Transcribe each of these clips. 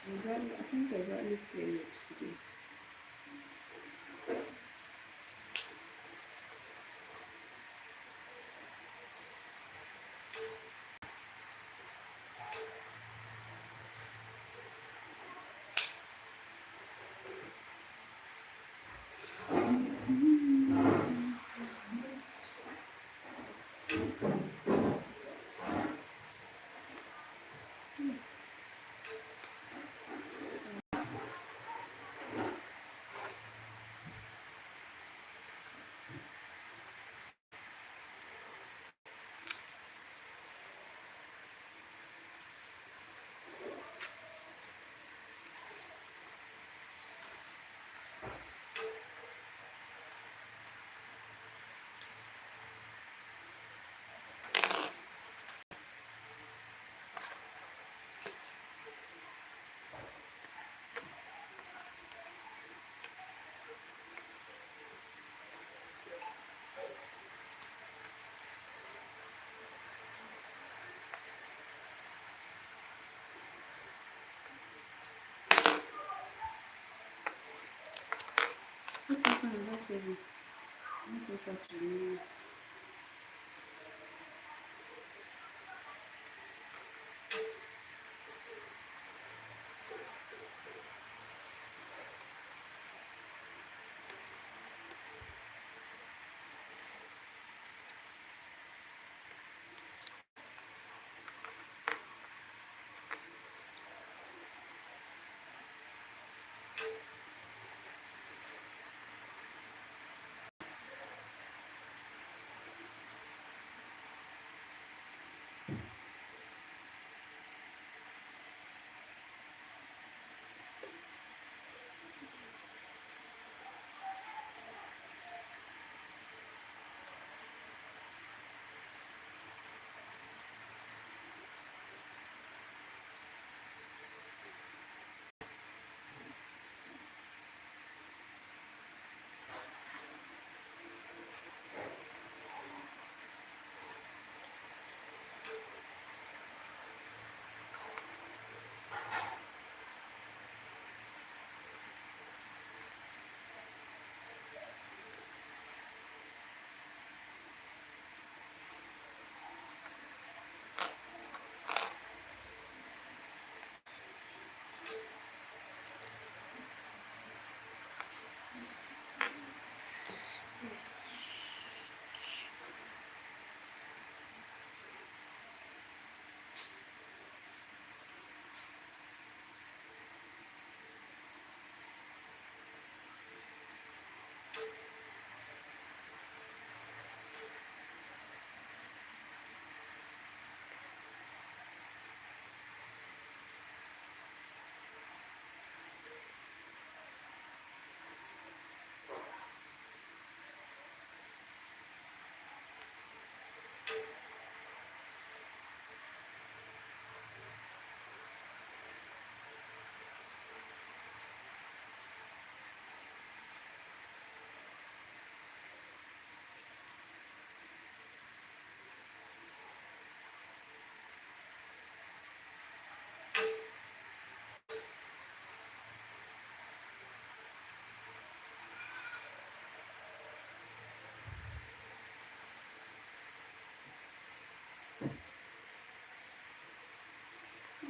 Exactly, I think exactly 3 weeks today. Okay, fine, that's it. Okay, touch me.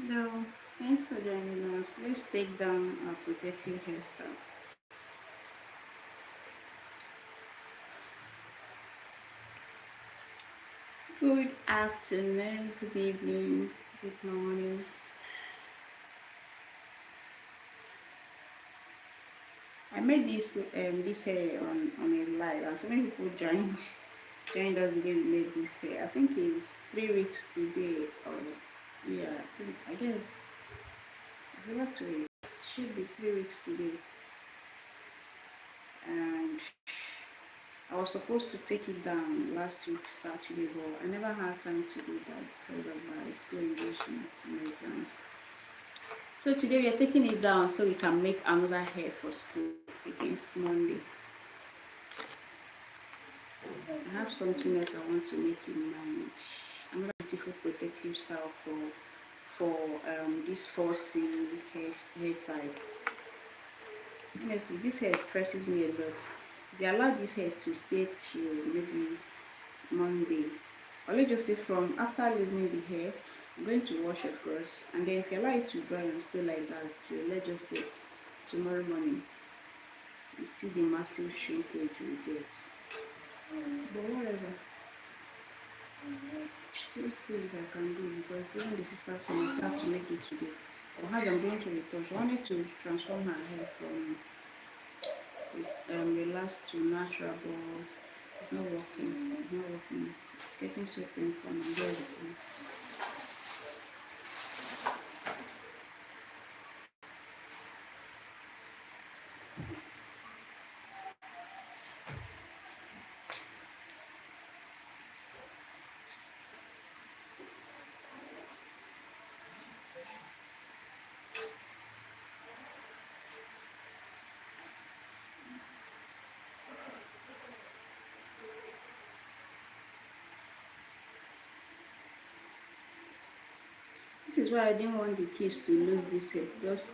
Hello, thanks for joining us. Let's take down our protective hairstyle. Good afternoon, good evening, good morning. I made this hair on a live, and so many people joined us again. We made this hair. I think it's 3 weeks today, or yeah, I guess it's about 2 weeks. Should be 3 weeks today, and I was supposed to take it down last week Saturday, but I never had time to do that because of my school engagements and exams. So today we are taking it down so we can make another hair for school against Monday. I have something else I want to make in mind. Another beautiful protective style for this 4C hair type. Honestly, this hair stresses me a lot. If you allow this hair to stay till maybe Monday, or let's just say from after losing the hair, I'm going to wash, of course, and then if you allow it to dry and stay like that till, let's just say, tomorrow morning, you see the massive shrinkage you get. But whatever, still see if I can do, because even the sisters will have to make it today. Or how I'm going to retouch. I wanted to transform her hair from relaxed to natural, but it's not working. It's not working. It's getting so painful. I'm very painful. This is why I didn't want the kids to lose this hair, because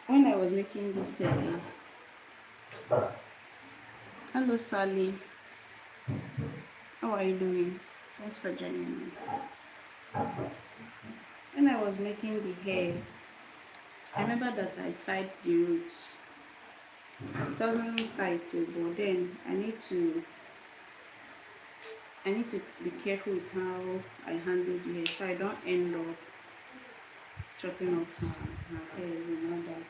when I was making this hair, hello Sally, how are you doing? Thanks for joining us. When I was making the hair, I remember that I tied the roots. It wasn't tight too, but then I need to be careful with how I handle the hair, so I don't end up chopping off her hair and all that.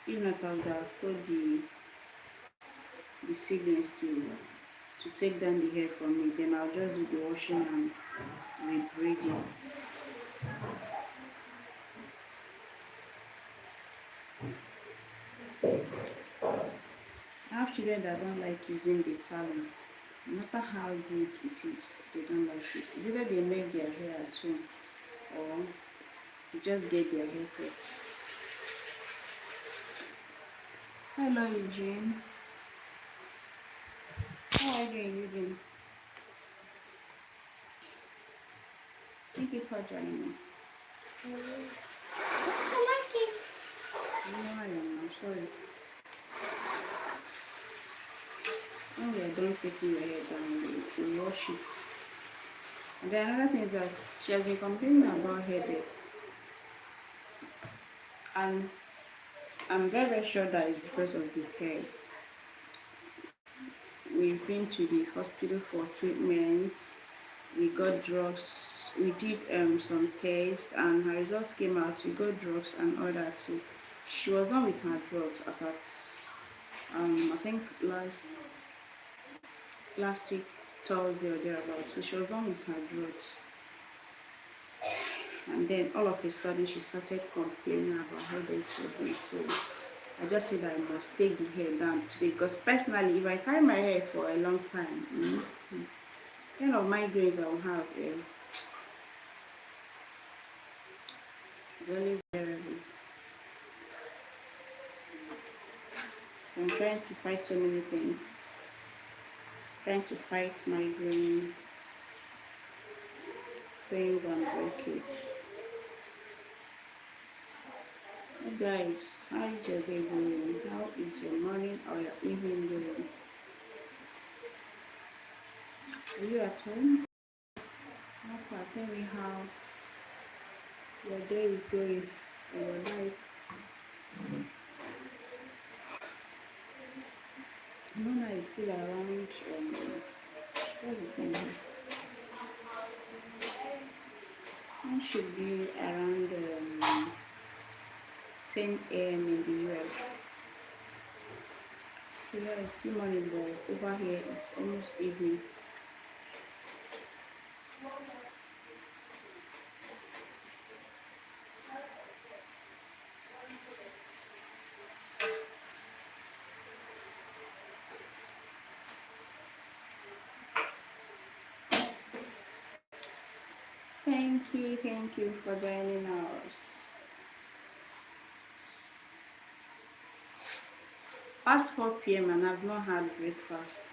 If not, I would have told the siblings to take down the hair from me. Then I'll just do the washing and rebraiding. I have children that don't like using the salon. No matter how good it is, they don't like it. It's either they make their hair at home or they just get their hair cut. Hello Eugene. How are you doing, Eugene? Thank you for joining me. I like it. No, I'm sorry. When we are done taking your hair down, we wash it. And then another thing is that she has been complaining about headaches. And I'm very, very sure that it's because of the hair. We've been to the hospital for treatments. We got drugs. We did some tests, and her results came out. We got drugs and all that. So she was done with her drugs as at I think last week Thursday or thereabouts. So she was done with her drugs, and then all of a sudden she started complaining about headaches again. So I just said I must take the hair down today, because personally, if I tie my hair for a long time, kind of migraines I will have, it's always bearable. So I'm trying to fight so many things. Trying to fight migraine, pains and breakage. Hey guys, how is your day going? How is your morning or your evening going? Are you at home? Okay, tell me how your day is going in your life. Mona is still around. What's the thing? It should be around 10 a.m. in the US. So yeah, it's still morning, but over here it's almost evening. Thank you for joining us. Past 4 p.m. and I've not had breakfast.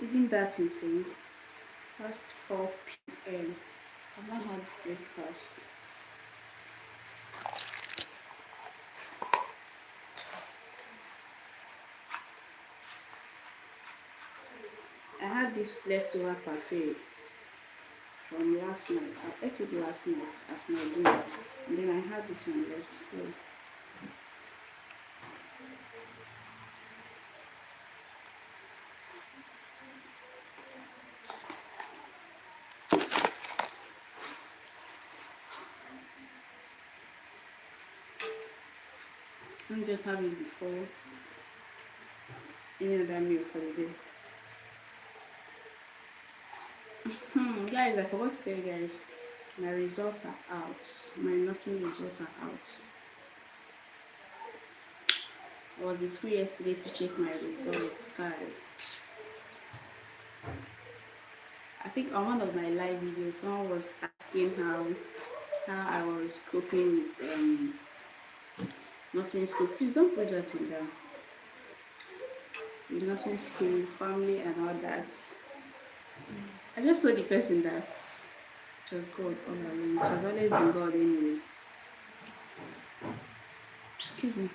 Isn't that insane? Past 4 p.m. I've not had breakfast. I had this leftover parfait from last night. I ate it last night as my dinner, and then I had this one left. So I'm just having it before any other meal for the day. Guys, I forgot to tell you guys, my results are out. My nursing results are out. I was in school yesterday to check my results, guys. I think on one of my live videos, someone was asking how I was coping with nursing school. Please don't put that in there. With nursing school, family, and all that. I just saw the person that it was God all along. It has always been God anyway. Excuse me.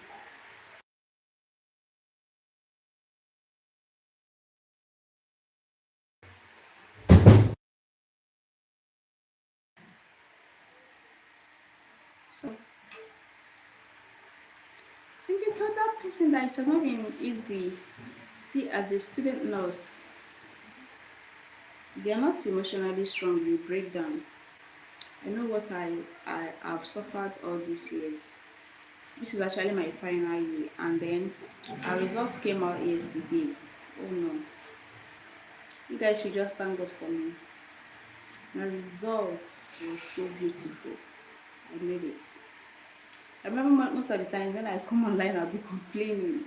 So, simply told that person that it has not been easy. See, as a student nurse, if you are not emotionally strong, you break down. I know what I have suffered all these years. This is actually my final year, and then our results came out yesterday. Oh no. You guys should just thank God for me. My results were so beautiful. I made it. I remember most of the time when I come online, I'll be complaining.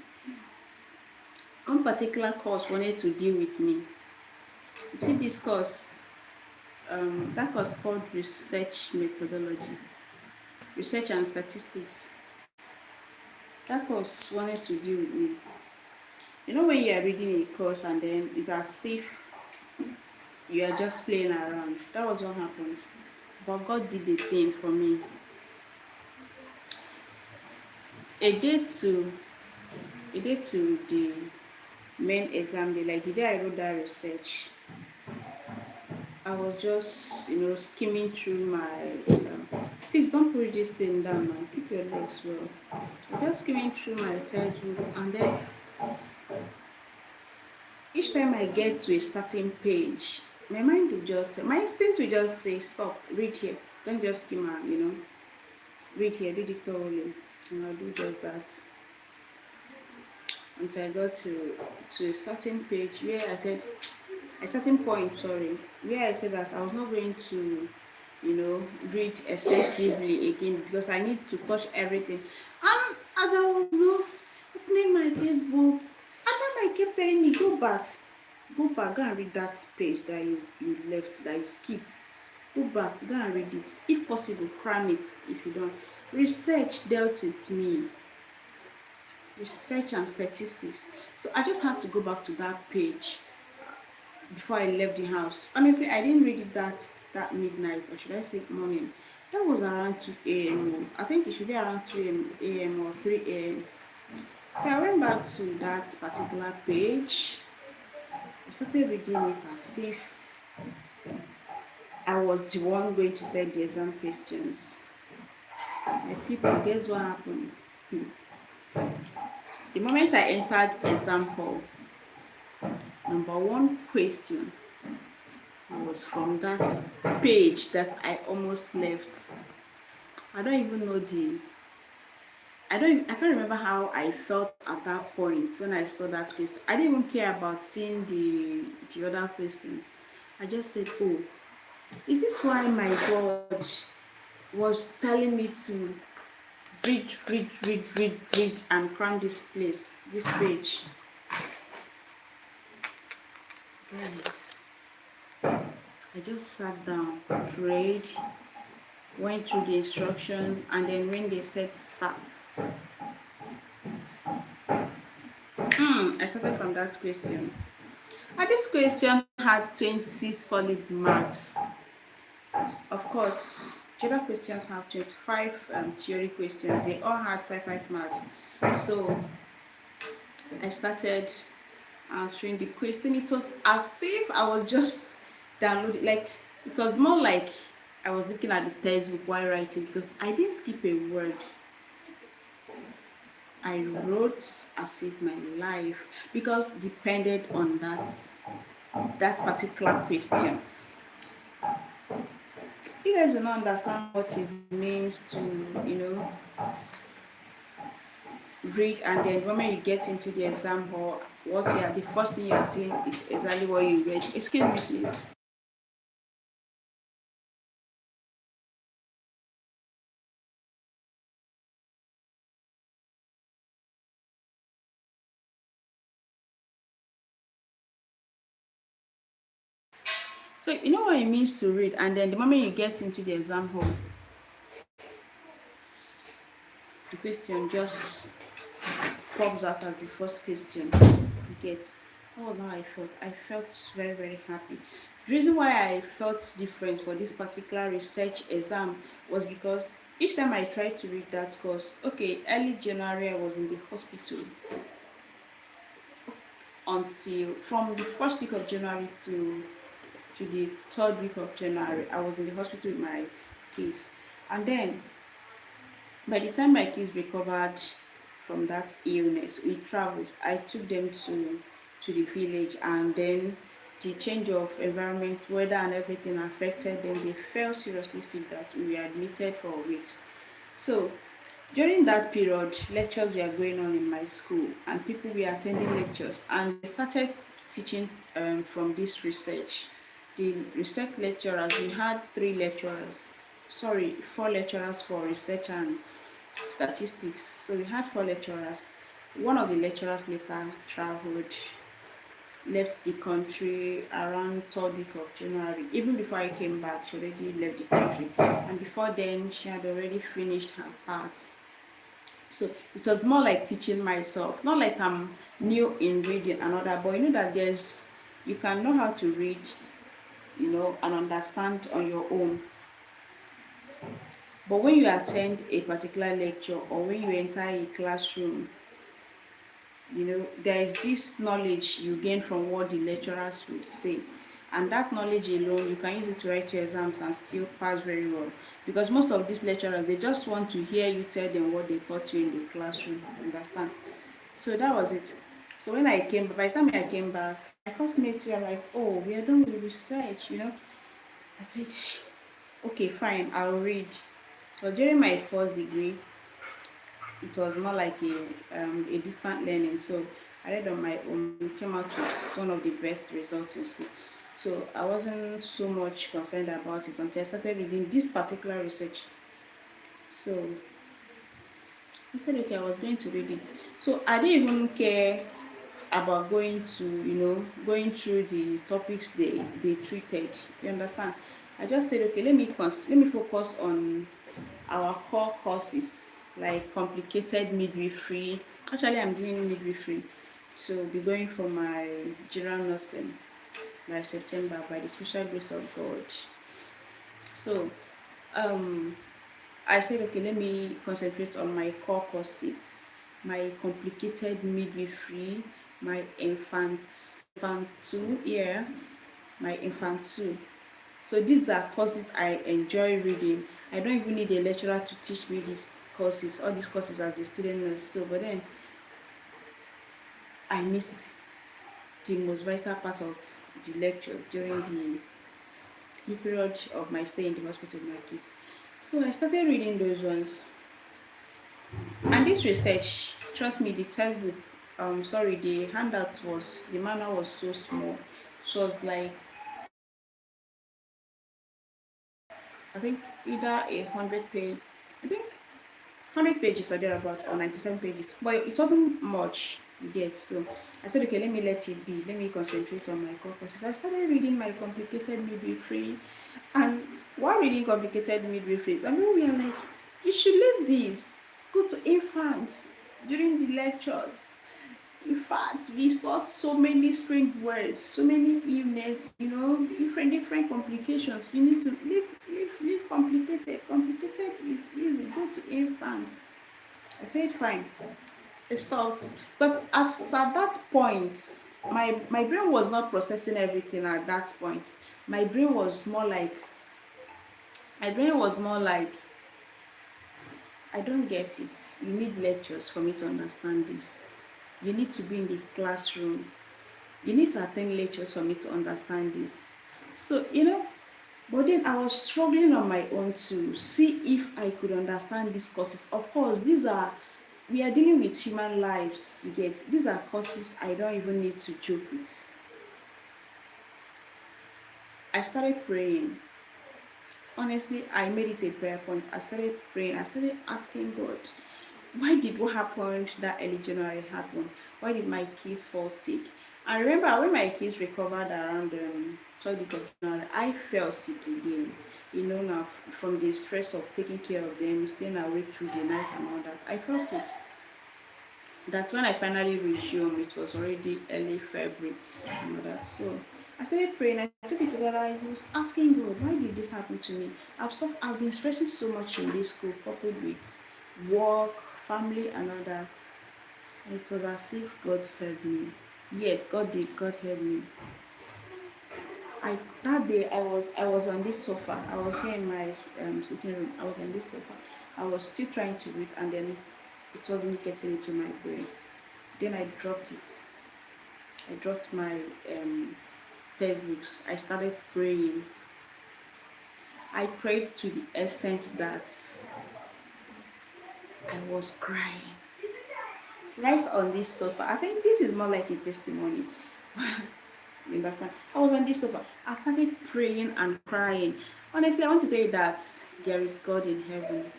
One particular course wanted to deal with me. You see this course, that course called research methodology, research and statistics. That course wanted to deal with me. You know when you are reading a course and then it's as if you are just playing around. That was what happened. But God did the thing for me. A day to the main exam day, like the day I wrote that research, I was just, skimming through my. Please don't put this thing down, man. Keep your legs well. I'm just skimming through my textbook, and then each time I get to a certain page, my mind will just, my instinct will just say, stop, read here. Don't just skim out, read here, read it thoroughly. And I'll do just that. Until I got to a certain page where I said, a certain point, sorry, where I said that I was not going to, read extensively again because I need to touch everything. And as I was, opening my textbook, and then I kept telling me, go back, go and read that page that you left, that you skipped. Go back, go and read it. If possible, cram it if you don't. Research dealt with me. Research and statistics. So I just had to go back to that page before I left the house. Honestly, I didn't read it that midnight, or should I say morning. That was around 2 a.m. I think it should be around 2 a.m. or 3 a.m. So I went back to that particular page. I started reading it as if I was the one going to set the exam questions. My people, guess what happened? The moment I entered exam hall, number one question was from that page that I almost left. I don't even know I can't remember how I felt at that point when I saw that question. I didn't even care about seeing the other questions. I just said, oh, is this why my God was telling me to read and cram this page? Guys, I just sat down, prayed, went through the instructions, and then when they said starts, I started from that question. And this question had 20 solid marks. Of course, general questions have 25 theory questions. They all had 5 marks. So I started answering the question. It was as if I was just downloading, like it was more like I was looking at the textbook while writing, because I didn't skip a word. I wrote as if my life, because depended on that particular question. You guys will not understand what it means to, read, and then when you get into the exam hall, the first thing you are seeing is exactly what you read. Excuse me, please. So you know what it means to read, and then the moment you get into the exam hall, the question just pops out as the first question you get. That was how I felt. I felt very, very happy. The reason why I felt different for this particular research exam was because each time I tried to read that course, okay, early January I was in the hospital until from the first week of January to the third week of January, I was in the hospital with my kids. And then by the time my kids recovered from that illness, we traveled. I took them to the village, and then the change of environment, weather and everything affected them. They fell seriously sick that we were admitted for weeks. So during that period, lectures were going on in my school, and people were attending lectures, and they started teaching from this research. The research lecturers, we had 4 lecturers for research and statistics. So we had 4 lecturers. One of the lecturers later traveled, left the country around third week of January. Even before I came back, she already left the country. And before then, she had already finished her part. So it was more like teaching myself, not like I'm new in reading and all that, but you know that you can know how to read, and understand on your own. But when you attend a particular lecture, or when you enter a classroom, there is this knowledge you gain from what the lecturers would say, and that knowledge alone, you can use it to write your exams and still pass very well, because most of these lecturers, they just want to hear you tell them what they taught you in the classroom. Understand? So that was it. So by the time I came back, my classmates were like, oh, we are done with research. I said, okay, fine, I'll read. So during my first degree, it was more like a distant learning. So I read on my own, came out with one of the best results in school. So I wasn't so much concerned about it until I started reading this particular research. So I said, okay, I was going to read it. So I didn't even care about going through the topics they treated. You understand? I just said, okay, let me focus on our core courses, like complicated midwifery. Actually, I'm doing midwifery, so I'll be going for my general nursing by September, by the special grace of God. So I said, okay, let me concentrate on my core courses, my complicated midwifery, my infant 2, yeah, my infant 2. So these are courses I enjoy reading. I don't even need a lecturer to teach me all these courses as a student nurse. So, but then I missed the most vital part of the lectures during the period of my stay in the hospital with my kids. So I started reading those ones. And this research, trust me, the textbook, the the manual was so small. It was like, I think either 100 page, I think 100 pages or thereabouts, or 97 pages. But it wasn't much, you get. So I said, okay, let me let it be. Let me concentrate on my core courses. I started reading my complicated midwifery. And while reading complicated midwifery, some people were like, you should leave this. Go to infants during the lectures. In fact, we saw so many strange words, so many illness, different complications. You need to leave complicated. Complicated is easy. Go to infant. I said fine. I stopped. Because as at that point, my brain was not processing everything at that point. My brain was more like my brain was more like, I don't get it. You need lectures for me to understand this. You need to be in the classroom. You need to attend lectures for me to understand this. So, but then I was struggling on my own to see if I could understand these courses. Of course, we are dealing with human lives, you get. These are courses I don't even need to joke with. I started praying. Honestly, I made it a prayer point. I started praying. I started asking God, why did what happened that early January happen? Why did my kids fall sick? I remember when my kids recovered around 3rd week of January, I fell sick again. Now from the stress of taking care of them, staying awake through the night and all that, I fell sick. That's when I finally resumed. It was already early February and all that. So I started praying. I took it together. I was asking God, why did this happen to me? I've been stressing so much in this school, coupled with work, family, and all that. And it was as if God heard me. Yes, God did. God heard me. That day I was on this sofa. I was here in my sitting room. I was on this sofa. I was still trying to read, and then it wasn't getting into my brain. Then I dropped it. I dropped my textbooks. I started praying. I prayed to the extent that I was crying right on this sofa. I think this is more like a testimony. You understand? I was on this sofa. I started praying and crying. Honestly, I want to tell you that there is God in heaven.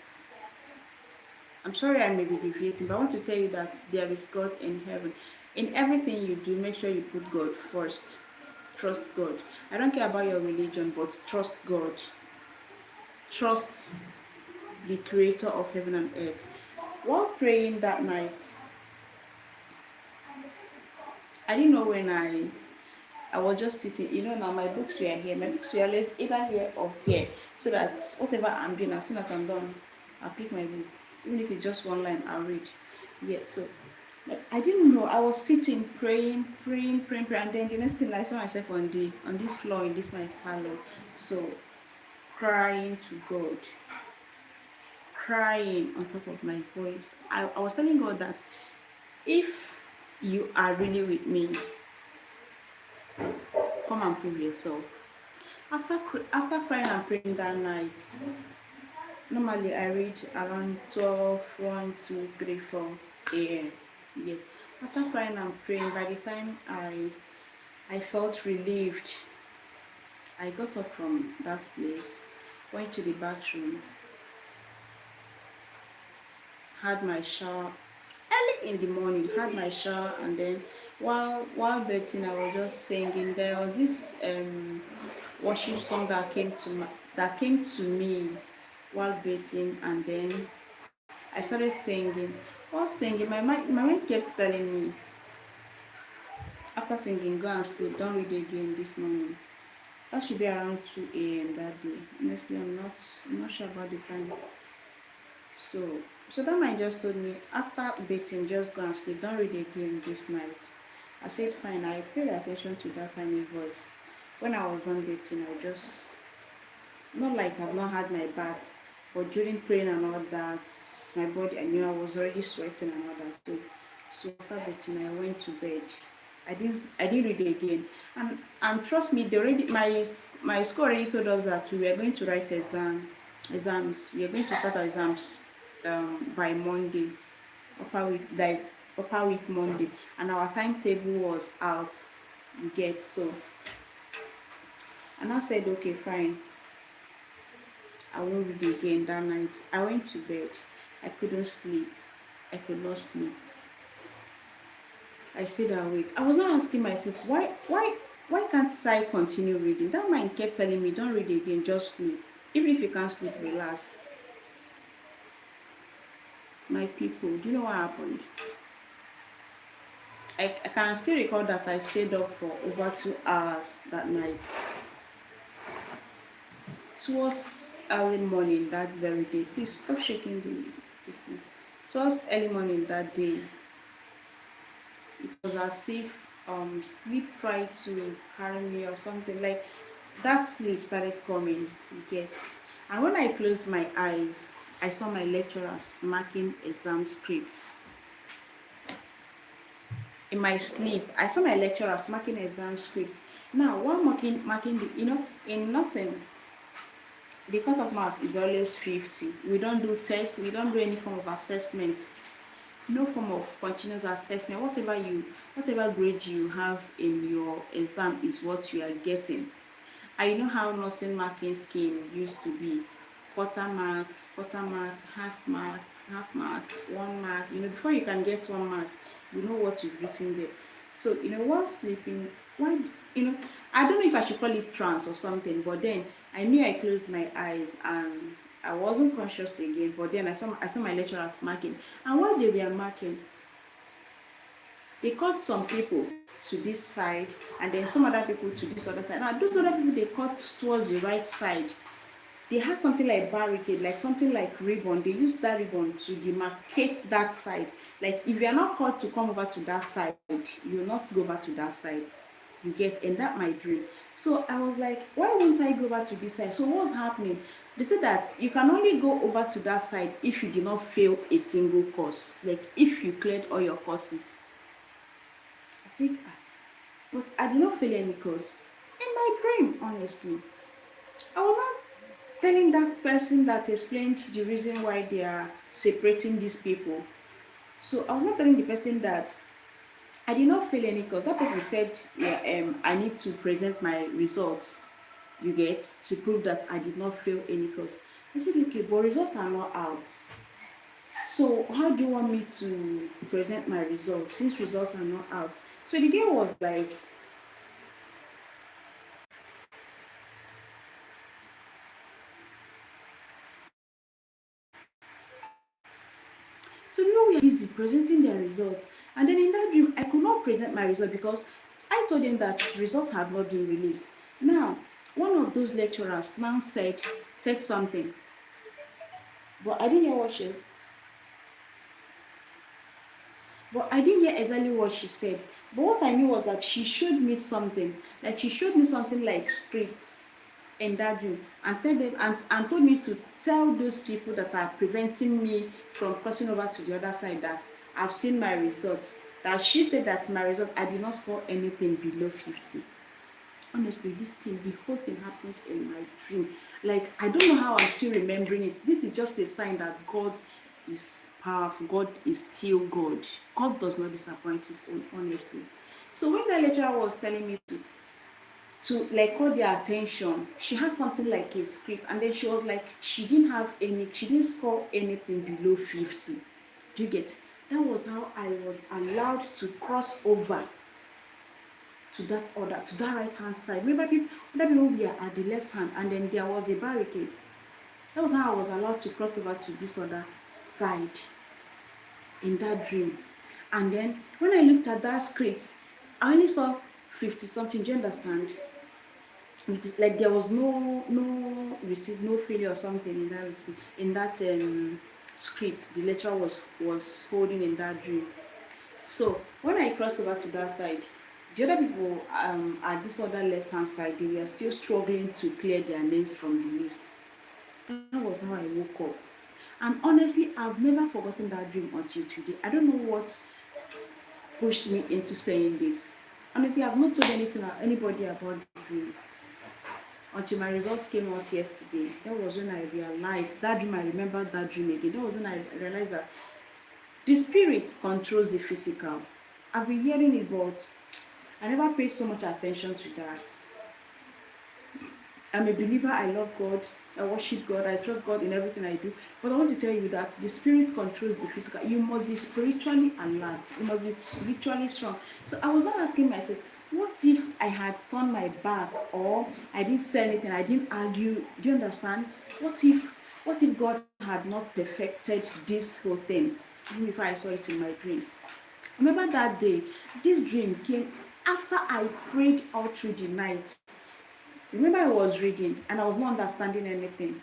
I'm sorry I may be deviating, but I want to tell you that there is God in heaven. In everything you do, make sure you put God first. Trust God. I don't care about your religion, but trust God. Trust the creator of heaven and earth. While praying that night, I didn't know when I was just sitting, now my books were here. My books were always either here or here. So that whatever I'm doing, as soon as I'm done, I'll pick my book. Even if it's just one line, I'll read. Yeah, so I didn't know. I was sitting, praying, and then the next thing I saw myself on this floor in this my parlor. So crying to God. Crying on top of my voice. I was telling God that if you are really with me, come and prove yourself. After crying and praying that night, normally I read around 12, 1, 2, 3, 4 a.m. Yeah. After crying and praying, by the time I felt relieved, I got up from that place, went to the bathroom, had my shower early in the morning, had my shower, and then while bathing, I was just singing. There was this worship song that came to me while bathing, and then I started singing. While singing, my mind kept telling me, after singing, go and sleep, don't read again this morning. That should be around 2 a.m. that day. Honestly, I'm not sure about the time. So that mind just told me, after bathing, just go and sleep, don't read again this night. I said fine. I paid attention to that tiny voice. When I was done bathing, I just, not like I've not had my bath, but during praying and all that, my body, I knew I was already sweating and all that. So after bathing, I went to bed. I didn't read it again. And trust me, they already my school already told us that we were going to write exams. We are going to start our exams by Monday, upper week Monday, and our timetable was out. You get. So and I said, okay, fine, I won't read again that night. I went to bed. I couldn't sleep. I could not sleep. I stayed awake. I was not asking myself, why can't I continue reading? That mind kept telling me, don't read again, just sleep. Even if you can't sleep, relax. My people, do you know what happened? I can still recall that I stayed up for over 2 hours that night. It was early morning that very day. Please stop shaking this thing. It was early morning that day. It was as if sleep tried to carry me or something. Like that sleep started coming, you get. And when I closed my eyes, I saw my lecturers marking exam scripts. In my sleep, I saw my lecturers marking exam scripts. Now, one marking the, in nursing, the cut-off mark is always 50. We don't do tests, we don't do any form of assessment, no form of continuous assessment. Whatever grade you have in your exam is what you are getting. And you know how nursing marking scheme used to be: quarter mark, half mark, 1 mark. Before you can get 1 mark, you know what you've written there. So, while sleeping, why, I don't know if I should call it trance or something, but then I knew I closed my eyes and I wasn't conscious again. But then I saw my lecturers marking, and while they were marking, they called some people to this side and then some other people to this other side. Now, those other people they cut towards the right side, they had something like barricade, like something like ribbon. They used that ribbon to demarcate that side. Like if you are not called to come over to that side, you will not go back to that side. You get, and that my dream. So I was like, why won't I go back to this side? So what's happening? They said that you can only go over to that side if you did not fail a single course. Like if you cleared all your courses. I said, but I did not fail any course. In my dream, honestly. I was not telling that person that explained the reason why they are separating these people. So I was not telling the person that I did not fail any course. That person said, yeah, I need to present my results, you get, to prove that I did not fail any course. I said, okay, but results are not out. So how do you want me to present my results since results are not out? So the girl was like, so we were busy presenting their results. And then in that dream, I could not present my result because I told them that results have not been released. Now, one of those lecturers now said something, but I didn't hear what she but I didn't hear exactly what she said. But what I knew was that she showed me something. Like she showed me something like scripts in that dream and told me to tell those people that are preventing me from crossing over to the other side that I've seen my results. That she said that my result, I did not score anything below 50. Honestly, the whole thing happened in my dream. Like, I don't know how I'm still remembering it. This is just a sign that God is powerful. God is still God. God does not disappoint his own, honestly. So when the lecturer was telling me to like call their attention, she had something like a script, and then she was like, she didn't score anything below 50. Do you get? That was how I was allowed to cross over to that right hand side. Remember, other people were at the left hand, and then there was a barricade. That was how I was allowed to cross over to this other side in that dream. And then when I looked at that script, I only saw 50 something. Do you understand? Like there was no receipt, no failure or something in that receipt, in that script the lecturer was holding in that dream. So when I crossed over to that side, the other people at this other left hand side, they were still struggling to clear their names from the list. That was how I woke up. And honestly, I've never forgotten that dream until today. I don't know what pushed me into saying this. Honestly, I've not told anybody about the dream until my results came out yesterday. That was when I realized that dream. I remembered that dream again. That was when I realized that the spirit controls the physical. I've been hearing it, but I never paid so much attention to that. I'm a believer. I love God. I worship God. I trust God in everything I do. But I want to tell you that the spirit controls the physical. You must be spiritually alert. You must be spiritually strong. So I was not asking myself, what if I had turned my back, or I didn't say anything, I didn't argue? Do you understand? What if God had not perfected this whole thing even before I saw it in my dream? Remember that day, this dream came after I prayed all through the night. Remember, I was reading and I was not understanding anything.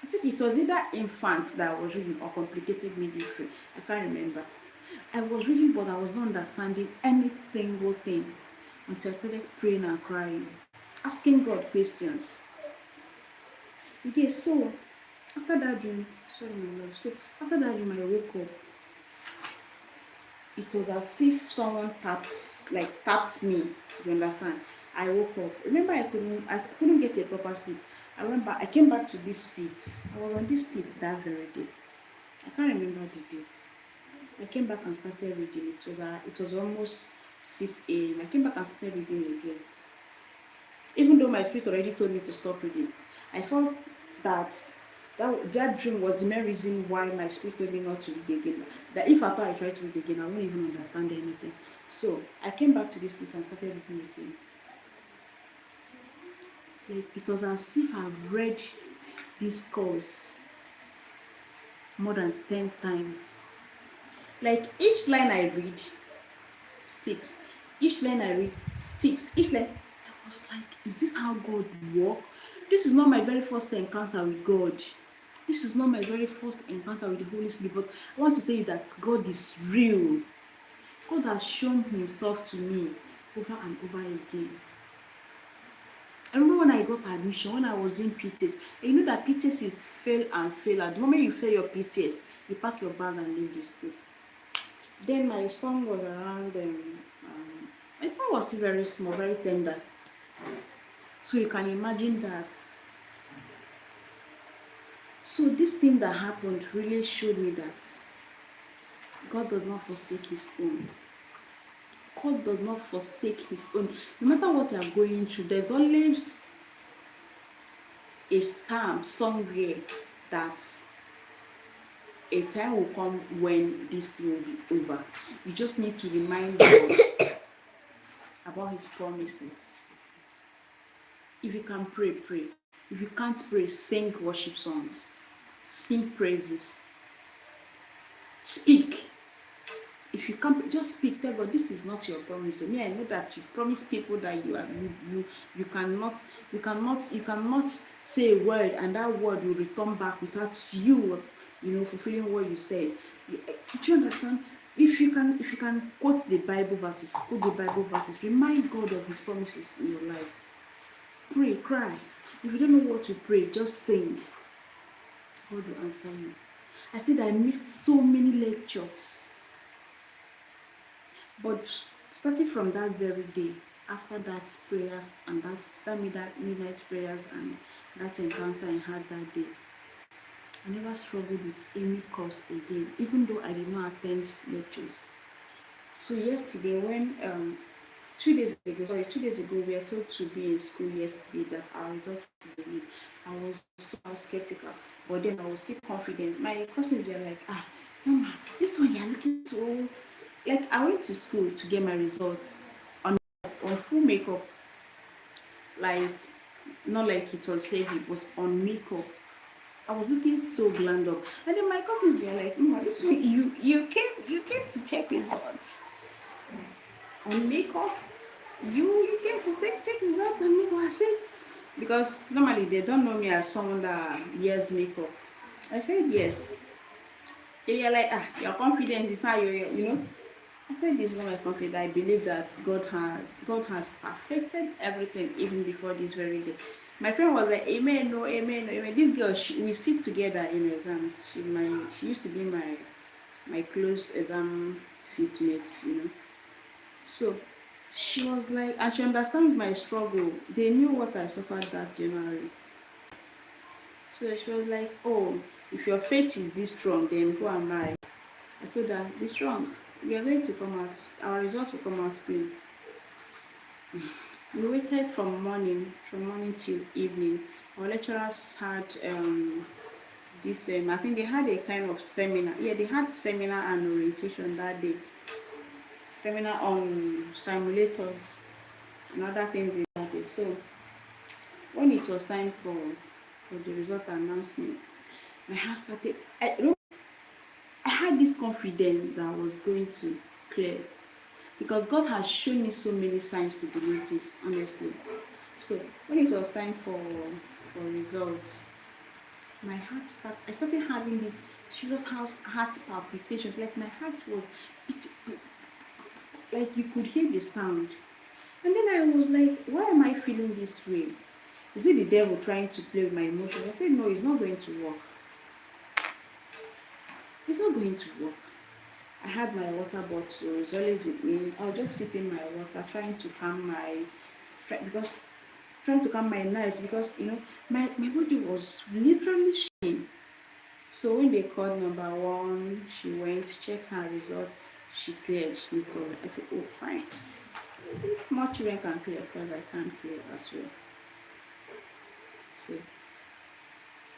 I think it was either infant that I was reading or complicated ministry. I can't remember. I was reading, but I was not understanding any single thing until I started praying and crying, asking God questions. Okay, so after that dream, sorry my love. So after that dream, I woke up. It was as if someone tapped me. You understand? I woke up. Remember, I couldn't get a proper sleep. I went back. I came back to this seat. I was on this seat that very day. I can't remember the dates. I came back and started reading. It was almost 6 a.m. I came back and started reading again. Even though my spirit already told me to stop reading, I felt that that dream was the main reason why my spirit told me not to read again. That if I thought I tried to read again, I wouldn't even understand anything. So I came back to this place and started reading again. Like it was as if I've read this course more than 10 times. Like each line I read sticks. Each line I read sticks. Each line, I was like, is this how God works? This is not my very first encounter with God. This is not my very first encounter with the Holy Spirit, but I want to tell you that God is real. God has shown himself to me over and over again. I remember when I got admission, when I was doing PTS, and you know that PTS is fail and fail. At the moment you fail your PTS, you pack your bag and leave the school. Then my son was around, my son was still very small, very tender. So you can imagine that. So this thing that happened really showed me that God does not forsake his own. God does not forsake his own. No matter what you are going through, there's always a stamp somewhere that a time will come when this thing will be over. You just need to remind God about his promises. If you can pray, pray. If you can't pray, sing worship songs. Sing praises. Speak. If you can't, just speak. Tell God, this is not your promise. So me, I know that you promise people that you cannot say a word and that word will return back without you fulfilling what you said. Do you understand? If you can quote the Bible verses, remind God of his promises in your life. Pray, cry. If you don't know what to pray, just sing. God will answer you. I said I missed so many lectures. But starting from that very day, after that prayers and that midnight prayers and that encounter I had that day, I never struggled with any course again, even though I did not attend lectures. So yesterday, when 2 days ago, we were told to be in school yesterday that our results would be released. I was so skeptical, but then I was still confident. My classmates were like, Mama, this one you're looking so. Like, I went to school to get my results on full makeup. Like, not like it was heavy, but on makeup. I was looking so glammed up. And then my classmates were like, Mama, this one you came to check results on makeup. You came to check results on makeup. I said, because normally they don't know me as someone that wears makeup. I said yes. They were like, your confidence is how you. I said this is not my confidence. I believe that God has perfected everything even before this very day. My friend was like, amen, no, amen, no, amen. This girl, we sit together in exams. She used to be my close exam seatmate. So she was like, and she understands my struggle. They knew what I suffered that January. So she was like, oh, if your faith is this strong, then who am I? I told her, be strong. We are going to come out, our results will come out clean. We waited from morning till evening. Our lecturers had this, I think they had a kind of seminar. Yeah, they had seminar and orientation that day. Seminar on simulators and other things that day. So when it was time for the result announcement, my heart started. I had this confidence that I was going to clear, because God has shown me so many signs to believe this, honestly. So when it was time for results, my I started having this serious heart palpitations. Like my heart was beating, like you could hear the sound. And then I was like, why am I feeling this way? Is it the devil trying to play with my emotions? I said, no, it's not going to work. It's not going to work. I had my water bottle, it's always with me. I was just sipping my water, trying to calm my nerves, because my body was literally shaking. So when they called number one, she went, checked her result, she cleared, no problem. I said, oh fine. These small children can clear, because I can't clear as well. So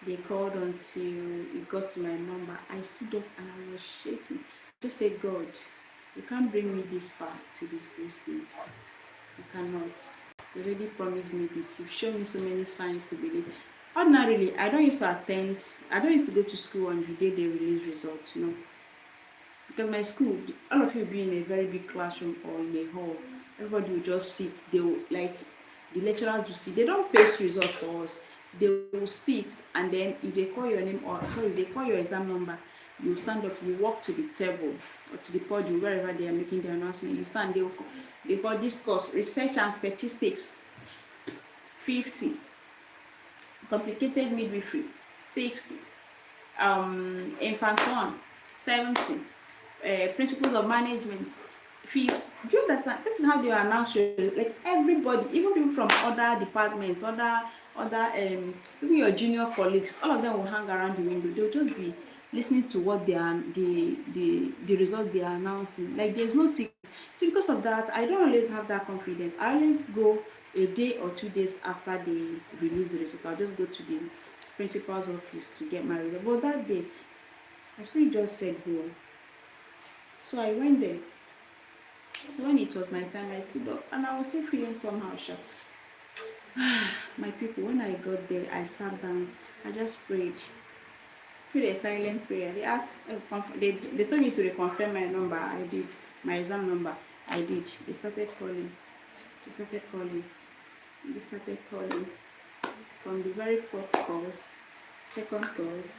they called until it got to my number. I stood up and I was shaking. Just say, God, you can't bring me this far to disgrace me. You cannot. You already promised me this. You've shown me so many signs to believe. Ordinarily, I don't used to go to school on the day they release results, Because my school, all of you be in a very big classroom or in a hall. Everybody will just sit. They will, like, the lecturers will sit. They don't paste results for us. They will sit, and then if they call your name, if they call your exam number, you stand up, you walk to the table or to the podium, wherever they are making the announcement. You stand, they call this course Research and Statistics 50, Complicated Midwifery 60, Infant 1 70, Principles of Management 50. Do you understand? This is how they announce you. Like everybody, even people from other departments, even your junior colleagues, all of them will hang around the window. They'll just be listening to what they are, the result they are announcing. Like there's no secret. So because of that, I don't always have that confidence. I always go a day or 2 days after they release the result. I'll just go to the principal's office to get my result. But that day, my spirit just said go. So I went there. So when it was my time, I stood up and I was still feeling somehow sharp. My people, when I got there, I sat down. I just prayed a silent prayer. They asked, they told me to reconfirm my number. I did. My exam number. I did. They started calling. They started calling. They started calling. From the very first course, second course,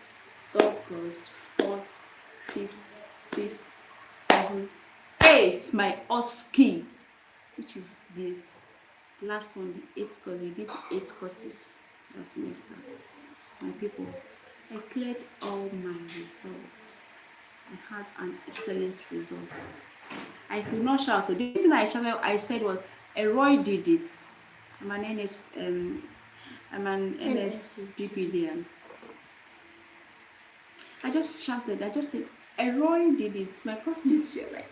third course, fourth, fifth, sixth, seventh, eighth. My OSCE, which is the last one, the 8th course. We did 8 courses that semester. My people, I cleared all my results. I had an excellent result. I could not shout. The only thing I said was, Roy did it. I'm an NSPPDM. I just shouted. I just said, Roy did it. My classmates were like,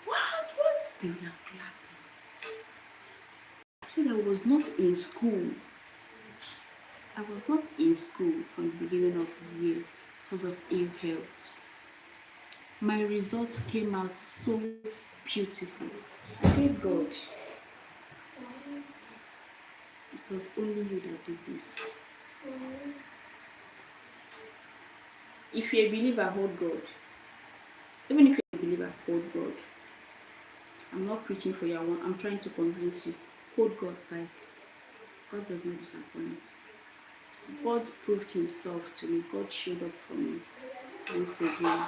what? They were clapping. I said I was not in school. I was not in school from the beginning of the year because of ill health. My results came out so beautiful. I said, God, it was only you that did this. If you're a believer, hold God. Even if you're a believer, hold God. I'm not preaching for you. I'm trying to convince you. Hold God tight. God does not disappoint. God proved himself to me. God showed up for me once again.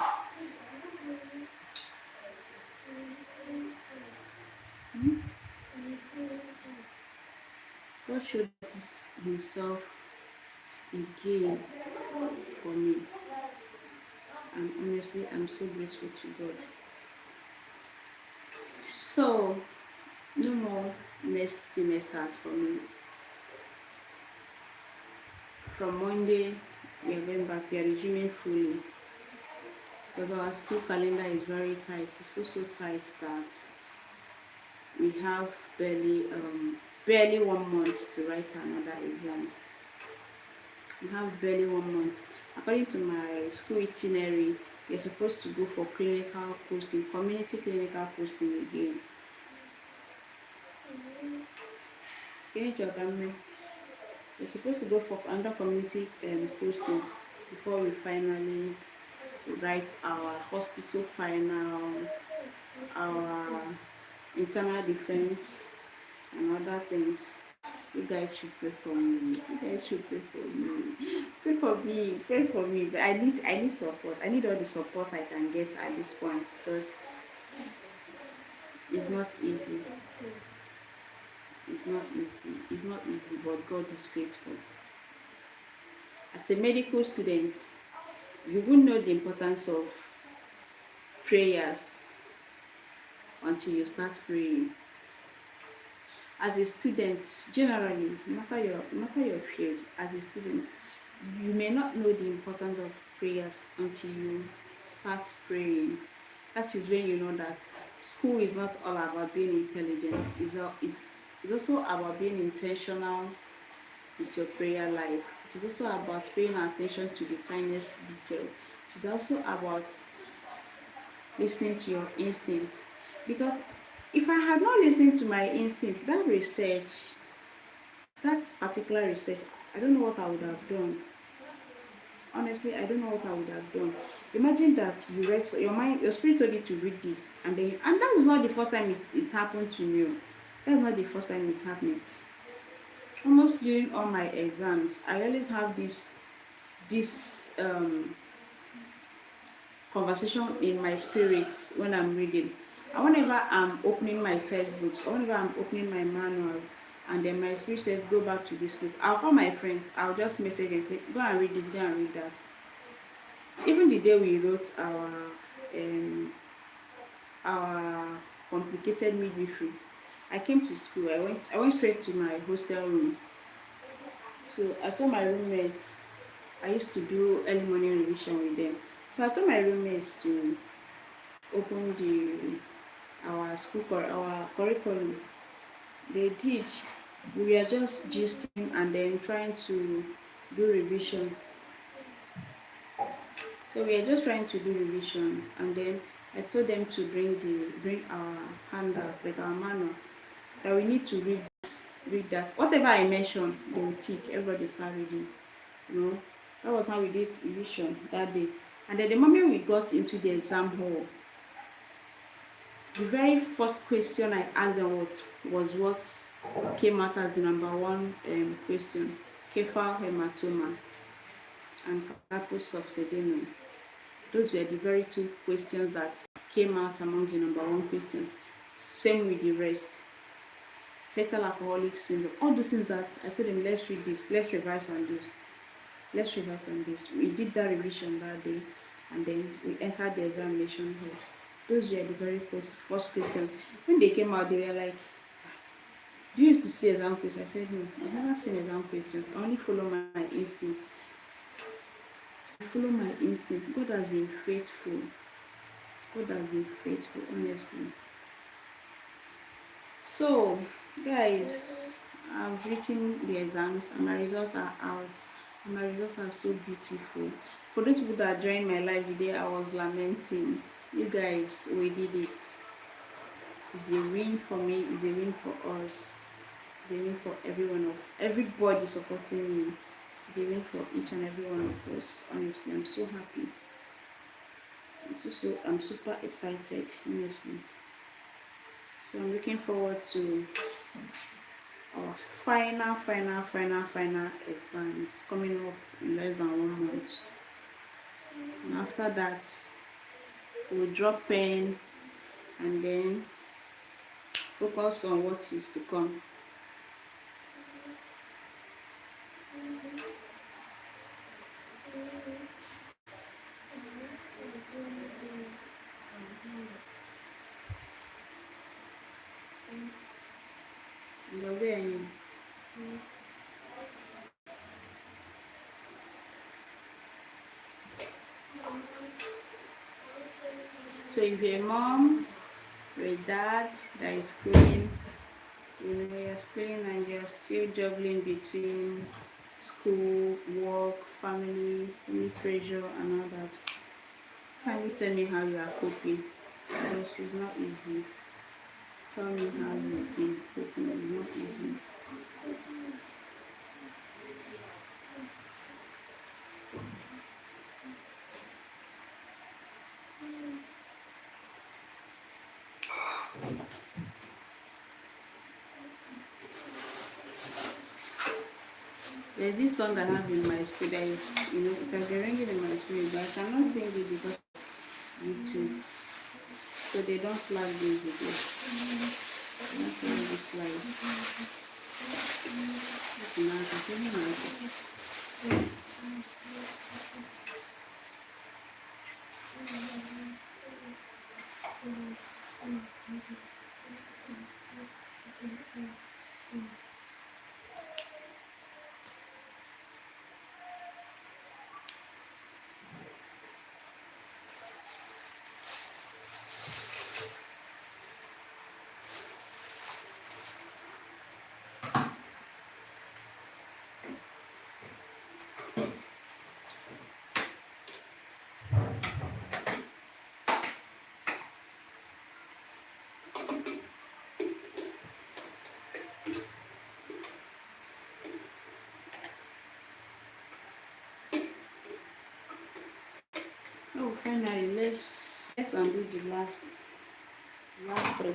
God showed himself again for me. And honestly, I'm so grateful to God. So, no more next semesters for me. From Monday, we are going back. We are resuming fully. Because our school calendar is very tight. It's so tight that we have barely 1 month to write another exam. We have barely 1 month. According to my school itinerary, you're supposed to go for clinical posting, community clinical posting again. You're supposed to go for another community posting before we finally write our hospital final, our internal defense, and other things. You guys should pray for me. You guys should pray for me. Pray for me. Pray for me. But I need support. I need all the support I can get at this point because it's not easy. It's not easy. It's not easy, but God is faithful. As a medical student, you won't know the importance of prayers until you start praying. As a student, generally, no matter your field, as a student, you may not know the importance of prayers until you start praying. That is when you know that school is not all about being intelligent. It's also about being intentional with your prayer life. It is also about paying attention to the tiniest detail. It is also about listening to your instincts. Because if I had not listened to my instincts, that particular research, I don't know what I would have done. Honestly, I don't know what I would have done. Imagine that you read, so your spirit told you to read this, and that is not the first time it happened to me. That's not the first time it's happening. Almost during all my exams, I always have this conversation in my spirits when I'm reading. And whenever I'm opening my textbooks, or whenever I'm opening my manual, and then my spirit says, go back to this place, I'll call my friends, I'll just message them, say, go and read this, go and read that. Even the day we wrote our complicated midwifery, I came to school, I went straight to my hostel room. So I told my roommates, I used to do early morning revision with them. So I told my roommates to open our curriculum. They did. We were just gisting and then trying to do revision. So we were just trying to do revision, and then I told them to bring our handout, like our manual, that we need to read that. Whatever I mentioned, they will tick. Everybody start reading. You know, that was how we did revision that day. And then the moment we got into the exam hall, the very first question I asked them was what came out as the number one question: cephal hematoma and carpus succedaneum. Those were the very two questions that came out among the number one questions. Same with the rest. Fetal alcoholic syndrome. All those things that I told them, let's read this, let's revise on this. Let's revise on this. We did that revision that day, and then we entered the examination hall. Those were the very first questions. When they came out, they were like, do you used to see exam questions? I said, no, I've never seen exam questions. I only follow my instincts. I follow my instincts. God has been faithful. God has been faithful, honestly. So, guys, I've written the exams and my results are out. And my results are so beautiful. For those people that joined my live video, I was lamenting. You guys, we did it. It's a win for me. It's a win for us. It's a win for everybody supporting me. It's a win for each and every one of us. Honestly, I'm so happy. I'm super excited, honestly. So I'm looking forward to our final exams coming up in less than 1 month. And after that, we'll drop pen and then focus on what is to come. So if you're a mom or a dad that is schooling, you're schooling and you're still juggling between school, work, family pressure and all that, kindly tell me how you are coping, because it's not easy. Tell me how you've been coping. It's not easy. There's this song I have in my spirit that is, it has been ringing in my spirit, but I cannot sing it because of YouTube. So they don't flag this video. Not flag this live. Now I can my Oh, finally, let's undo the last three.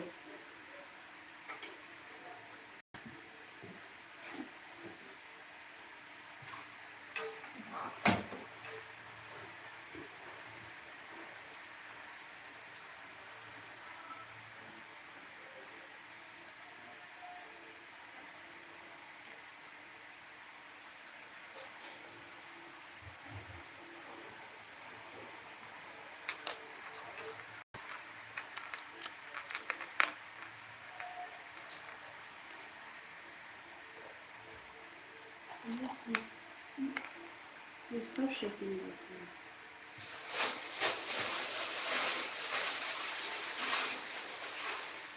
You stop shaking that way.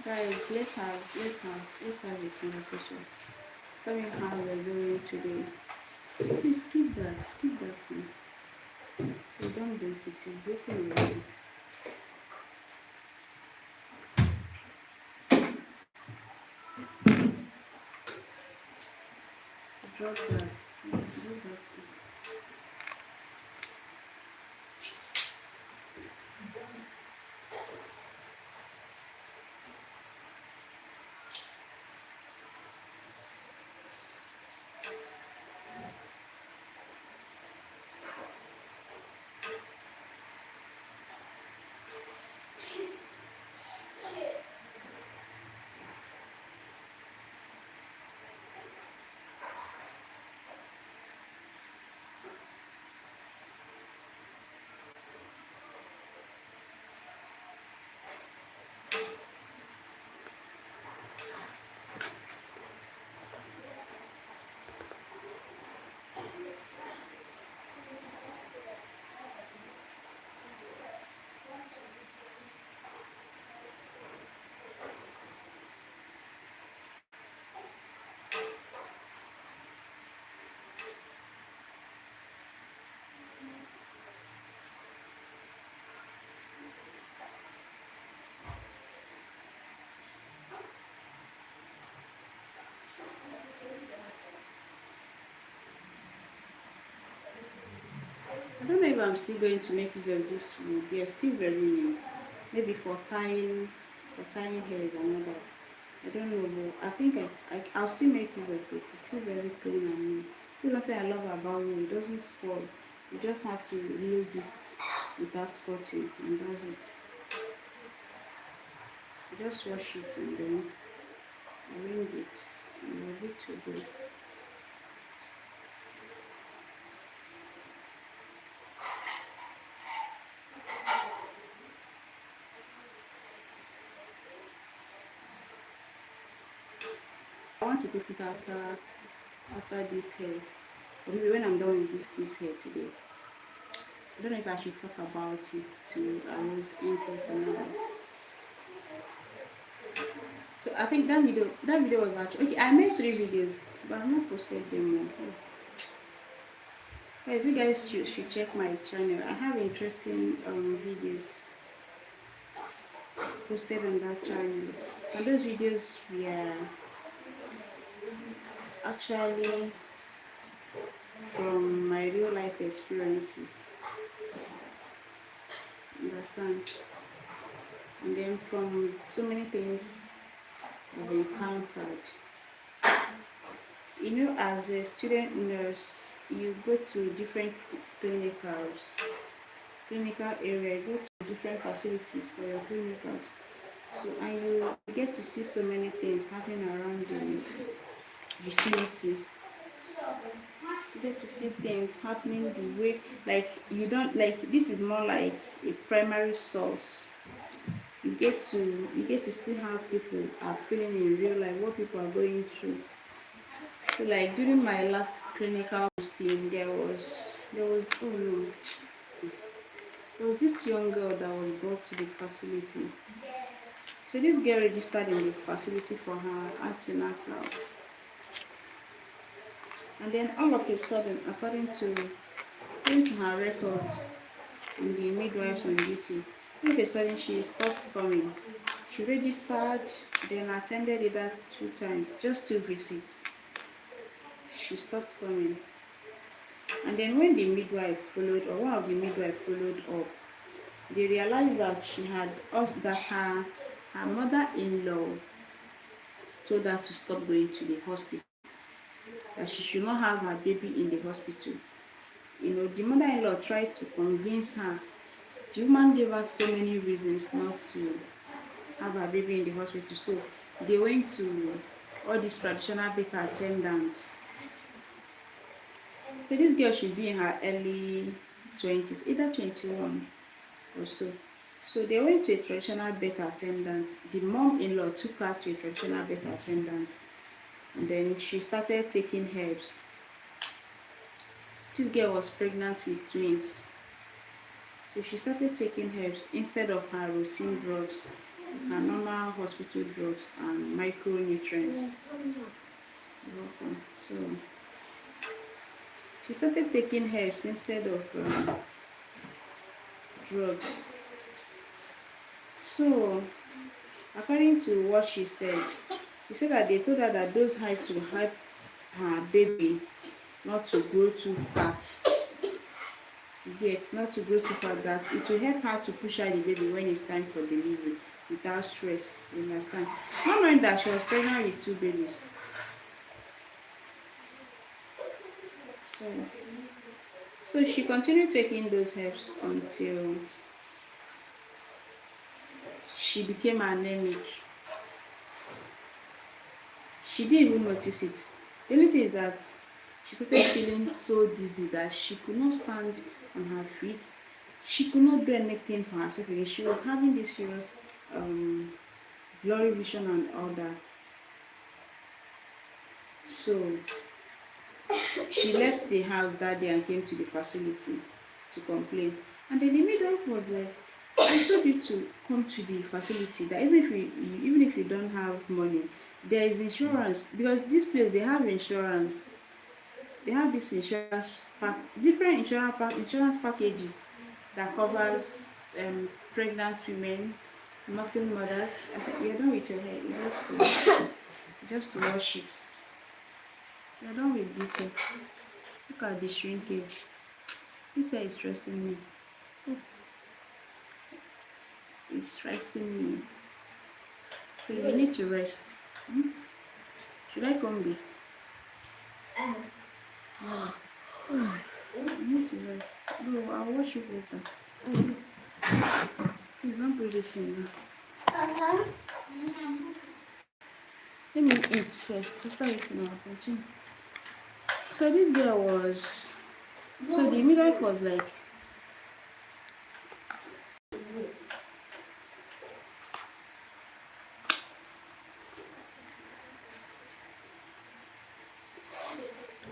Guys, let's have a conversation. Tell me how you're doing today. Please skip that thing. So don't break it. It's breaking your drop that. Do that. I don't know if I'm still going to make use of this wood. They're still very new. Maybe for tying hairs and all that. I don't know, but I think I'll still make use of it. It's still very clean and new. You know, say I love about wood. It doesn't spoil. You just have to use it without cutting, and that's it. You just wash it and then arrange it. And you're good to go. I want to post it after this hair. Or maybe when I'm done with this hair today. I don't know if I should talk about it to arouse interest and all that. So I think that video was actually okay. I made 3 videos, but I've not posted them more. Oh. Guys, you guys should check my channel. I have interesting videos posted on that channel. And those videos were actually from my real life experiences. Understand? And then from so many things I've encountered. You know, as a student nurse, you go to different clinical area, you go to different facilities for your clinicals. So, and you get to see so many things happening around the vicinity. You get to see things happening the way, like you don't like. This is more like a primary source. You get to see how people are feeling in real life, what people are going through. So like during my last clinical posting, there was oh no, there was this young girl that was brought to the facility. So this girl registered in the facility for her antenatal, and then all of a sudden, according to her records and the midwives on duty, all of a sudden she stopped coming. She registered, then attended either 2 times, just 2 visits. She stopped coming. And then when the midwife followed, or one of the midwives followed up, they realized that her mother-in-law told her to stop going to the hospital, that she should not have her baby in the hospital. You know, the mother-in-law tried to convince her. The woman gave her so many reasons not to have her baby in the hospital. So they went to all these traditional birth attendants. So this girl should be in her early 20s, either 21 or so. So they went to a traditional birth attendant. The mom-in-law took her to a traditional birth attendant. And then she started taking herbs. This girl was pregnant with twins. So she started taking herbs instead of her routine drugs, her normal hospital drugs and micronutrients. So she started taking herbs instead of drugs. So according to what she said that they told her that those herbs will help her baby not to grow too fat. Not to grow too fat, that it will help her to push out the baby when it's time for delivery without stress. You understand? Not knowing that she was pregnant with 2 babies. So she continued taking those herbs until she became anemic. She didn't even notice it. The only thing is that she started feeling so dizzy that she could not stand on her feet. She could not do anything for herself again. She was having this serious blurry vision and all that. So she left the house that day and came to the facility to complain. And then the midwife was like, I told you to come to the facility, that even if you don't have money, there is insurance, because this place they have insurance. They have this different insurance packages that covers pregnant women, nursing mothers. I said, you're done with your hair. Just to wash it. You're done with this hair. Look at the shrinkage. This hair is stressing me. It's stressing me. So you need to rest. Should I comb it? No. You need to rest. No, I'll wash it later. Please don't put this in now. Let me eat first. After eating, I'll continue. So this girl was. So the midwife was like,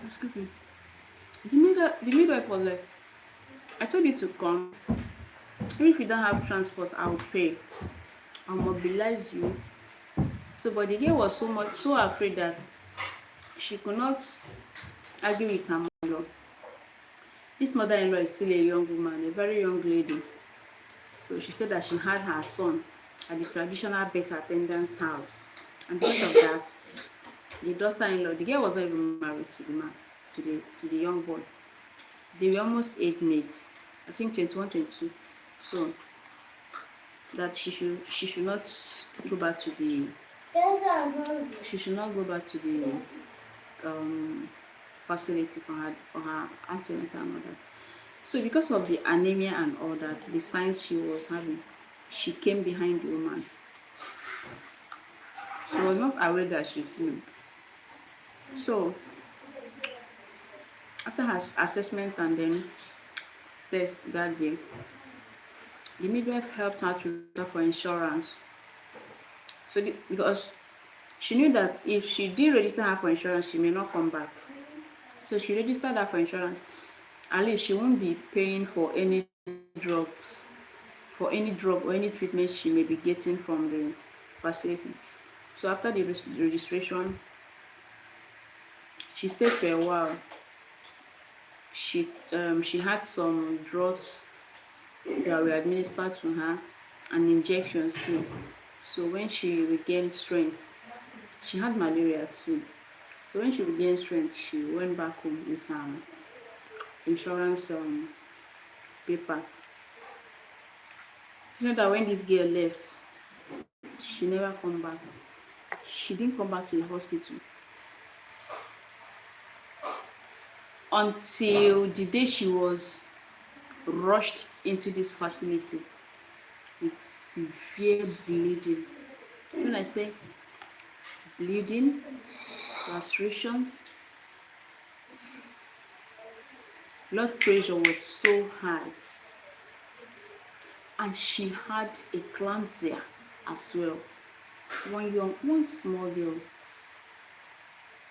excuse me. The midwife was like, I told you to come. Even if you don't have transport, I will pay. I'll mobilize you. So, but the girl was so afraid that she could not argue with her mother. This mother-in-law is still a young woman, a very young lady. So she said that she had her son at the traditional birth attendant's house, and because of that, the daughter-in-law, the girl was not even married to the man, to the young boy. They were almost age mates, I think 21, 22. So that she should not go back to the facility for her antenatal and all that. So because of the anemia and all that, the signs she was having, she came behind the woman. She was not aware that she came. So after her assessment and then test that day, the midwife helped her to register for insurance. So because she knew that if she did register her for insurance, she may not come back. So she registered her for insurance. At least she won't be paying for any drugs, for any drug or any treatment she may be getting from the facility. So after the registration, she stayed for a while. She had some drugs that were administered to her and injections too. So when she regained strength, she had malaria too. So when she regained strength, she went back home with insurance paper. You know that when this girl left, she never come back. She didn't come back to the hospital until the day she was rushed into this facility with severe bleeding. When I say bleeding, lacerations, blood pressure was so high, and she had eclampsia as well. One small girl.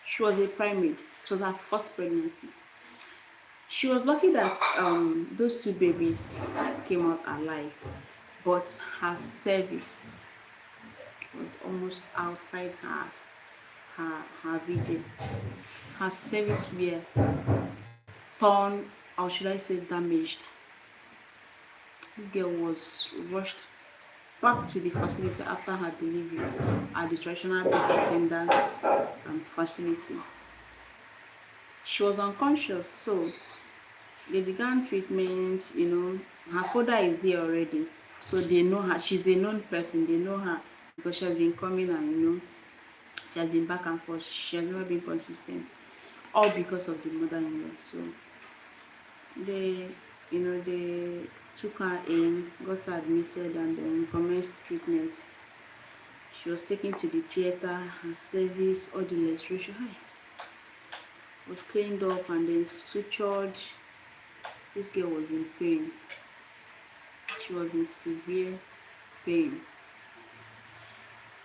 She was a primate. It was her first pregnancy. She was lucky that those two babies came out alive, but her cervix was almost outside her region. Her cervix were torn, or should I say damaged. This girl was rushed back to the facility after her delivery at the traditional birth attendants facility. She was unconscious, so they began treatment. Her father is there already, so they know her. She's a known person. They know her because she has been coming and she has been back and forth. She has never been consistent, all because of the mother-in-law. So they took her in, got her admitted, and then commenced treatment. She was taken to the theater. Her cervix, all the laceration was cleaned up and then sutured. This girl was in pain. She was in severe pain.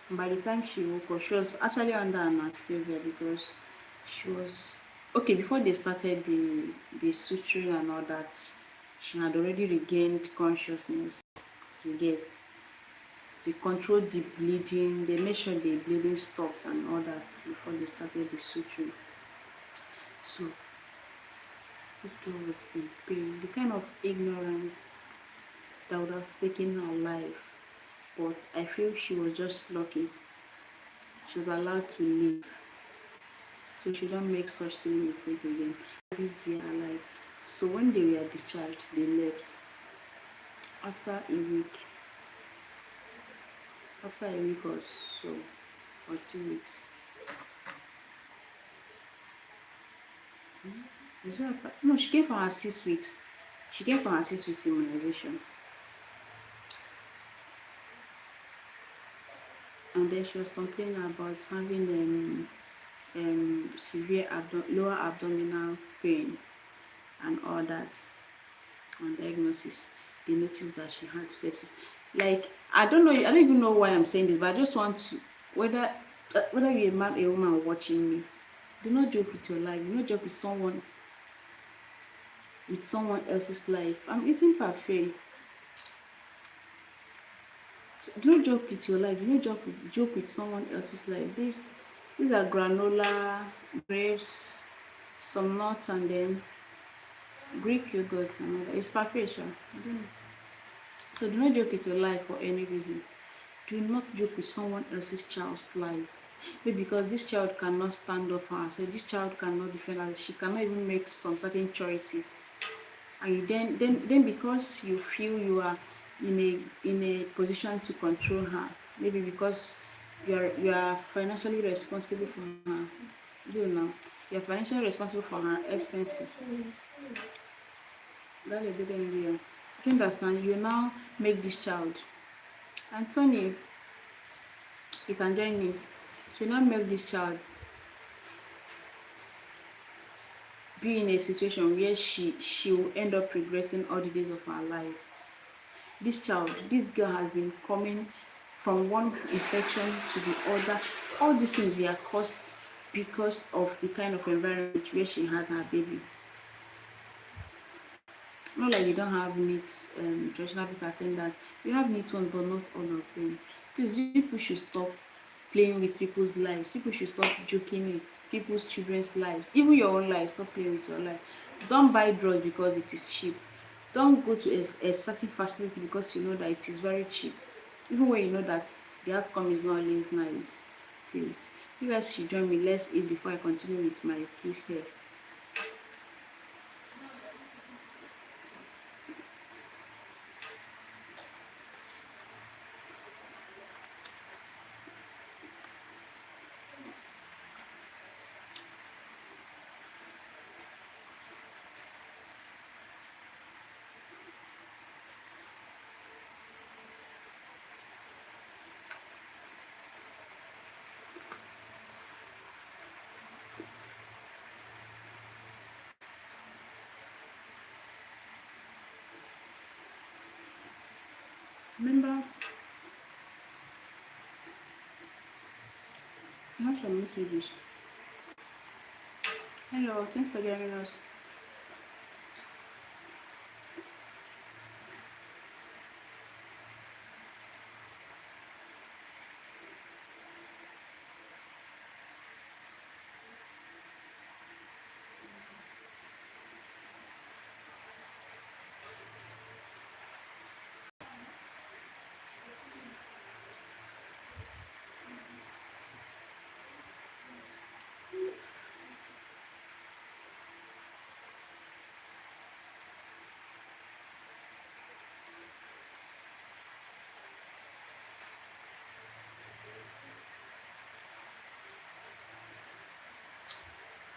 And by the time she woke up, she was actually under anesthesia because she was okay. Before they started the suturing and all that, she had already regained consciousness. They controlled the bleeding. They made sure the bleeding stopped and all that before they started the suturing. So this girl was in pain. The kind of ignorance that would have taken her life. But I feel she was just lucky. She was allowed to live, so she don't make such silly mistake again. Please be alive. So when they were discharged, they left after a week or so, or 2 weeks. No, she came for her 6 weeks. She came for her 6 weeks immunization. And then she was complaining about having severe lower abdominal pain and all that. On diagnosis, they noticed that she had sepsis. Like, I don't even know why I'm saying this, but I just want to, whether you're a man, a woman watching me, do not joke with your life. Do not joke with someone else's life. I'm eating parfait. So do not joke with your life. Do not joke with someone else's life. These are granola, grapes, some nuts, and then Greek yogurt and all that. It's parfait. I don't know. So do not joke with your life for any reason. Do not joke with someone else's child's life. Maybe because this child cannot stand up for herself, this child cannot defend herself, she cannot even make some certain choices. And then because you feel you are in a position to control her, maybe because you are financially responsible for her, You're financially responsible for her expenses. That is the idea. You understand? You now make this child. And Tony, you can join me. So now make this child be in a situation where she will end up regretting all the days of her life. This girl has been coming from one infection to the other. All these things were caused because of the kind of environment where she had her baby. Not like you don't have needs, traditional birth attendants. You have needs ones, but not all of them. Please, people should stop playing with people's lives. People should stop joking with people's children's lives. Even your own life, stop playing with your life. Don't buy drugs because it is cheap. Don't go to a certain facility because you know that it is very cheap. Even when you know that the outcome is not always nice. Please, you guys should join me. Let's eat before I continue with my kiss here. Remember, I have some messages. Hello, thanks for joining us.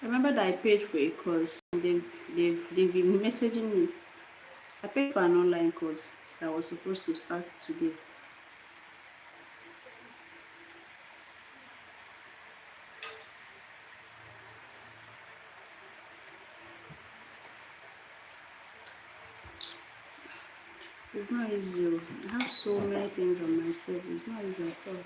Remember that I paid for a course. They've been messaging me. I paid for an online course that was supposed to start today. It's not easy. I have so many things on my table. It's not easy at all.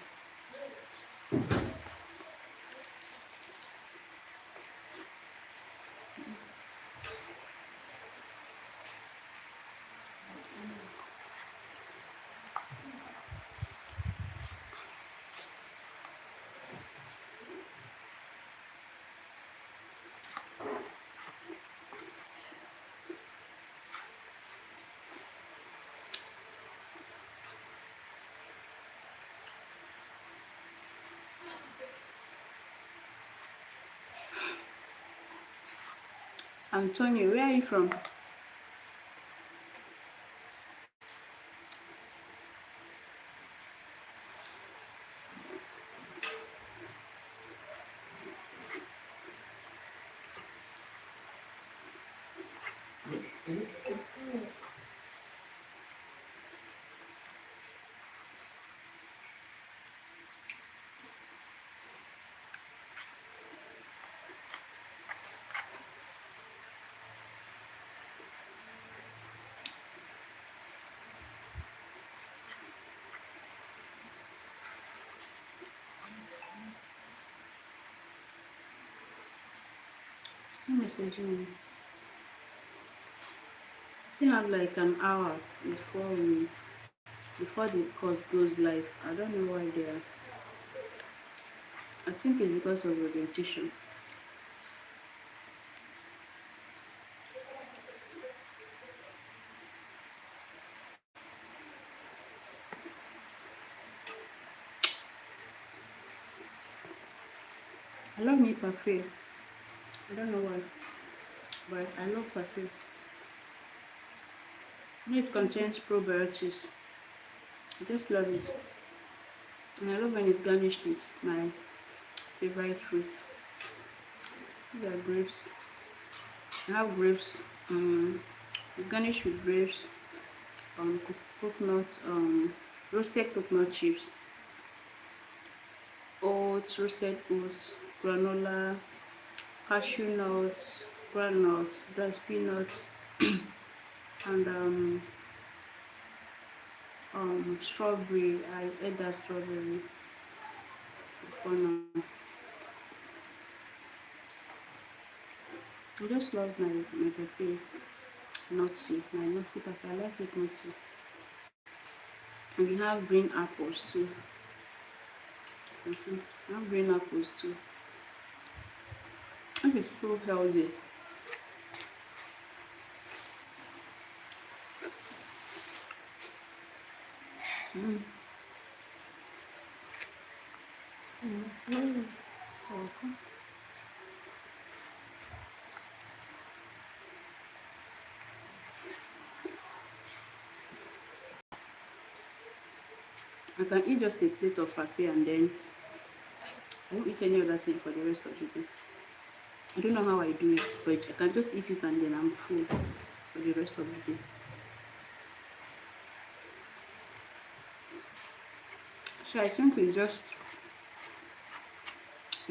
Antonio, where are you from? Still messaging me. Still have like an hour before the course goes live. I don't know why they are. I think it's because of orientation. I love me parfait. I don't know why, but I love parfait. It contains probiotics. I just love it. And I love when it's garnished with my favorite fruits. These are grapes. I have grapes. Garnish with grapes. Coconut. Roasted coconut chips. Oats, roasted oats, granola, cashew nuts, walnuts, that's peanuts, and strawberry. I ate that strawberry before now. I just love my buffet nutty, my nutty buffet. I like it nutty. And we have green apples too. You see, I have green apples too. This is so healthy. Mm. Okay. I can eat just a plate of parfait and then I won't eat any other thing for the rest of the day. I don't know how I do it, but I can just eat it and then I'm full for the rest of the day. So I think it's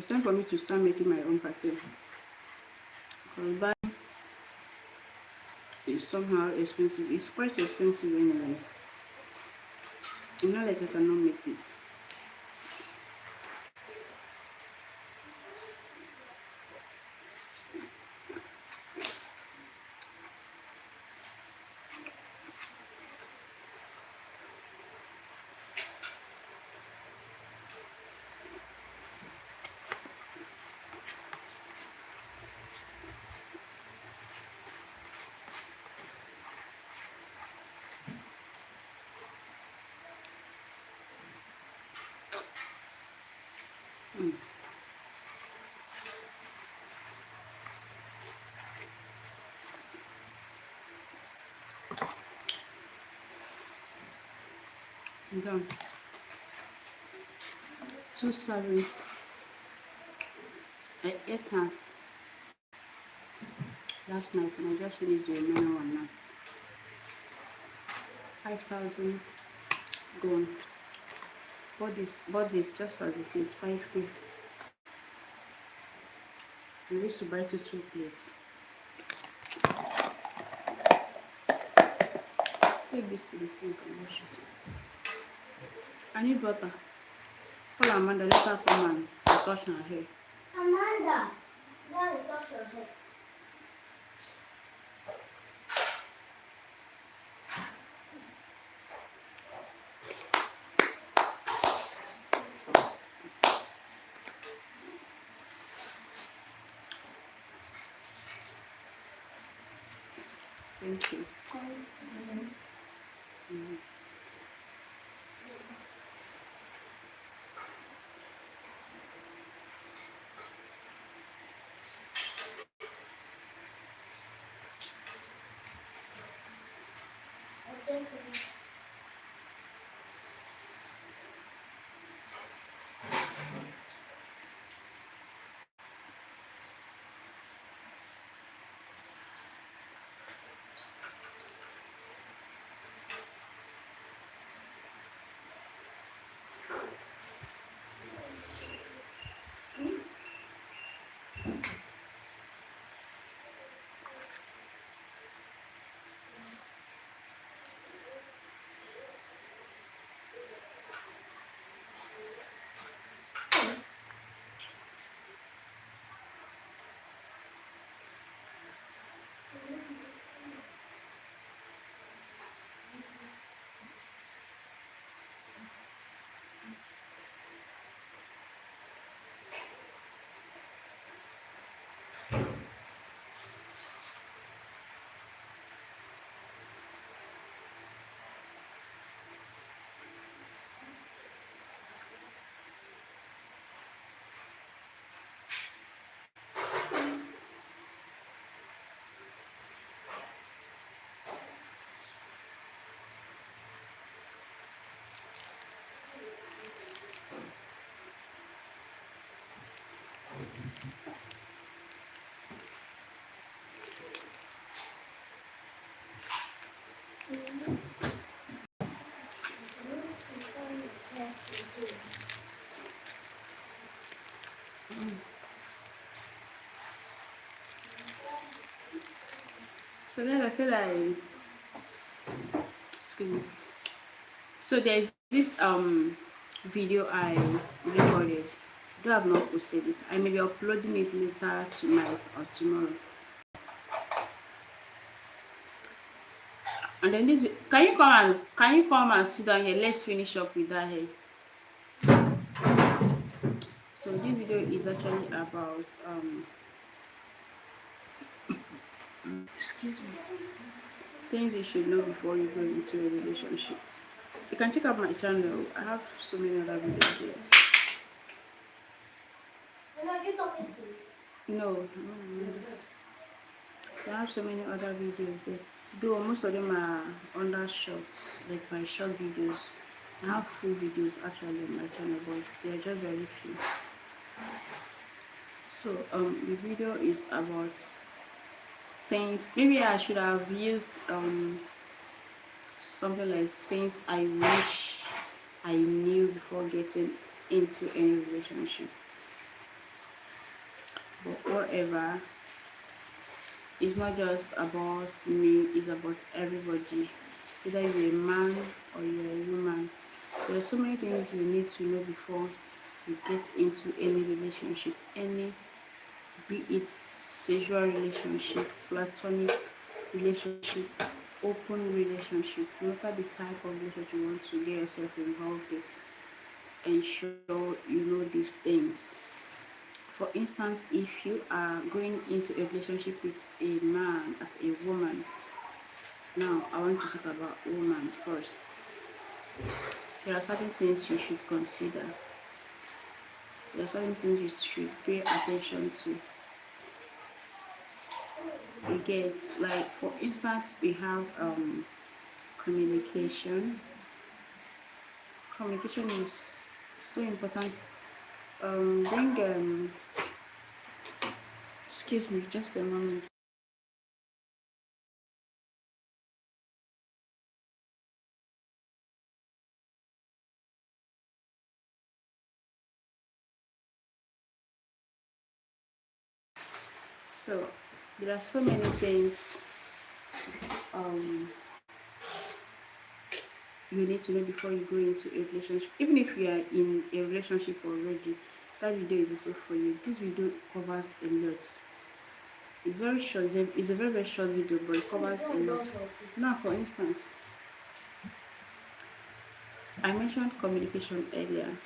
time for me to start making my own parfait. Because buying is somehow expensive. It's quite expensive anyways. It's not like I cannot make it. Mm. I'm done. 2 servings. I ate half last night and I just finished the remaining one now. 5,000 gone. Bought this just as it is, 5K. I used to buy 2 plates. Take this to the sink and wash it. I need butter. Call Amanda, let her come and touch her hair. Amanda, now you touch your hair. Thank you. So then I said excuse me. So there's this video I recorded. Though I've not posted it. I may be uploading it later tonight or tomorrow. And then this, can you come and sit down here? Let's finish up with that hair. So this video is actually about excuse me, things you should know before you go into a relationship. You can check out my channel. I have so many other videos there. Are you talking to me? No, I have so many other videos there. Though most of them are under shorts, like my short videos. I have full videos actually on my channel, but they are just very few. So the video is about things. Maybe I should have used something like things I wish I knew before getting into any relationship. But whatever, it's not just about me, it's about everybody. Either you're a man or you're a woman. There are so many things you need to know before you get into any relationship, be it sexual relationship, platonic relationship, open relationship, no matter the type of relationship you want to get yourself involved in. Ensure you know these things. For instance, if you are going into a relationship with a man as a woman, now I want to talk about woman first. There are certain things you should consider. There are certain things you should pay attention to. You get, like for instance, we have communication. Communication is so important. Excuse me, just a moment. So there are so many things you need to know before you go into a relationship. Even if you are in a relationship already, that video is also for you. This video covers a lot. It's very short. It's a very short video, but it covers a lot. Now, for instance, I mentioned communication earlier.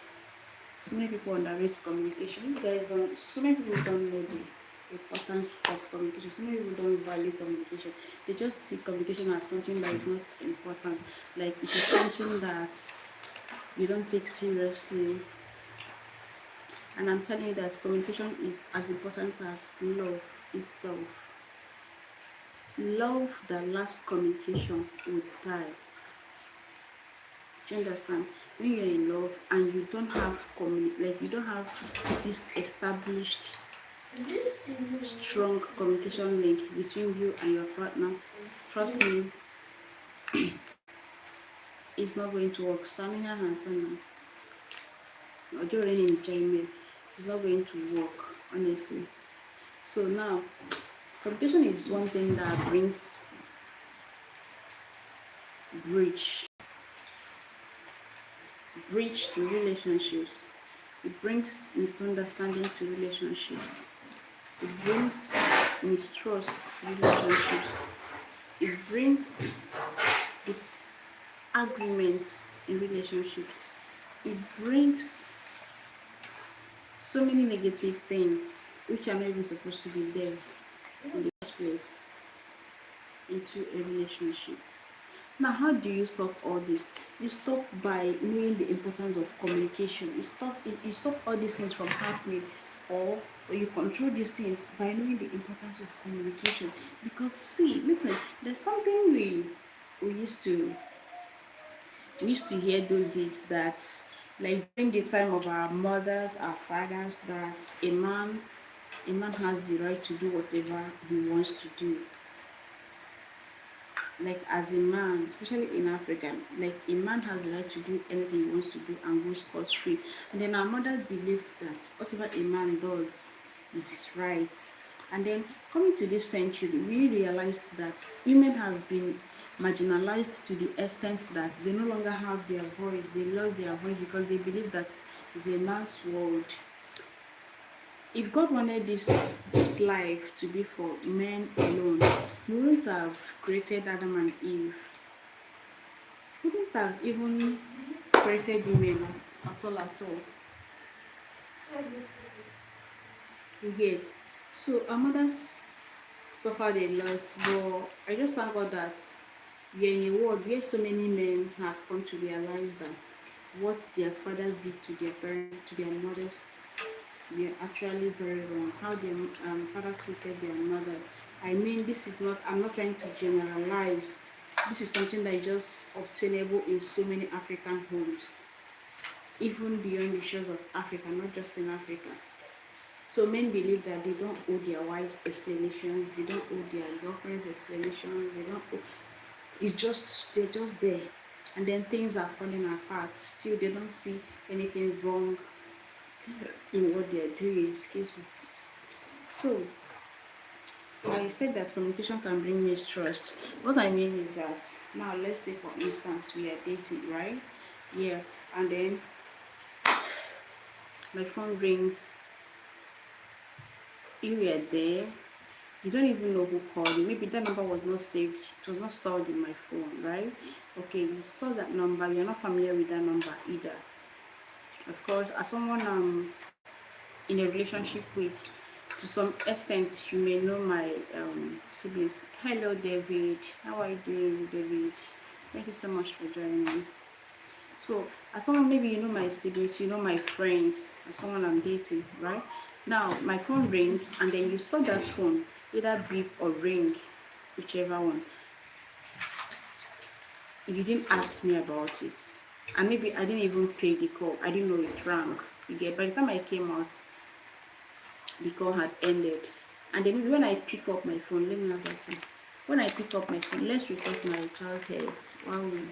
So many people underrate communication. So many people don't know the importance of communication. So many people don't value communication. They just see communication as something that is not important. Like it is something that you don't take seriously. And I'm telling you that communication is as important as love itself. Love that lacks communication would die. Do you understand? When you're in love and you don't have you don't have this established strong communication link between you and your partner, trust me, it's not going to work. Samiha and Sana, it's not going to work, honestly. So now, communication is one thing that brings breach to relationships. It brings misunderstanding to relationships. It brings mistrust to relationships. It brings disagreements in relationships. It brings so many negative things which are not even supposed to be there in the first place into a relationship. Now, how do you stop all this? You stop by knowing the importance of communication. You stop all these things from happening, or you control these things by knowing the importance of communication. Because see, listen, there's something we used to hear those days, that like during the time of our mothers, our fathers, that a man has the right to do whatever he wants to do. like as a man, especially in Africa, like a man has the right to do anything he wants to do and go scot free. And then our mothers believed that whatever a man does is his right. And then coming to this century, we realized that women have been marginalized to the extent that they no longer have their voice. They lost their voice because they believe that it's a man's world. If God wanted this life to be for men alone, He wouldn't have created Adam and Eve. He wouldn't have even created women at all at all. You get. So our mothers suffered a lot, but I just thank God that we are in a world where so many men have come to realize that what their fathers did to their parents, to their mothers, they are actually very wrong. How their fathers treated their mother. I mean, this is not, I'm not trying to generalize. This is something that is just obtainable in so many African homes, even beyond the shores of Africa, not just in Africa. So men believe that they don't owe their wives explanations, they don't owe their girlfriends explanations, they don't owe, it's just, they're just there. And then things are falling apart. Still, they don't see anything wrong in what they're doing. Excuse me. So, now you said that communication can bring mistrust. What I mean is that now let's say for instance we are dating, right? Yeah, and then my phone rings. You were there. You don't even know who called you. Maybe that number was not saved. It was not stored in my phone, right? Okay, you saw that number. You're not familiar with that number either. Of course, as someone in a relationship with, to some extent you may know my siblings. Hello David, how are you doing, David? Thank you so much for joining. So as someone, maybe you know my siblings, you know my friends, as someone I'm dating, right? Now my phone rings and then you saw that phone either beep or ring, whichever one. You didn't ask me about it, and maybe I didn't even pay the call. I didn't know it rang. You get, by the time I came out, the call had ended. And then when I pick up my phone, let me have that thing. When I pick up my phone, let's refresh my child's hair while we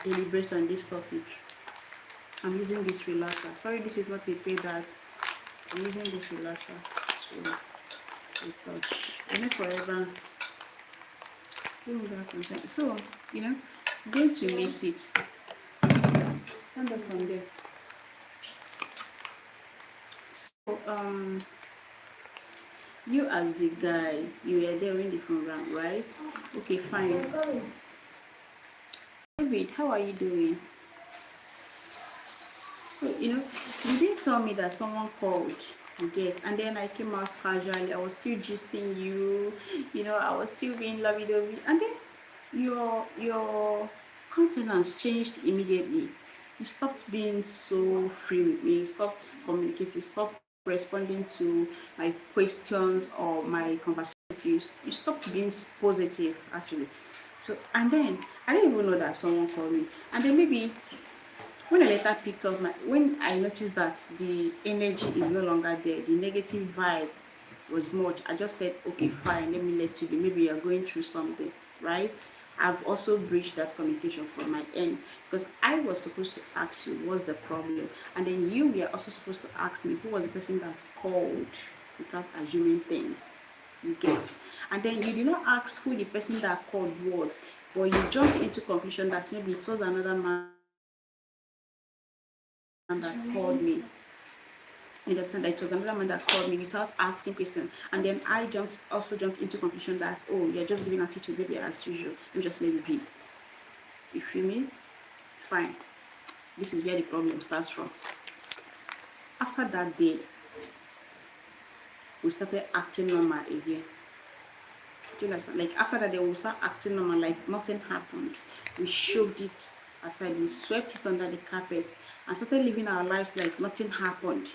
deliberate on this topic. I'm using this relaxer. Sorry, this is not a paid ad. I'm using this relaxer to touch. You know, forever. So, you know, I'm going to miss it. Stand up from there. So, you as the guy, you were there when the phone rang, right? Okay, fine. David, how are you doing? So, you know, you didn't tell me that someone called, you get, and then I came out casually. I was still gisting you, you know, I was still being lovey-dovey, and then your countenance changed immediately. You stopped being so free with me, you stopped communicating, you stopped responding to my questions or my conversations. You stopped being positive actually. So, and then I didn't even know that someone called me, and then maybe when I later picked up when I noticed that the energy is no longer there, the negative vibe was much, I just said, okay, fine, let me let you be. Maybe you're going through something, right? I've also breached that communication from my end because I was supposed to ask you what's the problem, and then you were also supposed to ask me who was the person that called without assuming things. You get, and then you did not ask who the person that called was, but you jumped into conclusion that maybe it was another man that called me. You understand that it was another man that called me without asking questions, and then I also jumped into conclusion that, oh, you're just giving attitude, maybe as usual, you just let it be. You feel me? Fine. This is where the problem starts from. After that day, we started acting normal again. Do you understand? Like after that day, we start acting normal, like nothing happened. We shoved it aside, we swept it under the carpet, and started living our lives like nothing happened.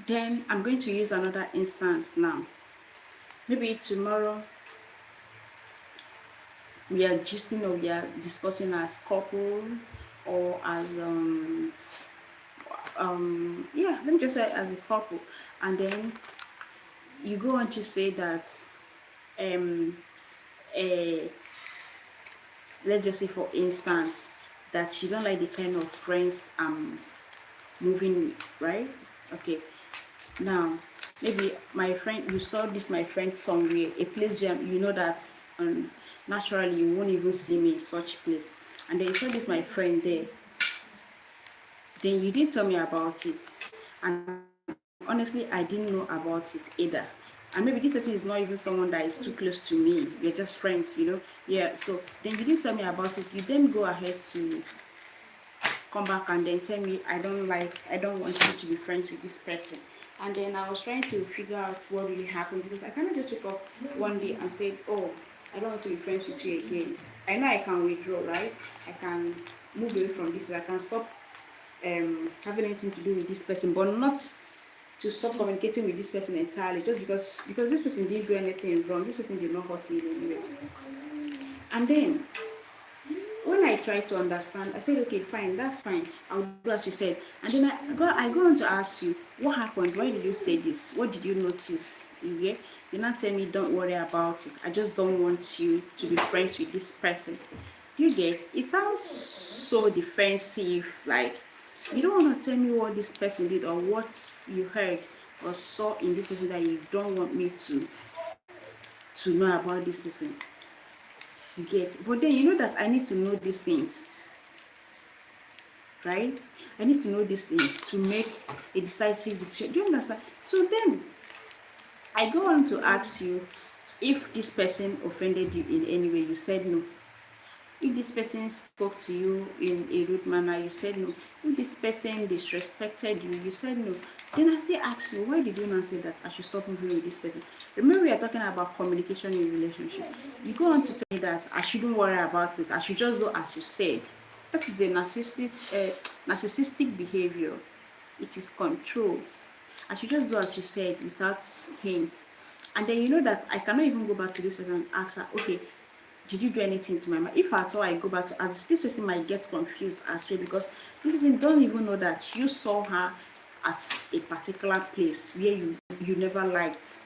Then I'm going to use another instance now. Maybe tomorrow we are gisting or we are discussing as couple or as yeah, let me just say as a couple, and then you go on to say that um uh, let's just say for instance that she don't like the kind of friends I'm moving with, right? Okay, now maybe my friend, you saw this my friend somewhere, a place where you know that naturally you won't even see me in such place, and then you saw this my friend there, then you didn't tell me about it, and honestly I didn't know about it either. And maybe this person is not even someone that is too close to me, we're just friends, you know. Yeah, so then you didn't tell me about it, you then go ahead to come back and then tell me I don't want you to be friends with this person. And then I was trying to figure out what really happened, because I cannot just wake up one day and say, oh, I don't want to be friends with you again. I know I can withdraw, right? I can move away from this, but I can stop having anything to do with this person, but not to stop communicating with this person entirely, just because this person didn't do anything wrong. This person did not hurt me in any way. And then when I tried to understand, I said, okay, fine, that's fine. I'll do as you said. And then I go on to ask you, what happened? Why did you say this? What did you notice? You not tell me, don't worry about it. I just don't want you to be friends with this person. You get? It sounds so defensive. Like, you don't want to tell me what this person did or what you heard or saw in this person that you don't want me to know about this person. You get? But then you know that I need to know these things, right? I need to know these things to make a decisive decision. Do you understand? So then I go on to ask you, if this person offended you in any way, you said no. If this person spoke to you in a rude manner, you said no. If this person disrespected you, you said no. Then I still ask you, why did you not say that I should stop moving with this person? Remember, we are talking about communication in a relationship. You go on to tell me that I shouldn't worry about it. I should just do as you said. That is a narcissistic behavior. It is control. I should just do as you said without hints. And then you know that I cannot even go back to this person and ask her, okay, did you do anything to my mom? If at all I go back to ask, this person might get confused as well, because this person don't even know that you saw her at a particular place where you never liked.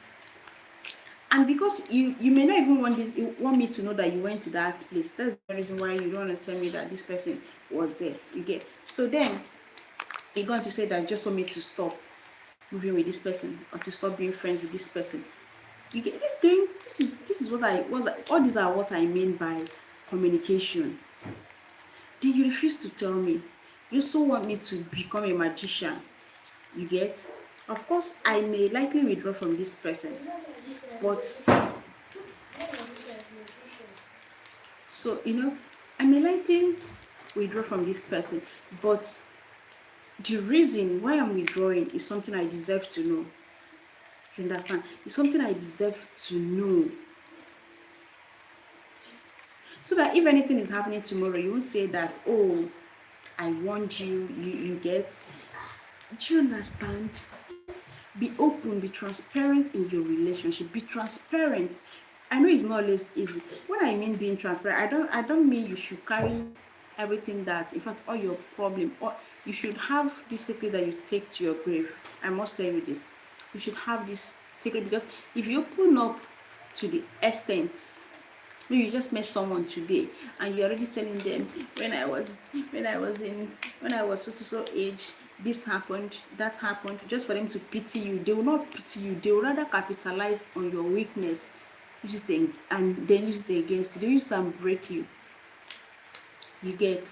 And because you may not even you want me to know that you went to that place. That's the reason why you don't want to tell me that this person was there. You get? So then you're going to say that just for me to stop moving with this person or to stop being friends with this person. You get this going. This is all these are what I mean by communication. Then you refuse to tell me. You so want me to become a magician. You get? Of course, I may likely withdraw from this person, but so I may likely withdraw from this person, but the reason why I'm withdrawing is something I deserve to know. You understand? It's something I deserve to know. So that if anything is happening tomorrow, you won't say that, oh, I want you get. Do you understand? Be open, be transparent in your relationship. Be transparent. I know it's not always easy. When I mean being transparent, I don't mean you should carry everything that, in fact, all your problem, or you should have this secret that you take to your grave. I must tell you this. You should have this secret, because if you open up to the extent, maybe you just met someone today and you're already telling them, when I was so age, this happened, that happened, just for them to pity you. They will not pity you. They will rather capitalize on your weakness, use it and then use it against you. They use it and break you. You get?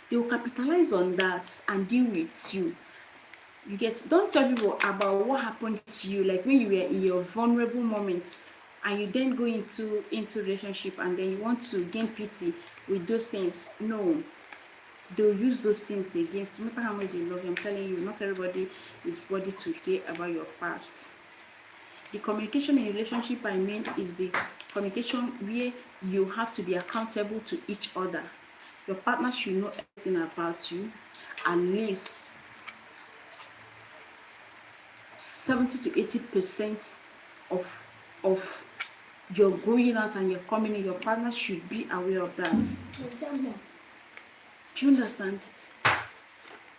They will capitalize on that and deal with you. You get? Don't tell people about what happened to you, like when you were in your vulnerable moments, and you then go into relationship and then you want to gain pity with those things. No, they'll use those things against you. No matter how much they love you, I'm telling you, not everybody is ready to hear about your past. The communication in a relationship, I mean, is the communication where you have to be accountable to each other. Your partner should know everything about you, at least 70 to 80% of your going out and your coming in. Your partner should be aware of that. Do you understand?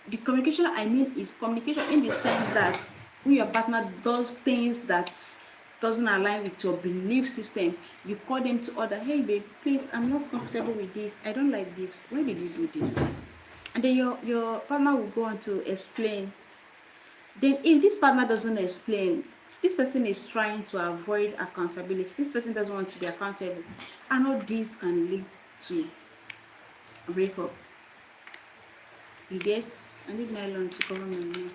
The communication I mean is communication in the sense that when your partner does things that doesn't align with your belief system, you call them to order, hey babe, please, I'm not comfortable with this, I don't like this, why did you do this? And then your partner will go on to explain. Then if this partner doesn't explain, this person is trying to avoid accountability, this person doesn't want to be accountable, and all this can lead to breakup. You get, I need nylon to cover my mouth.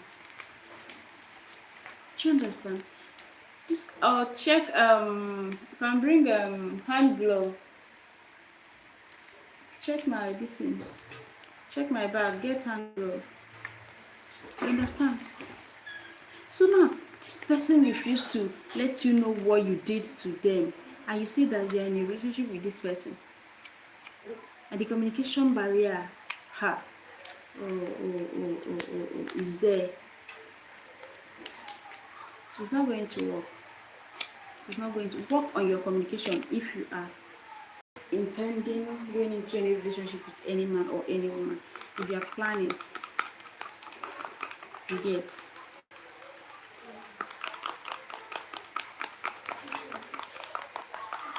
Do you understand? This check, you can bring hand glove. Check my this thing. Check my bag, get hand glove. You understand? So now this person refused to let you know what you did to them, and you see that you are in a relationship with this person, and the communication barrier, is there. It's not going to work. It's not going to work on your communication if you are intending going into any relationship with any man or any woman. If you are planning, you get.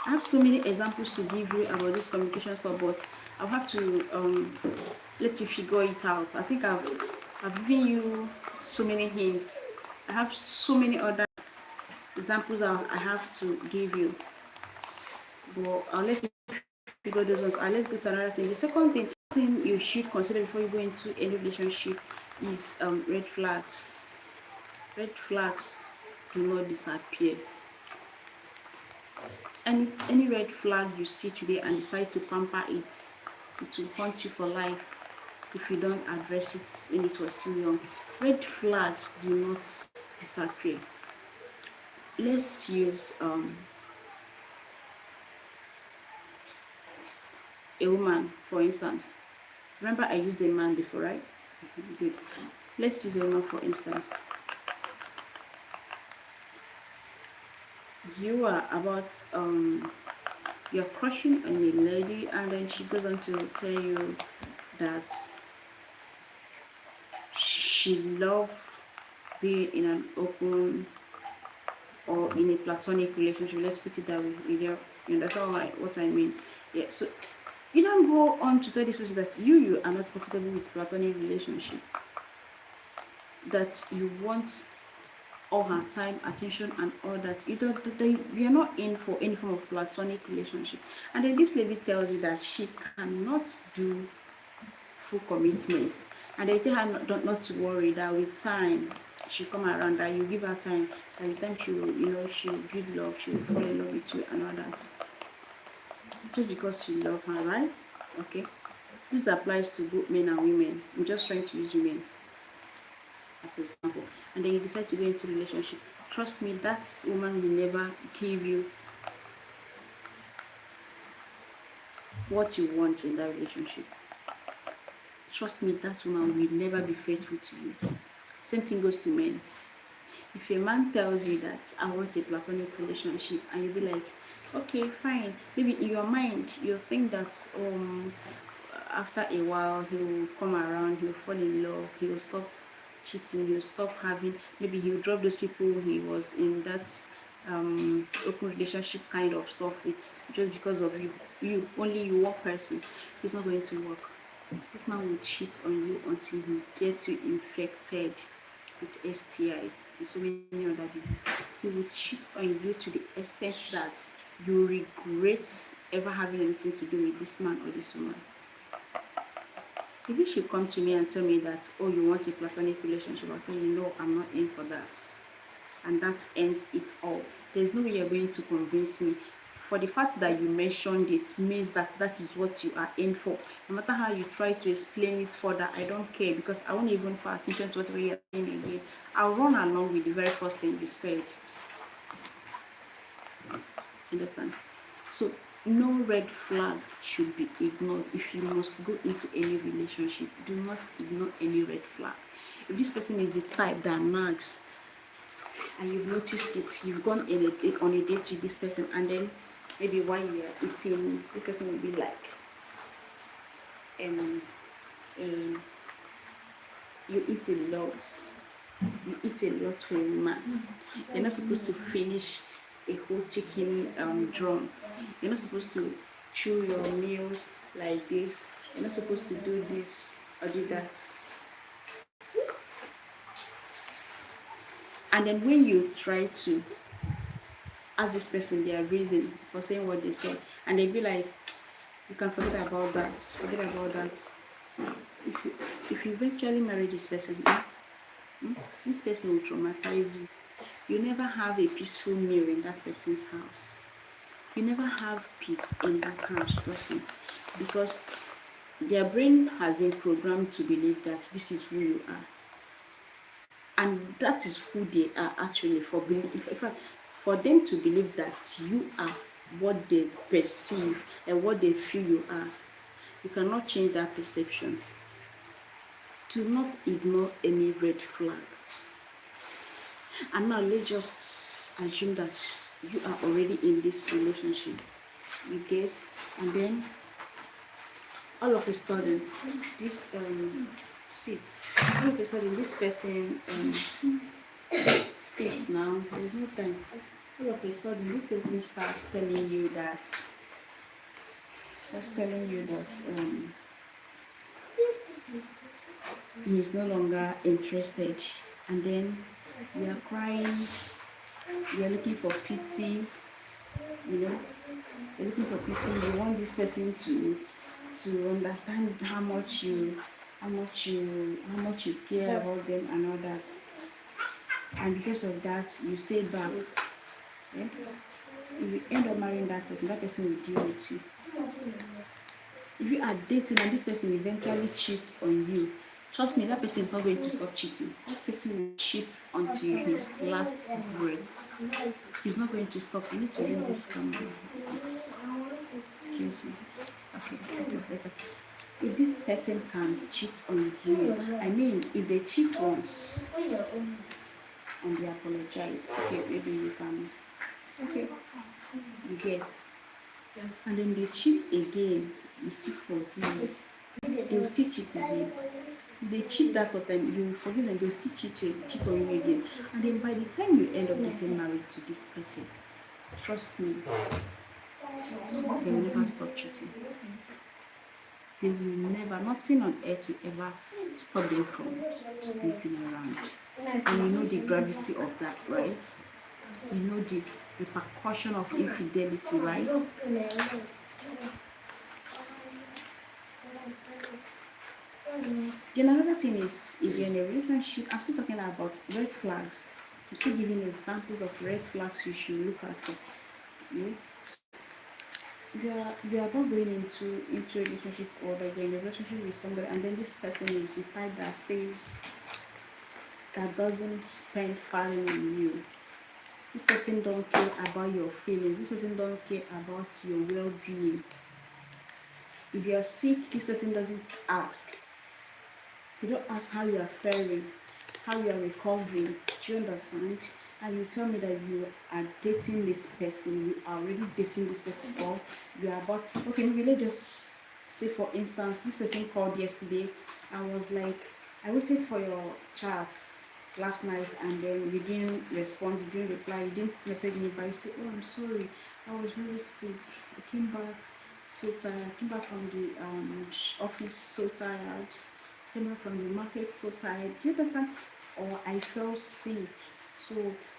I have so many examples to give you about this communication stuff, but I'll have to let you figure it out. I think I've given you so many hints. I have so many other examples I have to give you, but I'll let you figure those ones. Let's go to another thing. The second thing you should consider before you go into any relationship is red flags. Red flags do not disappear. Any red flag you see today and decide to pamper it, it will haunt you for life if you don't address it when it was still young. Red flags do not disappear. Let's use a woman, for instance. Remember I used a man before, right? Good. Let's use a woman, for instance. You are about you're crushing on a lady, and then she goes on to tell you that she loves being in an open or in a platonic relationship. Let's put it that way. You understand what I mean? Yeah. So you don't go on to tell this person that you are not comfortable with platonic relationship, that you want all her time, attention, and all that. You're not in for any form of platonic relationship. And then this lady tells you that she cannot do full commitment, and they tell her not to worry, that with time she'll come around, that you give her time, and with time she will, she will build love, she will fall in love with you and all that. Just because you love her, right? Okay. This applies to both men and women. I'm just trying to use men as an example. And then you decide to go into a relationship. Trust me, that woman will never give you what you want in that relationship. Trust me, that woman will never be faithful to you. Same thing goes to men. If a man tells you that I want a platonic relationship, and you'll be like, okay, fine. Maybe in your mind you'll think that after a while he'll come around, he'll fall in love, he'll stop cheating, he'll stop having, maybe he'll drop those people he was in that open relationship kind of stuff with, just because of only you one person. It's not going to work. This man will cheat on you until he gets you infected with STIs and so many other diseases. He will cheat on you to the extent that you regret ever having anything to do with this man or this woman. If you should come to me and tell me that, oh, you want a platonic relationship, I'll tell you, no, I'm not in for that. And that ends it all. There's no way you're going to convince me. For the fact that you mentioned it means that that is what you are in for. No matter how you try to explain it further, I don't care, because I won't even pay attention to whatever you're saying again. I'll run along with the very first thing you said. Understand? So no red flag should be ignored. If you must go into any relationship, do not ignore any red flag. If this person is the type that nags, and you've noticed it, you've gone on a date with this person, and then maybe while you're eating, this person will be like, you eat a lot. You eat a lot for a man. You're not supposed to finish a whole chicken drum. You're not supposed to chew your meals like this. You're not supposed to do this or do that. And then when you try to ask this person their reason for saying what they say, and they be like, you can forget about that, forget about that. If you eventually marry this person, this person will traumatize you. You never have a peaceful meal in that person's house. You never have peace in that house, trust me. Because their brain has been programmed to believe that this is who you are. And that is who they are actually. In fact, for them to believe that you are what they perceive and what they feel you are, you cannot change that perception. Do not ignore any red flag. And now let's just assume that you are already in this relationship. You get, and then all of a sudden, this sits. All of a sudden, this person sits now. There's no time. All of a sudden, this person starts telling you that. He is no longer interested, and then you are crying. You are looking for pity. You're looking for pity. You want this person to understand how much you care about them and all that. And because of that, you stay back. Yeah? If you end up marrying that person will deal with you. If you are dating and this person eventually cheats on you, trust me, that person is not going to stop cheating. That person will cheat until his last breath. He's not going to stop. You need to use this camera. Excuse me. Okay, take it better. If this person can cheat on you, I mean, if they cheat once and they apologize, okay, maybe you can, okay, you get, and then they cheat again, you still forgive, they will still cheat again. If they cheat that time, you will forgive them, they will still cheat on you again. And then by the time you end up getting married to this person, trust me, they will never stop cheating. They will never, nothing on earth will ever stop them from sleeping around. And you know the gravity of that, right? You know the repercussion of infidelity, right? The another thing is, if you're in a relationship, I'm still talking about red flags. I'm still giving examples of red flags you should look at for. You are about going into a relationship, or like you're in a relationship with somebody, and then this person is the type that doesn't spend value on you. This person don't care about your feelings. This person don't care about your well-being. If you are sick, this person doesn't ask. They don't ask how you are faring, how you are recovering. Do you understand? And you tell me that you are dating this person, you are already dating this person, or you are about, okay, maybe let's just say, for instance, this person called yesterday. I was like, I waited for your chats last night, and then you didn't respond, you didn't reply, you didn't message me, but you said, oh, I'm sorry, I was very sick, I came back so tired, I came back from the office so tired, came back from the market so tired. Do you understand? Or I fell sick, so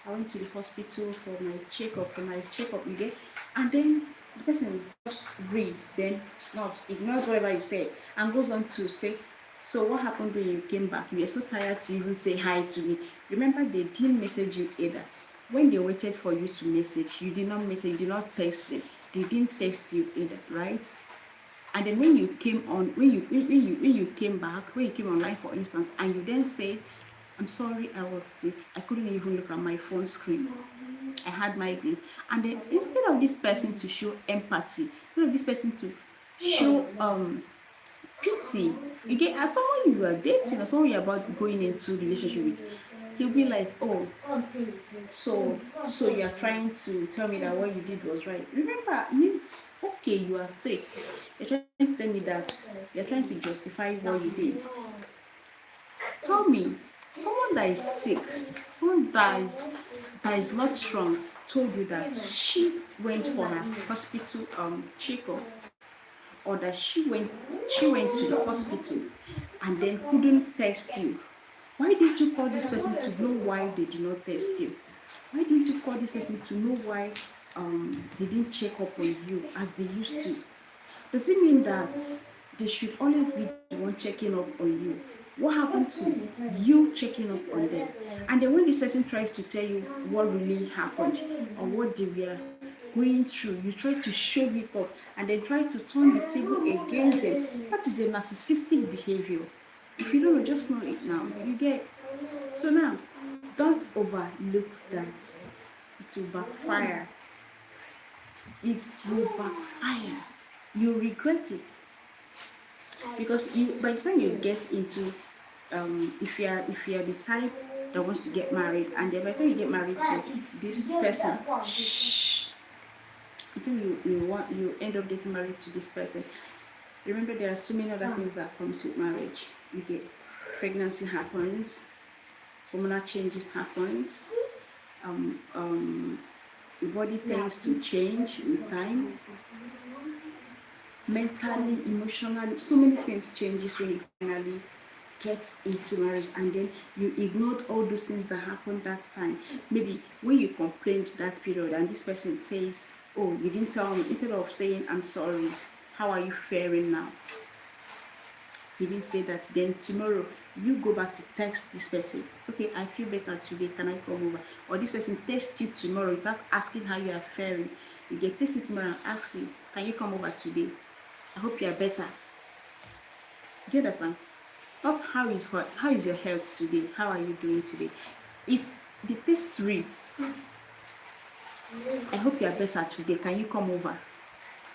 I went to the hospital for my checkup, you get, and then the person just reads, then snubs, ignores whatever you say, and goes on to say, so what happened when you came back? You were so tired to even say hi to me. Remember, they didn't message you either. When they waited for you to message, you did not message, you did not text them. They didn't text you either, right? And then when you came on, when you came back, when you came online, for instance, and you then say, I'm sorry, I was sick, I couldn't even look at my phone screen, I had migraines. And then instead of this person to show empathy, instead of this person to show pity, you get, as someone you are dating or someone you're about going into relationship with, he'll be like, oh, so you are trying to tell me that what you did was right. Remember, it's okay, you are sick. You're trying to tell me that you're trying to justify what you did. Tell me, someone that is sick, someone that is not strong, told you that she went for her hospital checkup, or that she went to the hospital and then couldn't test you, why didn't you call this person to know why they did not test you? Why didn't you call this person to know why they didn't check up on you as they used to? Does it mean that they should always be the one checking up on you? What happened to you checking up on them? And then when this person tries to tell you what really happened or what they were going through, you try to shove it off and then try to turn the table against them. That is a narcissistic behavior. If you don't know, just know it now. You get. So now, don't overlook that. It will backfire. It will backfire. You regret it, because you, by the time you get into if you are the type that wants to get married, and then by the time you get married to this person, until you end up getting married to this person, remember there are so many other things that comes with marriage. You get pregnancy happens, hormonal changes happens, your body tends to change with time, mentally, emotionally, so many things changes when you finally get into marriage, and then you ignored all those things that happened that time. Maybe when you complained that period and this person says, oh, you didn't tell me, instead of saying, I'm sorry, how are you faring now? He didn't say that. Then tomorrow you go back to text this person, okay, I feel better today, can I come over? Or this person texts you tomorrow without asking how you are faring. You get texted tomorrow and ask you, can you come over today? I hope you are better. Do you understand? Not how is your health today? How are you doing today? It's the text reads, I hope you are better today. Can you come over?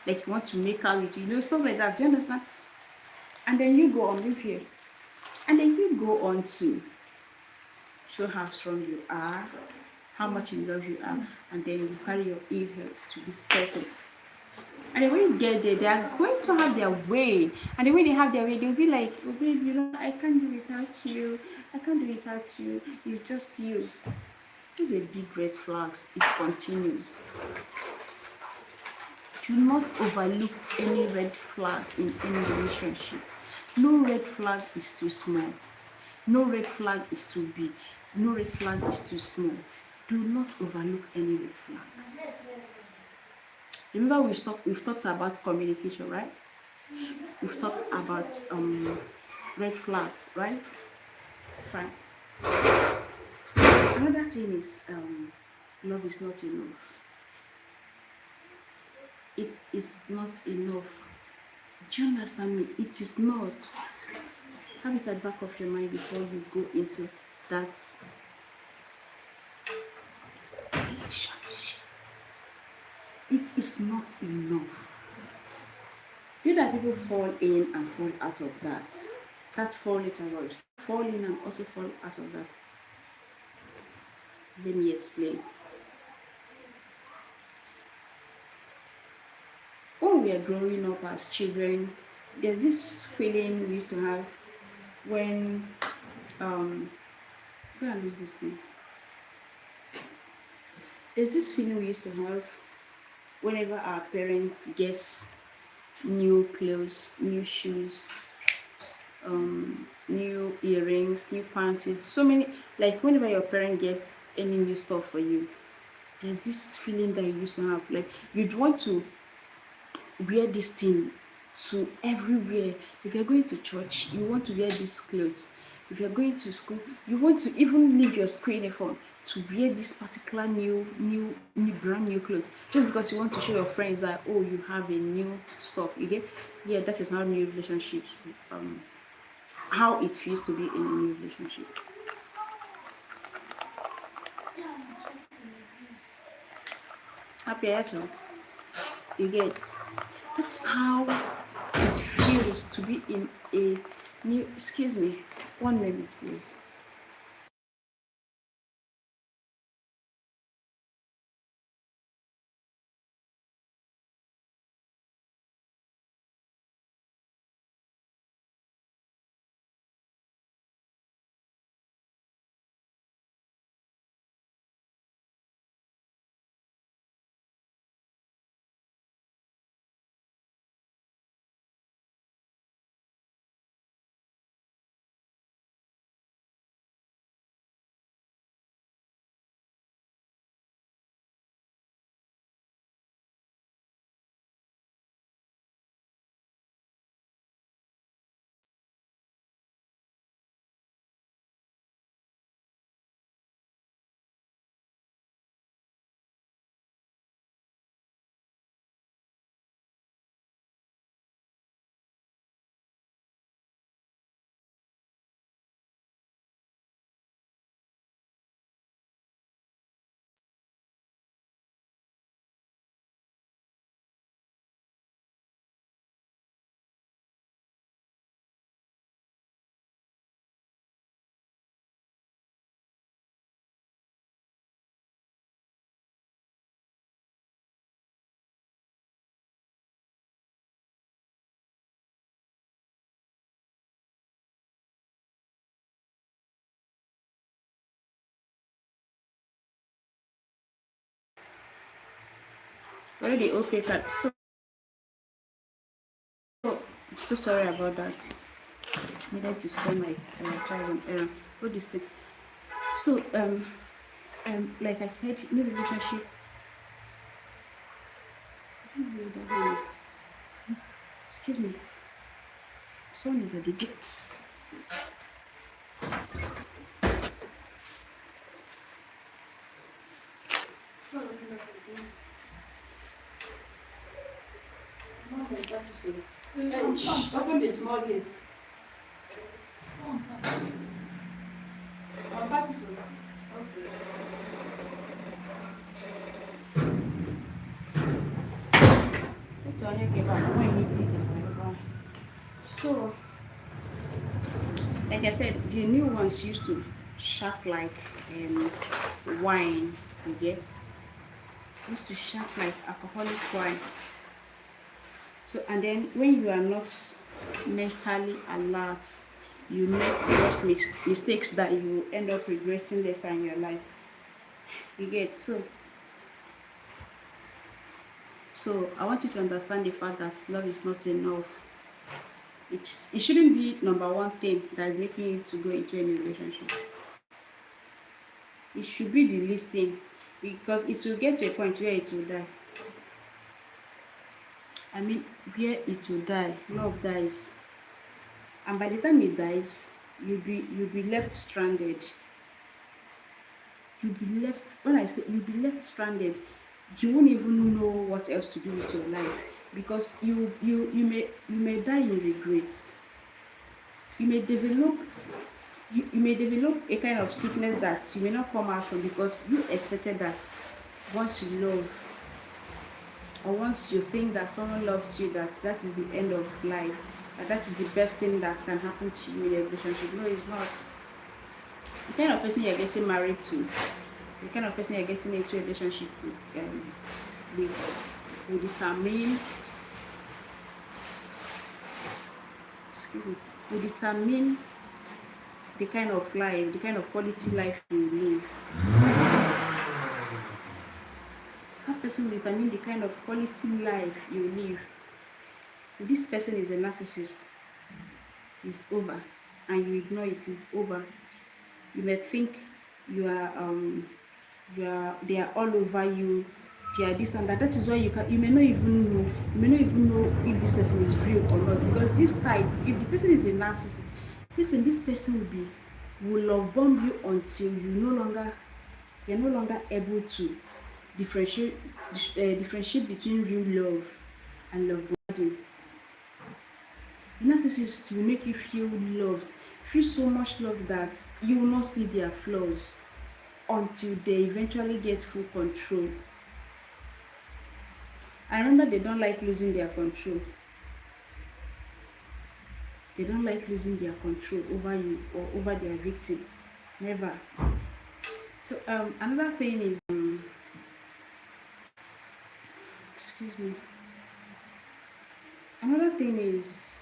Like you want to make out with you, stuff like that. Do you understand? And then you go on live here. And then you go on to show how strong you are, how much in love you are, and then you carry your ill health to this person. And then when you get there, they are going to have their way. And then when they have their way, they'll be like, oh babe, I can't do without you. I can't do without you. It's just you. These are big red flags. It continues. Do not overlook any red flag in any relationship. No red flag is too small. No red flag is too big. No red flag is too small. Do not overlook any red flag. Remember we've talked about communication, right? We've talked about red flags, right? Fine. Another thing is love is not enough. It is not enough. Do you understand me? It is not. Have it at the back of your mind before you go into that relationship. It is not enough. Do you know that people fall in and fall out of that? That's fall literal. Fall in and also fall out of that. Let me explain. When we are growing up as children, there's this feeling we used to have when I'm gonna lose this thing. There's this feeling we used to have whenever our parents get new clothes, new shoes, new earrings, new panties, so many, like whenever your parent gets any new stuff for you, there's this feeling that you used to have, like you'd want to wear this thing to everywhere. If you're going to church, you want to wear this clothes. If you're going to school, you want to even leave your school uniform to wear this particular new brand new clothes, just because you want to show your friends that, oh, you have a new stuff. You get? Yeah, that is how new relationships how it feels to be in a new relationship. Happy actually. You get? That's how it feels to be in a new. Excuse me, 1 minute, please. already okay card. So sorry about that. Needed to send my child on errand. All this thing. So like I said, new relationship. Excuse me. Son is at the gates. Open the small gate. So, like I said, the new ones used to shout like wine. You get? Used to shout like alcoholic wine. So, and then when you are not mentally alert, you make those mistakes that you end up regretting later in your life. You get? So I want you to understand the fact that love is not enough. It shouldn't be number one thing that is making you to go into any relationship. It should be the least thing, because it will get to a point where it will die. I mean, where it will die, love dies, and by the time it dies, you'll be left stranded. You'll be left. When I say you'll be left stranded, you won't even know what else to do with your life, because you may die in regrets. You may develop a kind of sickness that you may not come out from, because you expected that once you love, or once you think that someone loves you, that is the end of life, that is the best thing that can happen to you in a relationship. No, it's not. The kind of person you're getting married to, the kind of person you're getting into a relationship with will determine the kind of life, the kind of quality life you live. That person will determine the kind of quality life you live. If this person is a narcissist, it's over, and you ignore it, it's over. You may think they are all over you, they are this and that. That is why you may not even know if this person is real or not, because this type, if the person is a narcissist, listen, this person will love bomb you until you're no longer able to differentiate between real love and love bombing. The narcissist will make you feel loved, feel so much loved that you will not see their flaws until they eventually get full control. I remember they don't like losing their control. They don't like losing their control over you or over their victim. Never. So another thing is excuse me. Another thing is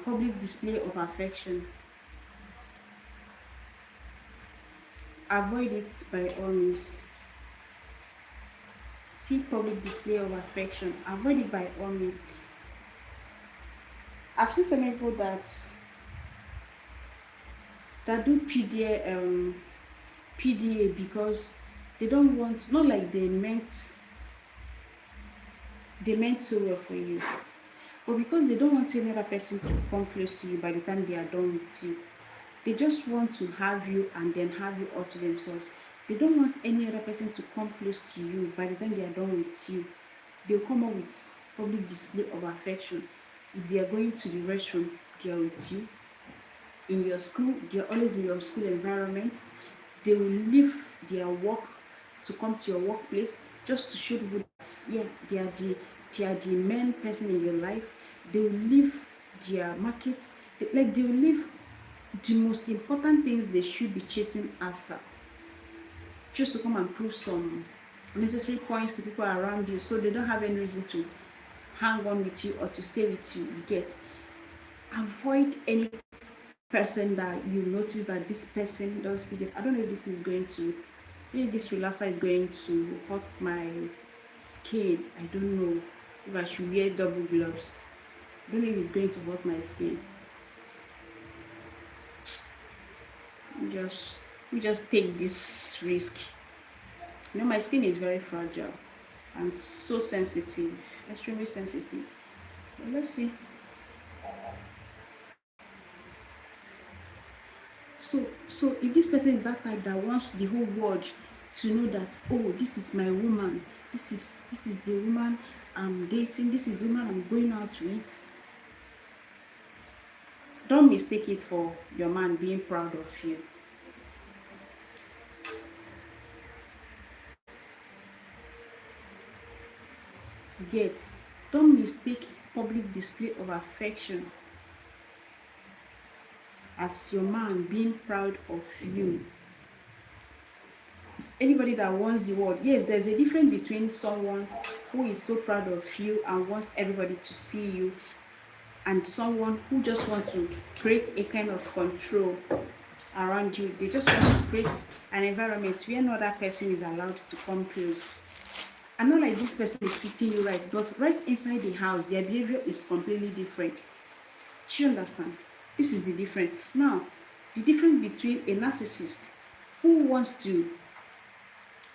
public display of affection. Avoid it by all means. See public display of affection. Avoid it by all means. I've seen some people that do PDA because they don't want, not like they meant so well for you, but because they don't want any other person to come close to you by the time they are done with you. They just want to have you and then have you all to themselves. They don't want any other person to come close to you by the time they are done with you. They'll come up with public display of affection. If they are going to the restroom, they are with you. In your school, they are always in your school environment. They will leave their work to come to your workplace just to show you that, yeah, they are the main person in your life. They will leave their markets, they will leave the most important things they should be chasing after, just to come and prove some necessary points to people around you, so they don't have any reason to hang on with you or to stay with you. You get? Avoid any person that you notice that this person does PDA. I don't know if this is going to, maybe this relaxer is going to hurt my skin. I don't know if I should wear double gloves. I don't know if it's going to hurt my skin. Just we just take this risk. You know, my skin is very fragile and so sensitive, extremely sensitive. But let's see. So if this person is that type that wants the whole world to know that, oh, this is my woman, this is the woman I'm dating, this is the woman I'm going out with, don't mistake it for your man being proud of you. Yet, don't mistake public display of affection as your man being proud of you. Anybody that wants the world, yes, there's a difference between someone who is so proud of you and wants everybody to see you, and someone who just wants to create a kind of control around you. They just want to create an environment where no other person is allowed to come close. And not like this person is treating you right, but right inside the house, their behavior is completely different. Do you understand? This is the difference. Now, the difference between a narcissist who wants to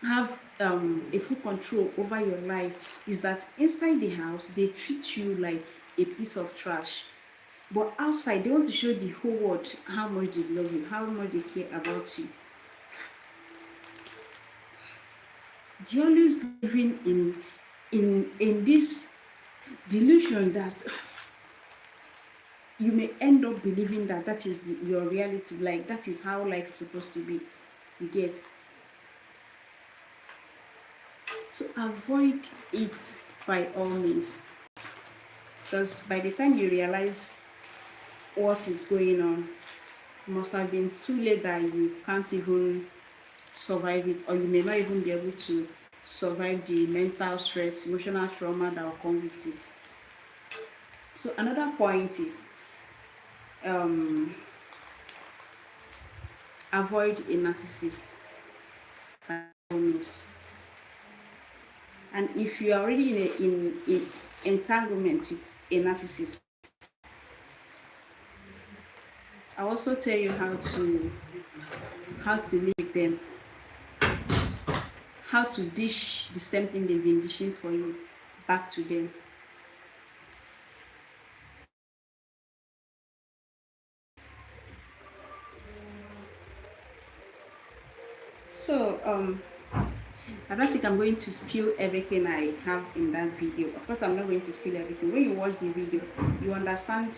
have a full control over your life is that inside the house, they treat you like a piece of trash. But outside, they want to show the whole world how much they love you, how much they care about you. They're always living in this delusion that you may end up believing that that is your reality, like that is how life is supposed to be. You get? So avoid it by all means, because by the time you realize what is going on, it must have been too late that you can't even survive it, or you may not even be able to survive the mental stress, emotional trauma that will come with it. So another point is avoid a narcissist by all means. And if you are already in entanglement with a narcissist, I also tell you how to live with them, how to dish the same thing they've been dishing for you back to them. So I don't think I'm going to spill everything I have in that video. Of course, I'm not going to spill everything. When you watch the video, you understand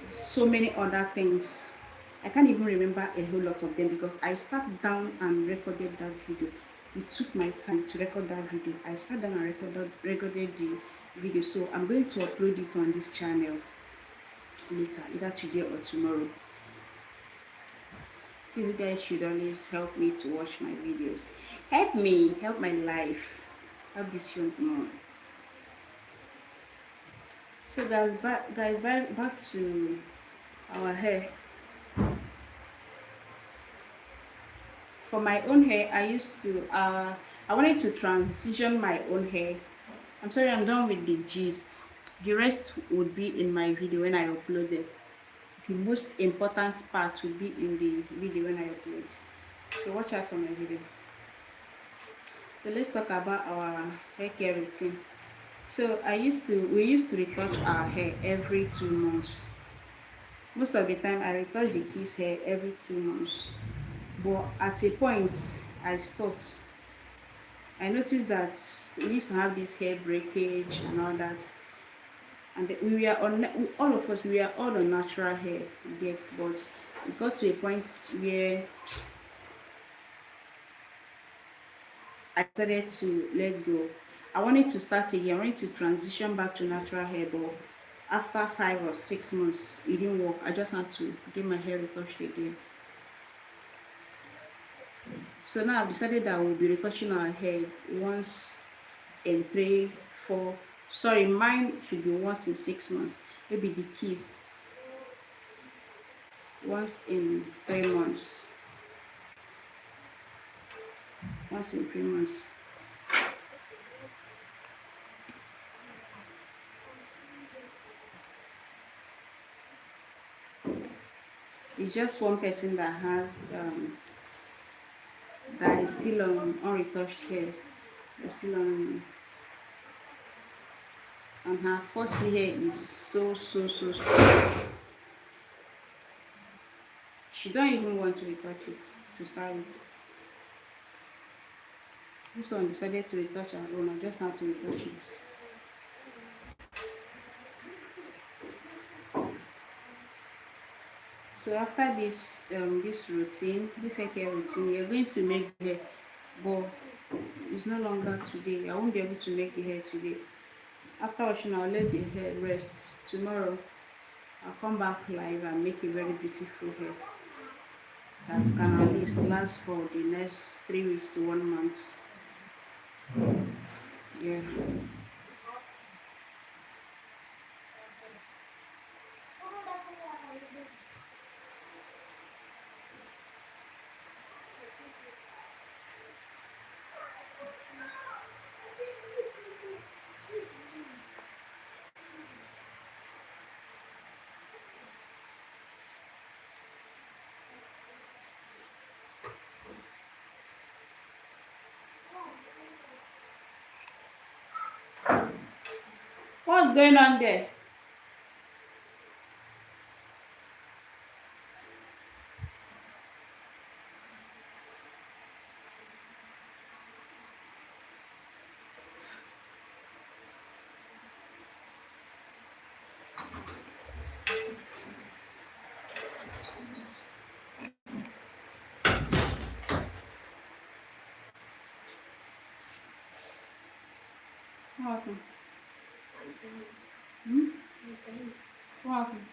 so many other things. I can't even remember a whole lot of them because I sat down and recorded that video. It took my time to record that video. I sat down and recorded the video. So I'm going to upload it on this channel later, either today or tomorrow. These guys should always help me to watch my videos. Help me, help my life, help this young man. So guys, back to our hair. For my own hair, I wanted to transition my own hair. I'm sorry, I'm done with the gist. The rest would be in my video when I upload it. The most important part will be in the video when I upload. So watch out for my video. So let's talk about our hair care routine. So we used to retouch our hair every 2 months. Most of the time I retouch the kids' hair every 2 months. But at a point I stopped. I noticed that we used to have this hair breakage and all that. And we were on, all of us, we were all on natural hair, yes, but it got to a point where I started to let go. I wanted to start again. I wanted to transition back to natural hair, but after 5 or 6 months, it didn't work. I just had to get my hair retouched again. So now I've decided that we'll be retouching our hair once in 3, 4. Sorry, mine should be once in 6 months. Maybe the kids once in 3 months. Once in 3 months. It's just one person that has that is still on unretouched hair. It's still on her fussy hair is so strong. She don't even want to retouch it to start with. This one decided to retouch her own. I just have to retouch it. So after this routine, this hair care routine, we are going to make the hair, but it's no longer today. I won't be able to make the hair today. After washing, I'll let the hair rest. Tomorrow, I'll come back live and make a very beautiful hair that can at least last for the next 3 weeks to 1 month. Yeah. What's going on there? What happened? Hmm? What happened?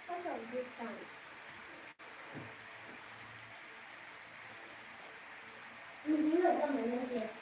What of this sound? You know what my nose is?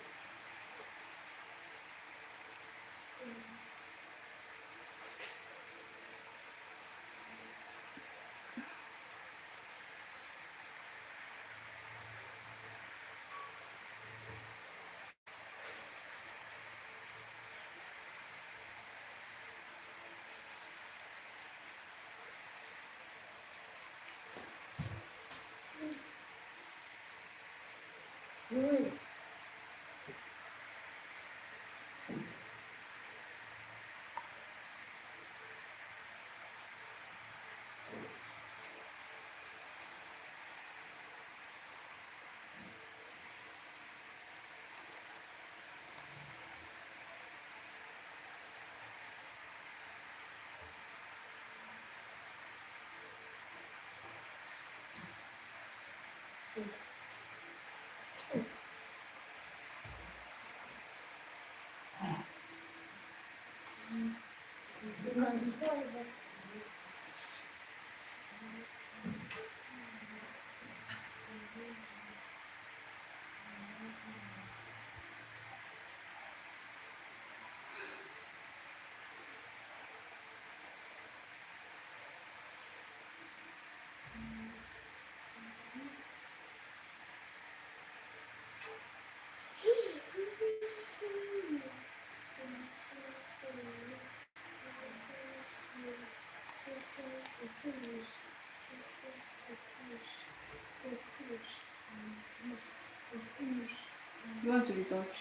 You want to retouch?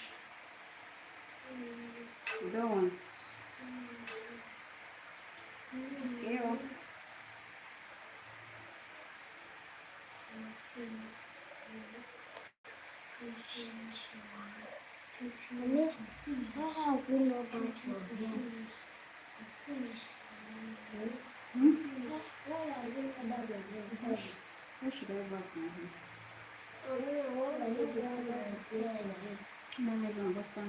You don't want. Yeah. Mommy, how have you know about your hair? Hmm? Why have you know about your hair? Wash should I back my hair? Mommy, I want to do my plate here. Memories on bottom.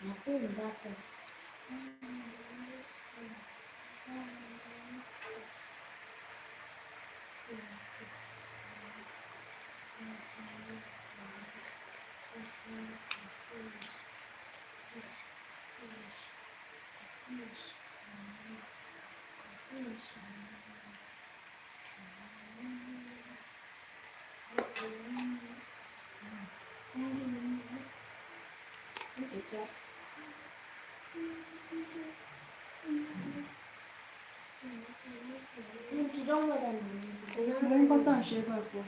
Nothing better. You don't want them. Mo ń bọ́tà ṣe papọ̀.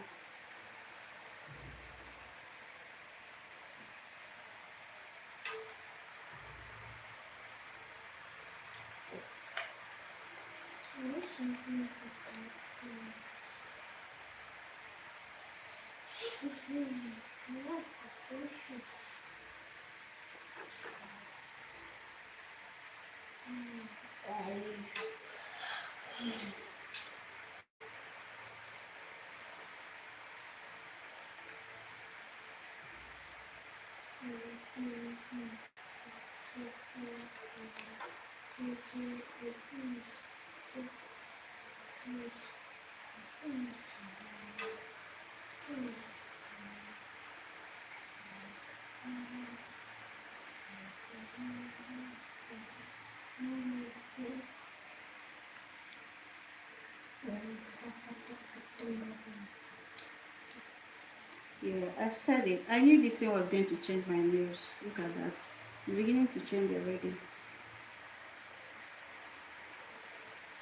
Yeah, I said it. I knew this thing was going to change my nails. Look at that. It's beginning to change already.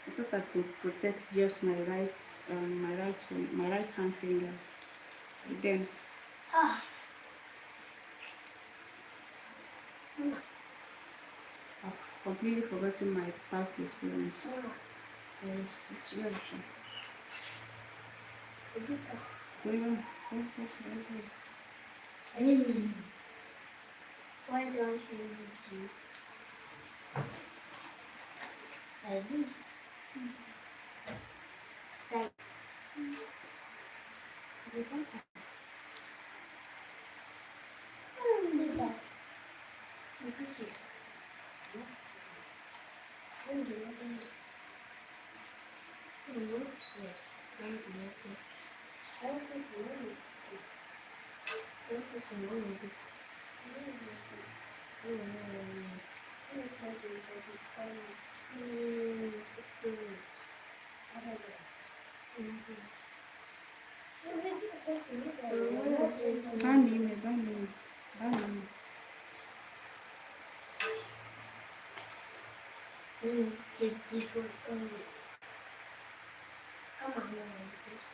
I thought I could protect just my my right hand fingers. But then I've completely forgotten my past experience. It's situation. Why don't you do? I do. Right. Do that. Do that. This is it. Don't do it. Don't do it. Don't do it. Don't do it. Banime, banime, banime. This one only. Come on, please.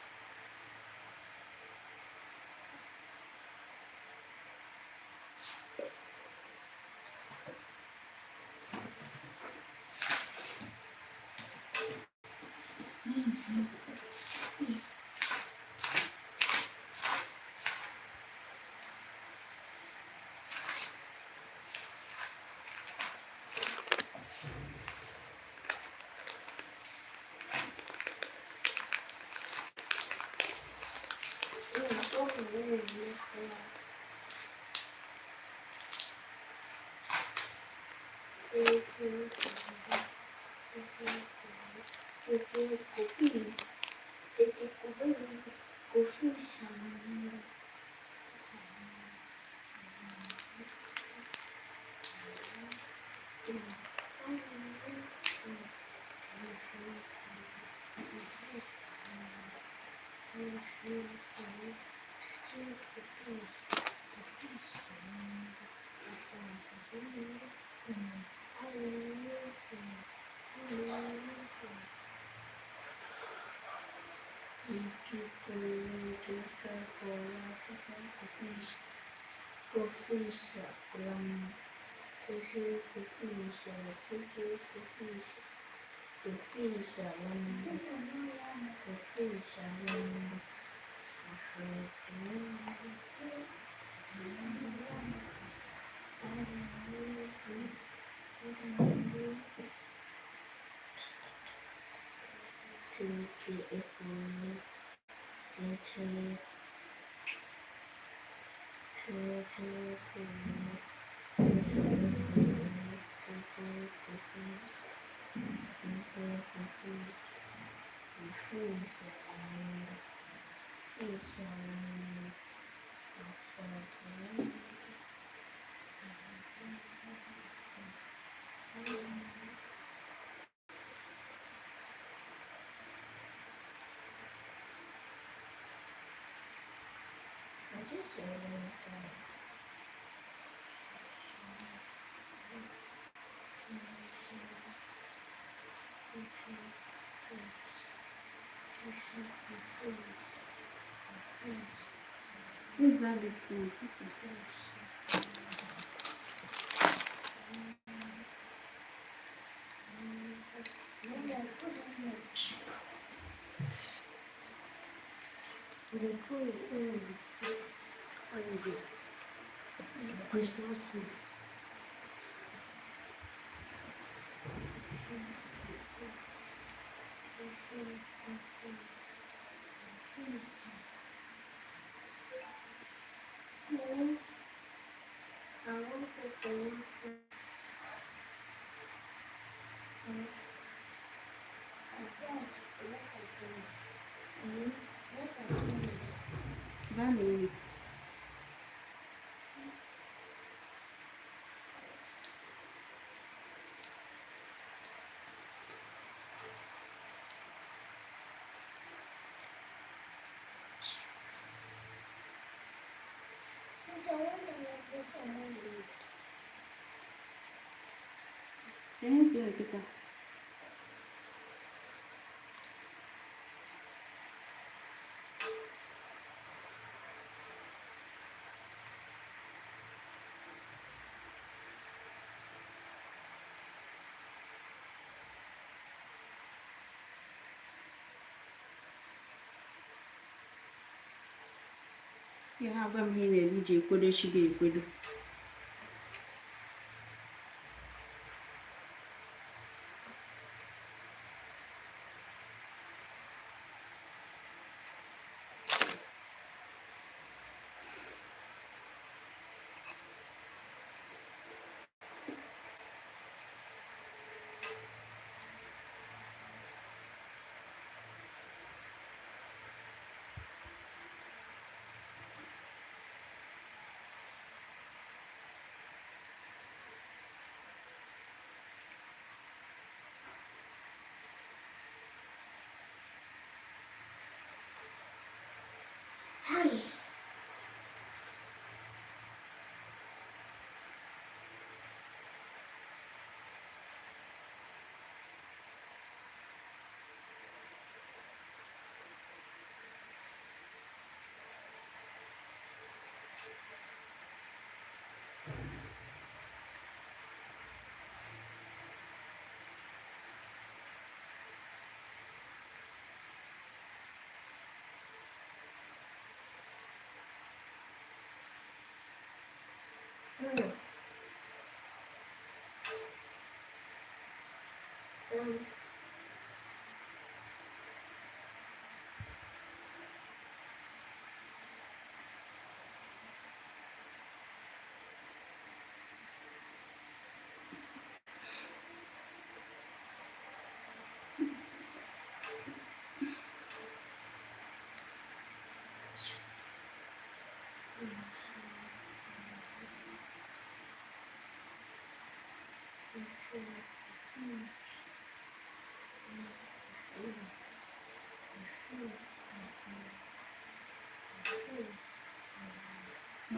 Who's that big phone? Christmas food. I want to go. Banime. Tienes una kita. Ya ha gwa m ihe na-eri ji ekwedo chi ga-ekwedo.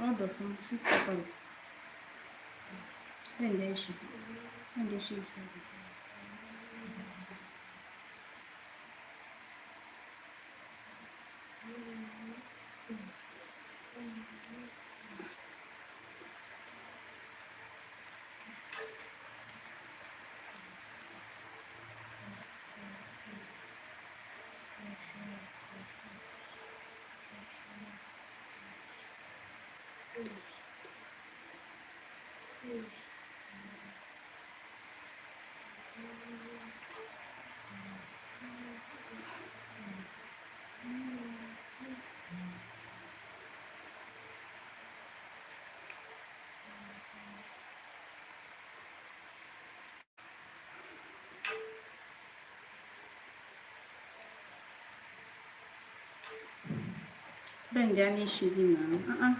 Order from sit properly. And there she. And there she is. Ben Danny should be now.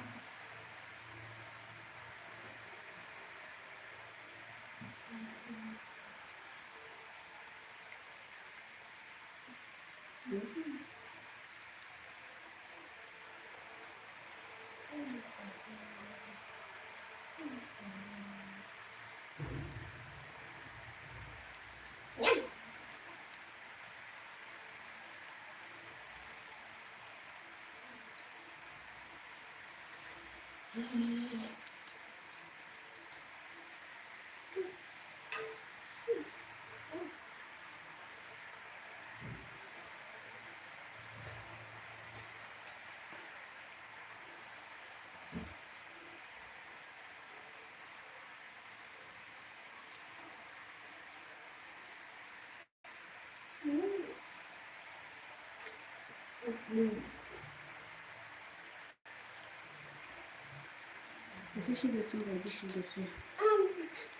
I see she gets over this. She gets here.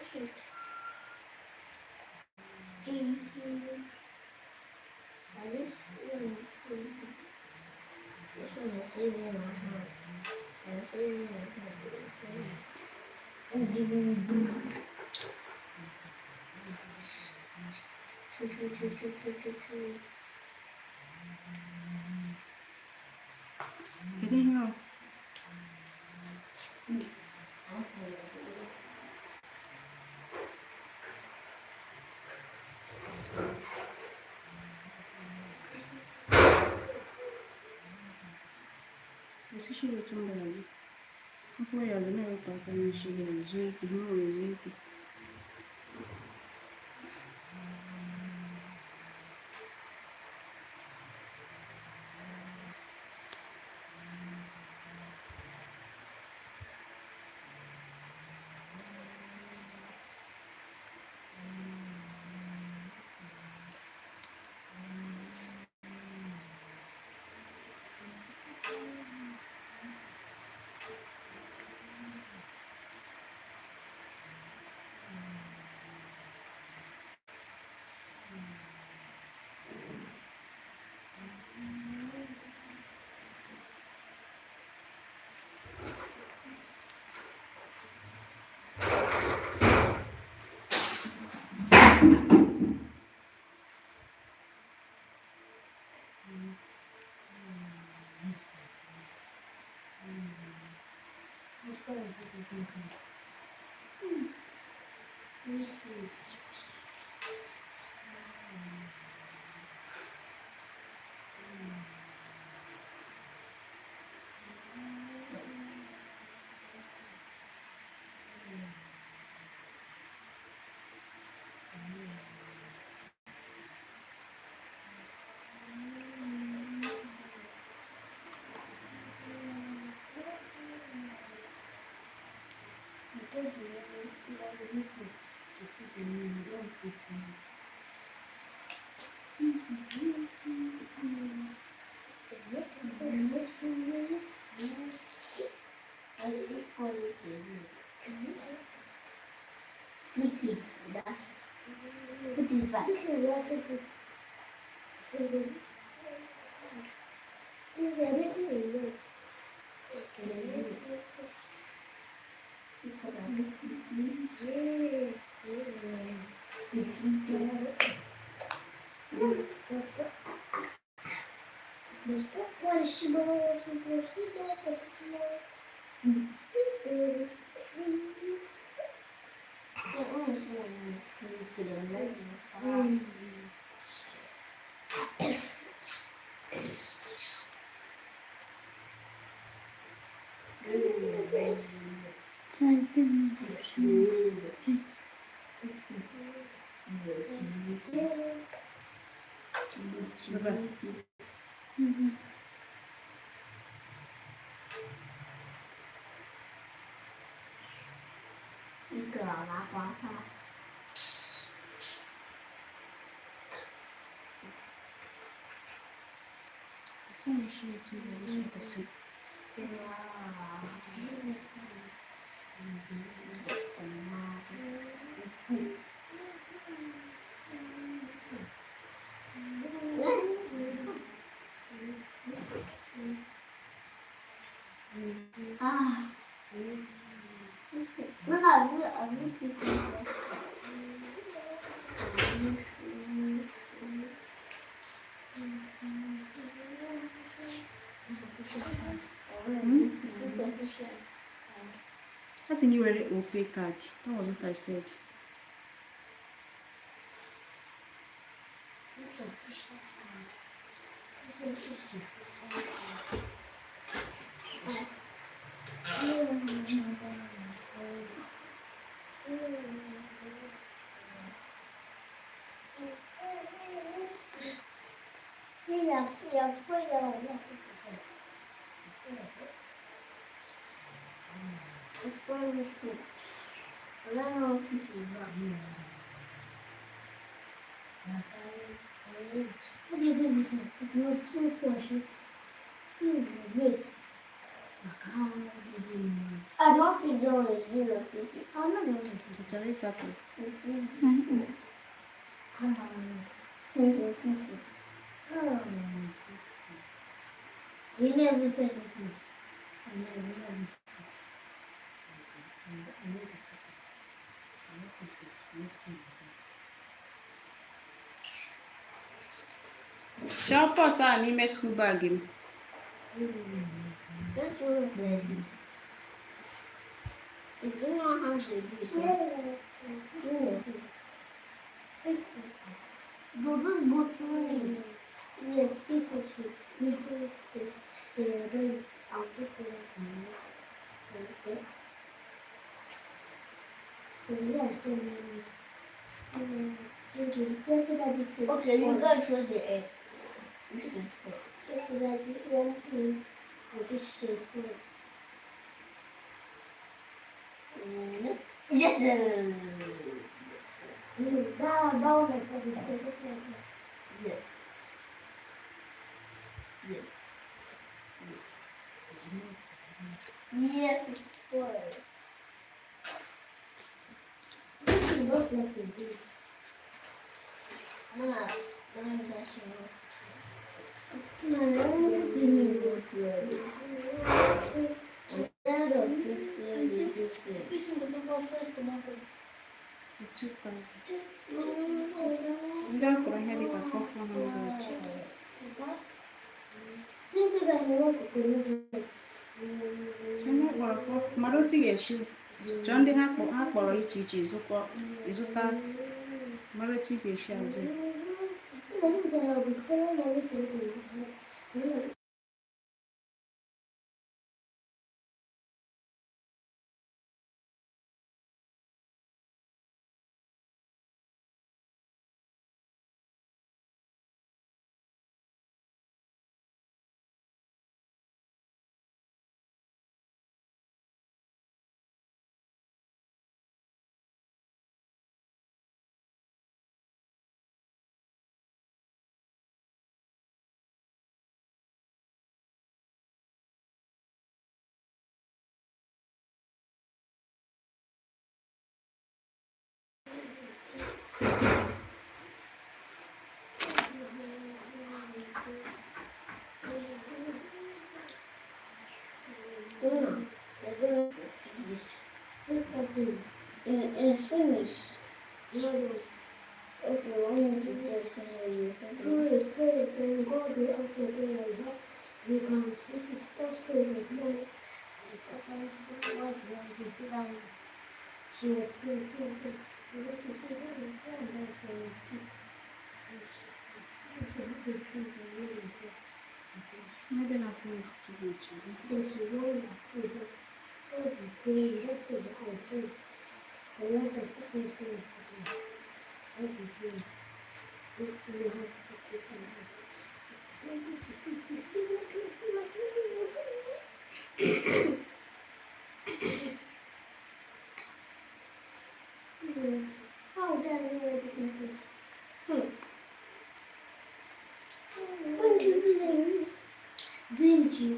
Shit. This one is saving my hand. I'm saving my hand. And doing Get in here. I see she gets over here. Before you have the milk, I can she gets weak. No, is weak. I'm going to put this in place. Baba. That's a new OPay card. That was what I said. What do you think this is? It's not so special. Still, wait. How did you know? I don't feel down with zero physics. I'm not going to physics. It's already settled. Come on. Physics. Oh, physics. You never said it to me. I never said it. I never said it. Shall pass an email school bag him. That's what it's like this. If you know how to do this, do it. Go just go through it. Yes, do fix it. You fix it. Then I'll put it on. Okay. Okay, you gotta show the air. Yes, yes. Yes, it's spoiled. This is not like the beach. Nah, don't touch it. Instead of fixing John ha kpọrọ iche iche ịzụta mara etu ị ga-esi azụ It's finished. Okay, I want you to test you. they also do like that. They can this is just going like money. Like that was when she said that she was playing too. They let me say that and that can see. And she had to drink and really say. Maybe not for too much. Then she won that. They said, oh, the day, that was our drink. I want to put him serious. I can do it. We have to put something. So you to see this thing, I can see myself. How did I know this is? When do you think Zinji?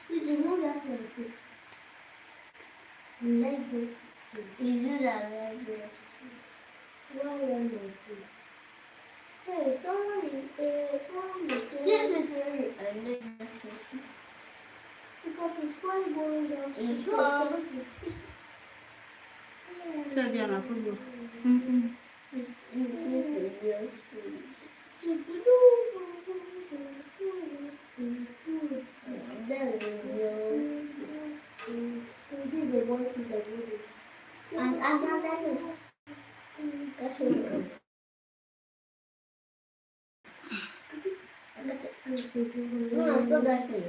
Did you know that's my food? Lego. Is it a Lego? Why am I doing? Hey, someone is since we say a Lego, because it's probably going down. It's so. So they are not full of. And another thing, that's what it is. No, it's not that thing.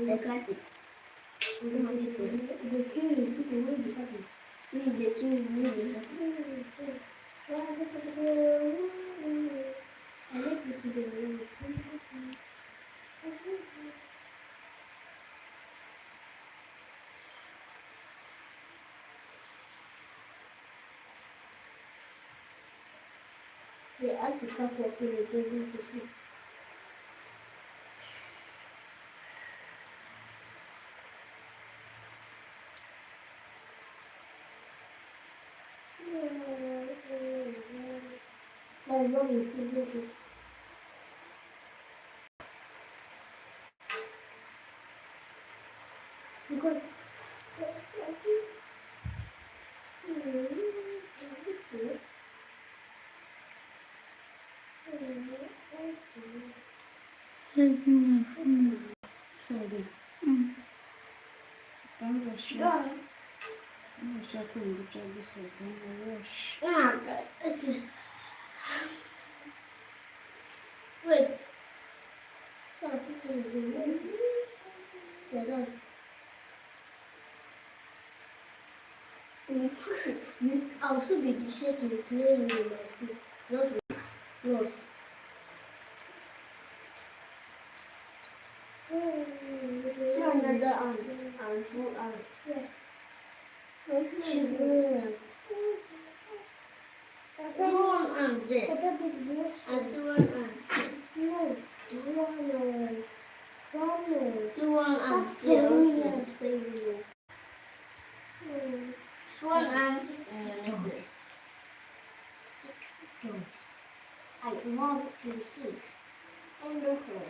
The cat is. The king is really happy. The king is really happy. I like it to be they had to start talking again to see. My mom is season 2. Because Sorry. Don't rush. I'm not sure I couldn't try this. Don't rush. okay. Wait. I'll also be shaking to playing in my school. Not close. Another aunt and small aunt. Yeah. She's doing it. One aunt there. And see one aunt. No. One from see one aunt here. One aunt in your necklace. I want to see. And look her.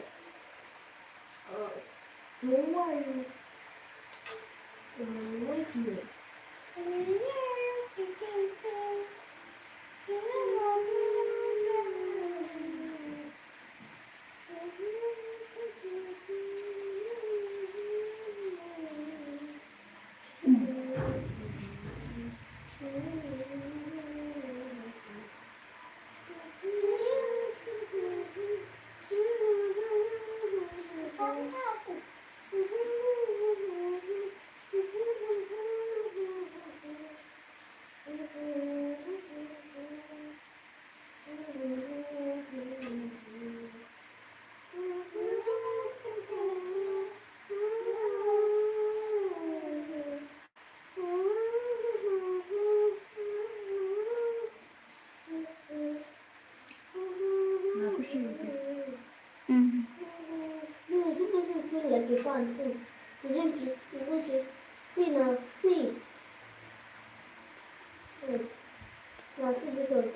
Don't worry. With me. Like you can't see. See now, see. Now see this one.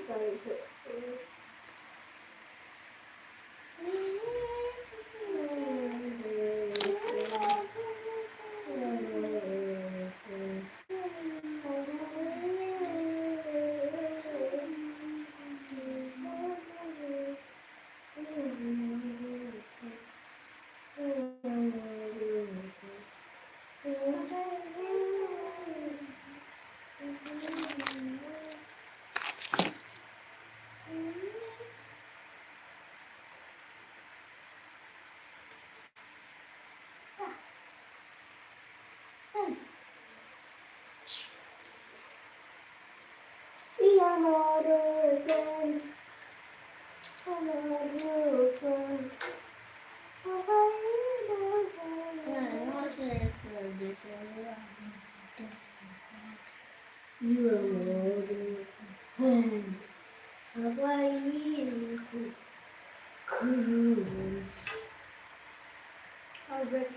Very good. I'll get it.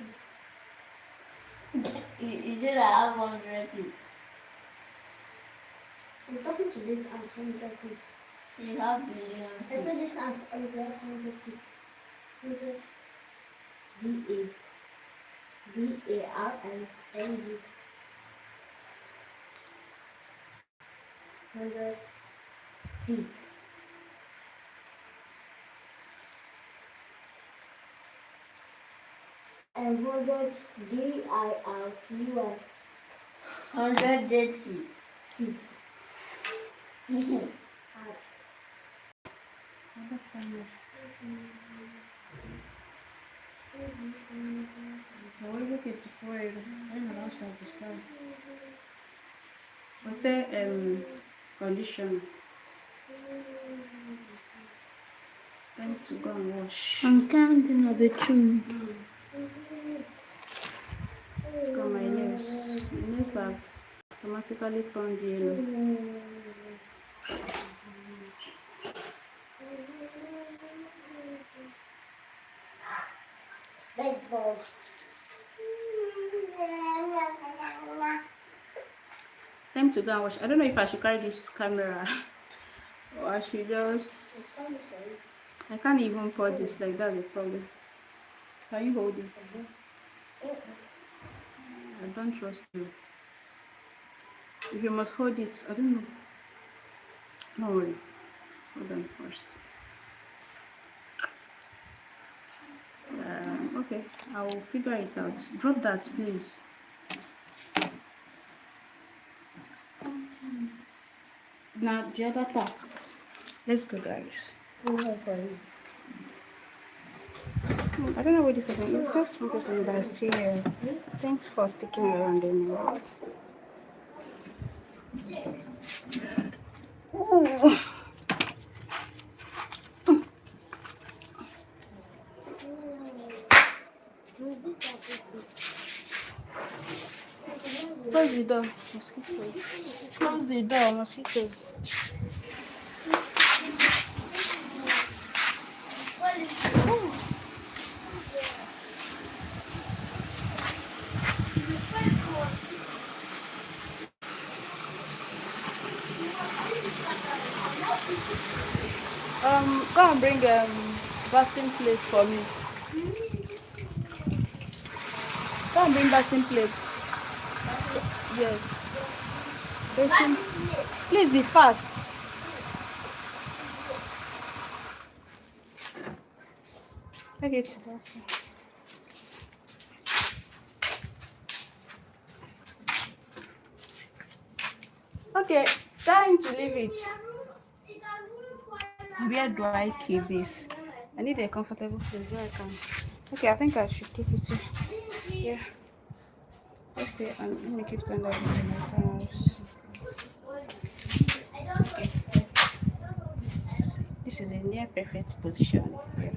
You should have 100 it. I'm talking to this ant, 100 it. You have billions. I said this ant, 100 it. 100. BARNNG. 100 teeth. And 100 DIRTY. 100 dirty teeth. However, get word when I was at the sun. But the condition. It's time to go and wash. I'm counting a bedroom. Look at my nails. My nails have automatically turned yellow. Big ball. Time to go and wash. I don't know if I should carry this camera or I should just. I can't even pause this like that's the problem. Can you hold it? I don't trust you. If you must hold it, I don't know. No worry. Hold on first. Okay, I will figure it out. Drop that, please. Now the other tap. Let's go, guys. I don't know where this person is. Just one person that's here. Thanks for sticking around anyway. Close the door, mosquitoes. Close the door, mosquitoes. Go and bring bathing plate for me. Go and bring bathing plates. Yes. Bathing. Please be fast. Take it. Okay, time to leave it. Where do I keep this? I need a comfortable place where I can. Okay, I think I should keep it here. Yeah. Let's stay and let me keep it under the house. Okay. This is a near perfect position. Yeah.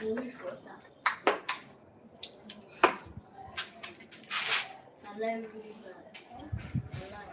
English water. I like really bad. I like.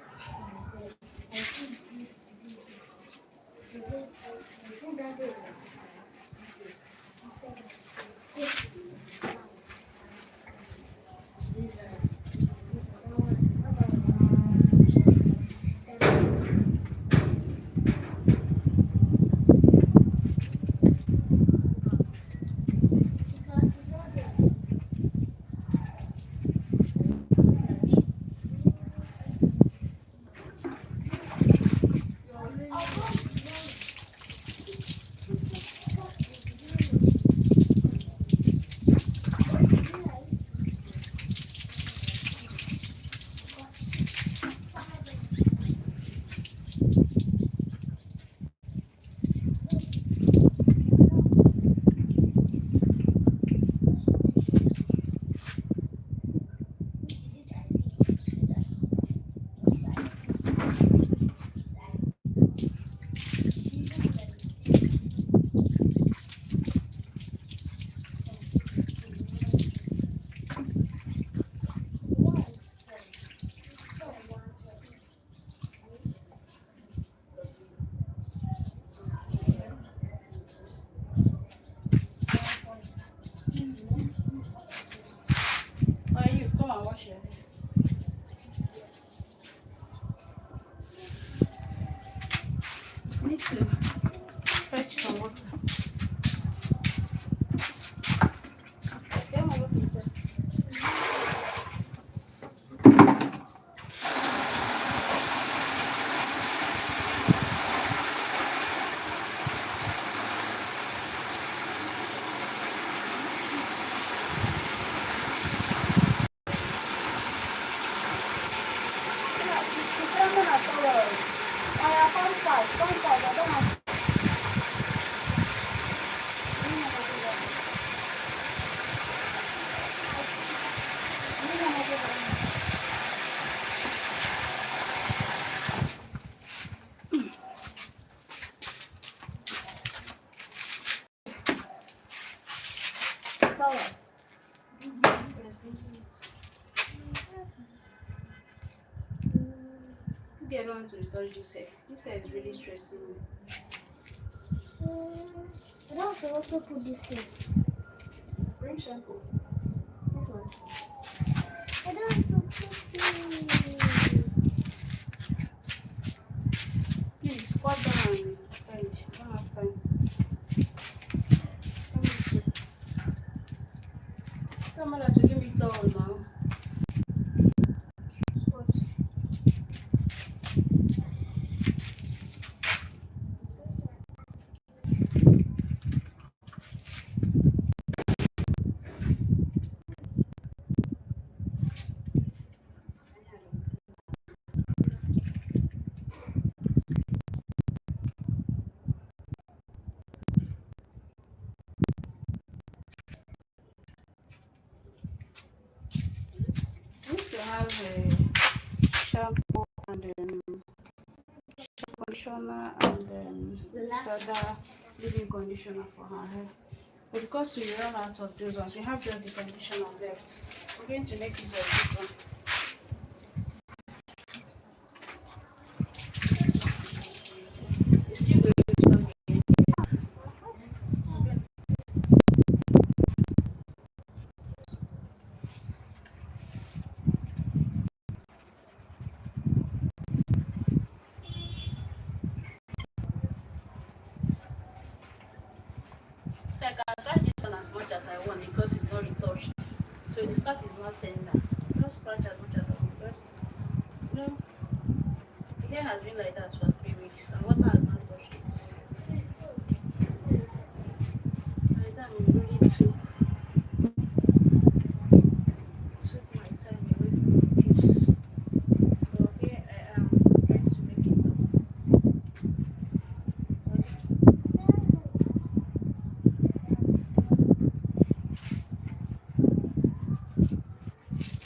Why you come and wash your hair? I need to fetch some water. Get my water. Get on to touch this hair. This hair is really stressing me. I don't want to also put this thing. Bring shampoo. This one. I don't want to put it. Please squat down and bend. I don't have time. Let me see. Tell mother to give me towel now. Squat. I used to have a shampoo and conditioner and soda leave-in conditioner for her hair. But because we run out of those ones, we have just the conditioner left. We're going to make use of this one. on as much as I want because it's not retouched. So the scalp is not tender. Just scratch as much as I want because you know the hair has been like that for 3 weeks and water has not touched it. By the time I'm ready to took my time away from this. So here I am trying to make it up.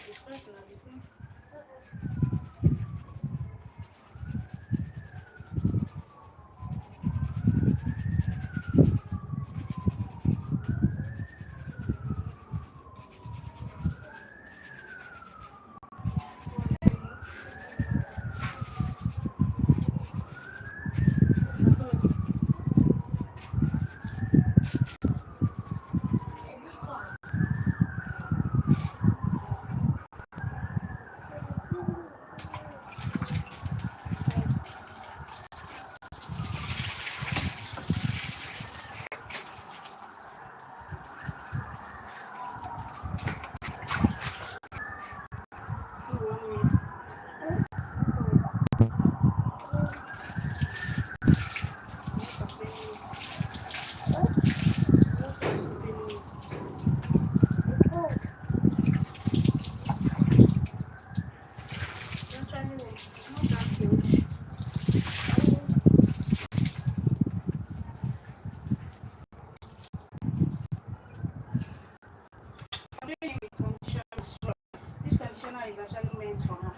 It's quite lovely. This conditioner is actually meant for her.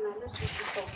Now let's switch it off.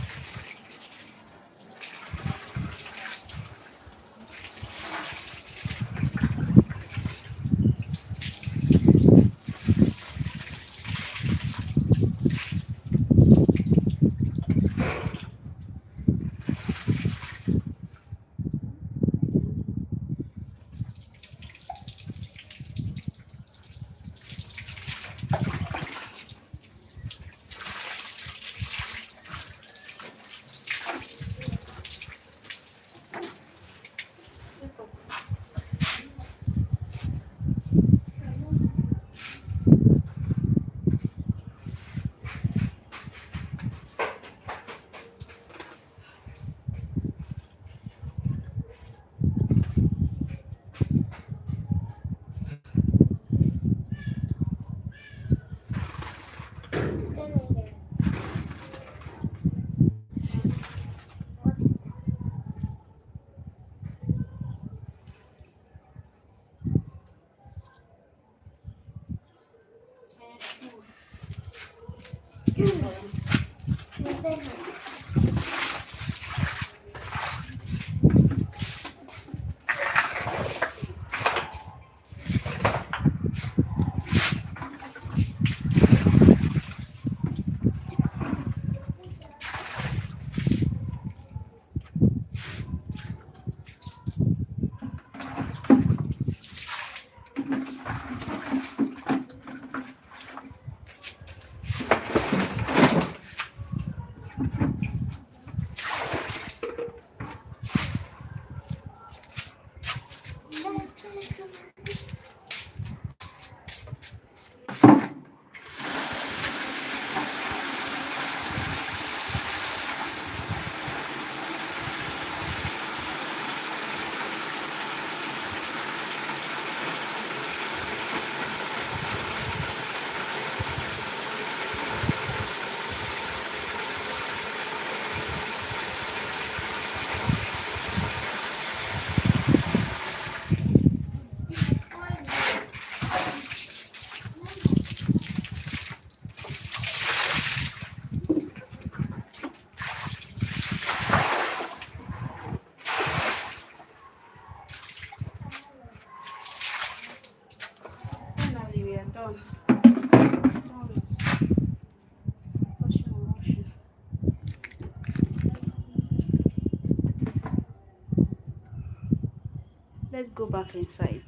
Let's go back inside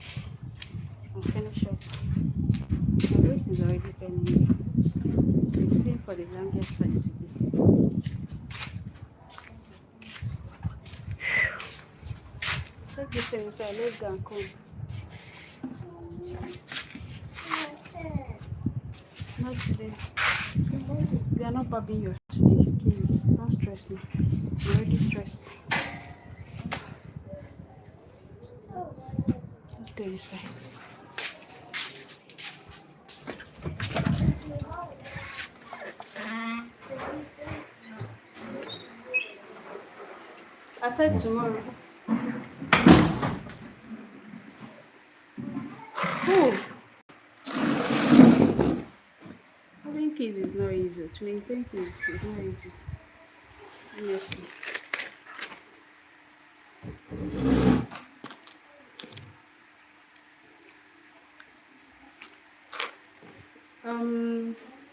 and finish up. My waist is already bending. Been sitting for the longest time today. Take this inside. Let's go and come. Not today. We are not babbing you today. Please don't stress me. I'm already stressed. Let's go inside. I said tomorrow. Oh, having kids is not easy. To maintain kids is not easy. Honestly.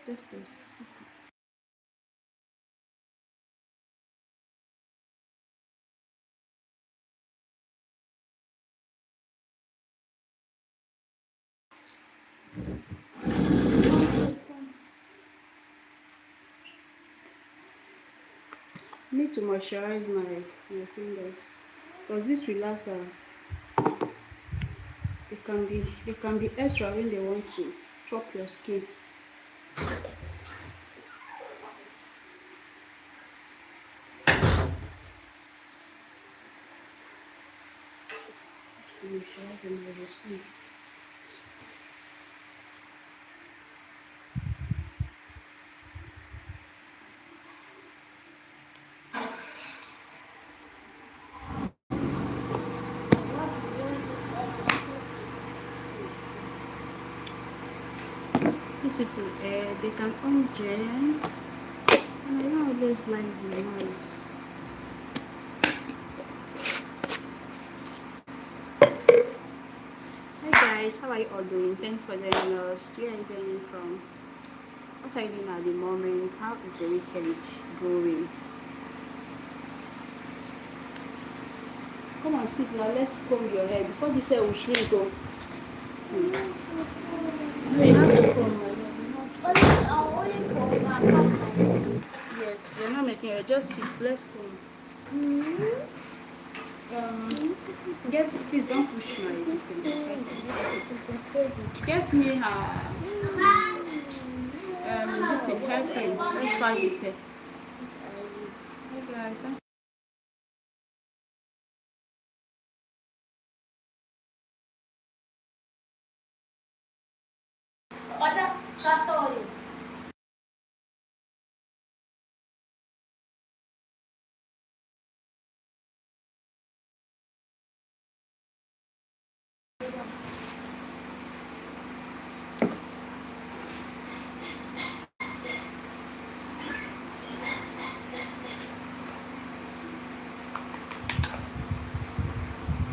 Just a second. I need to moisturize my fingers because this relaxer they can be extra when they want to chop your skin. Moisturizing everything. These people, they can own gem, and I don't always like the noise. Hi guys, how are you all doing? Thanks for joining us. Where are you joining from? What are you doing at the moment? How is your weekend going? Come on, sit now. Let's comb your hair before this hair will shrink. Go. No, you have to comb my hair. Yes, we're not making it. Just sit. Let's comb. Please don't push my this thing. Get me her this thing, hair cream. Let's find this hair. Okay, guys.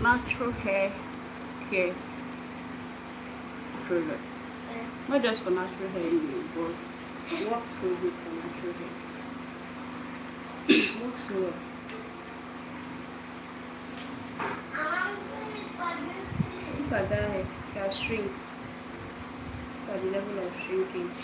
Natural hair care product. Not just for natural hair anyway, but it works so good for natural hair. It works so well. Look at that hair. It shrinks. Look at the level of shrinkage.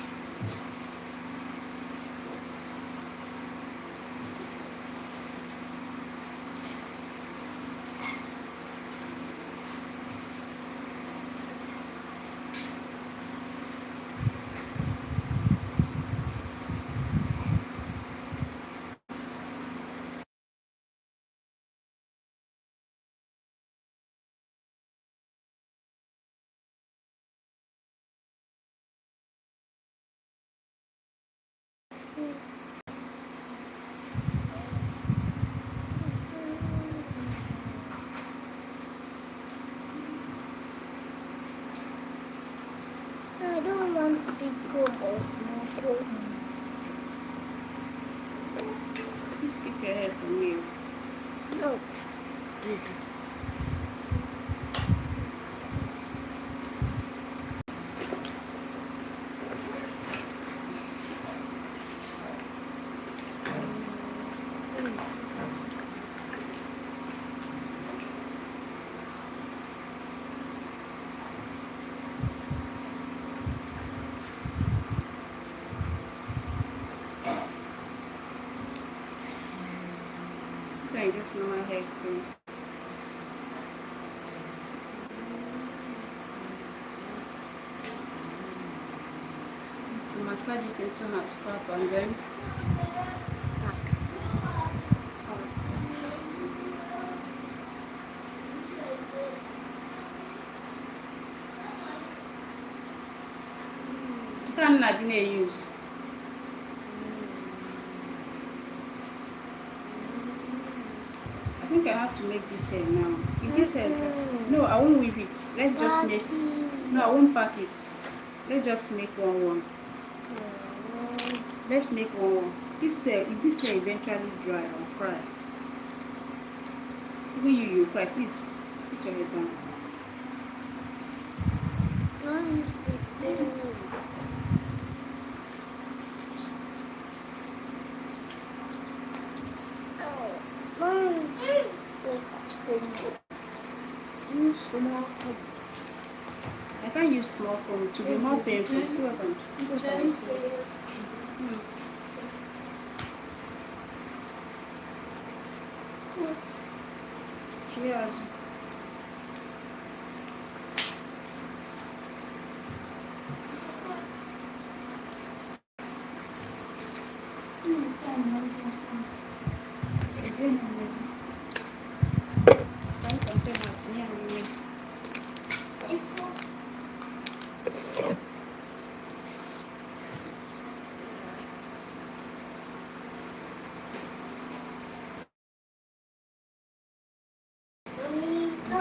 I don't want to be cold or small. Please keep your hair from me. No. fine, just normal hair cream. To massage it into her scalp and then can Nadine use. I think I have to make this hair now. If this hair, no, I won't weave it. Let's just make. No, I won't pack it. Let's just make one. Let's make one. If this hair eventually dry, I'll cry. Even you cry. Please put your head down. I can't use small comb to be more painful. See what I'm saying? Cheers.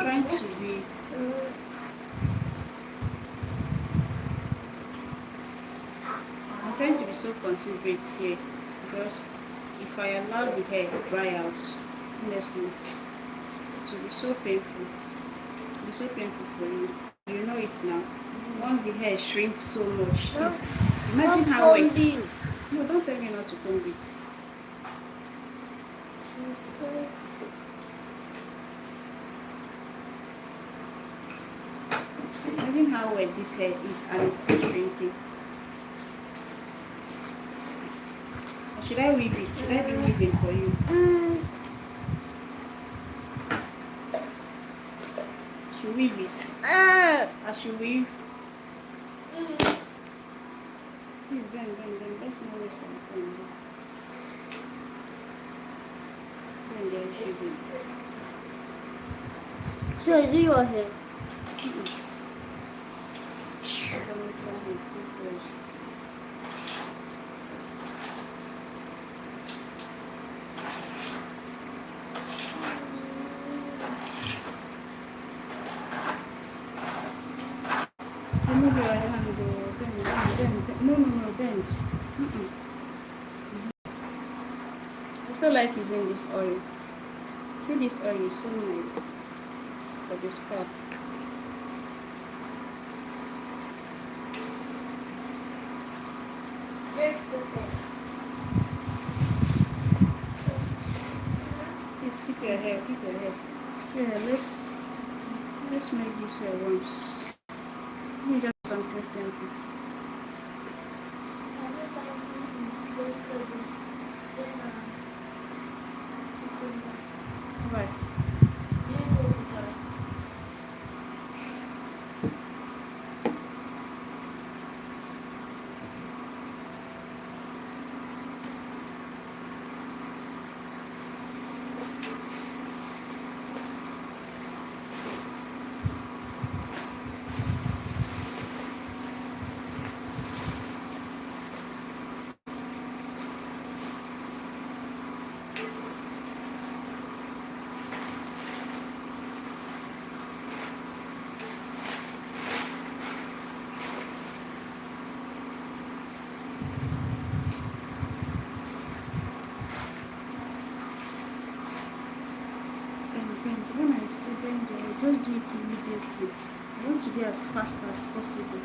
Trying to be I'm trying to be so considerate here because if I allow the hair to dry out, honestly, it will be so painful. It will be so painful for you. You know it now. Once the hair shrinks so much, imagine how wet. No, don't tell me not to comb it. Imagine how wet this hair is and it's still shrinking. Or should I weave it? Should I do weaving for you? Should weave it? I should weave. Please bend. Let's not waste our time. Bend there, should be. So is it your hair? Remove your hand, bend. No, bend. I also like using this oil. See, this oil is so nice for the scalp. Please keep your hair. Yeah, let's make this hair once. Let me just something simple. Right. When I say bend, I just do it immediately. I want to be as fast as possible.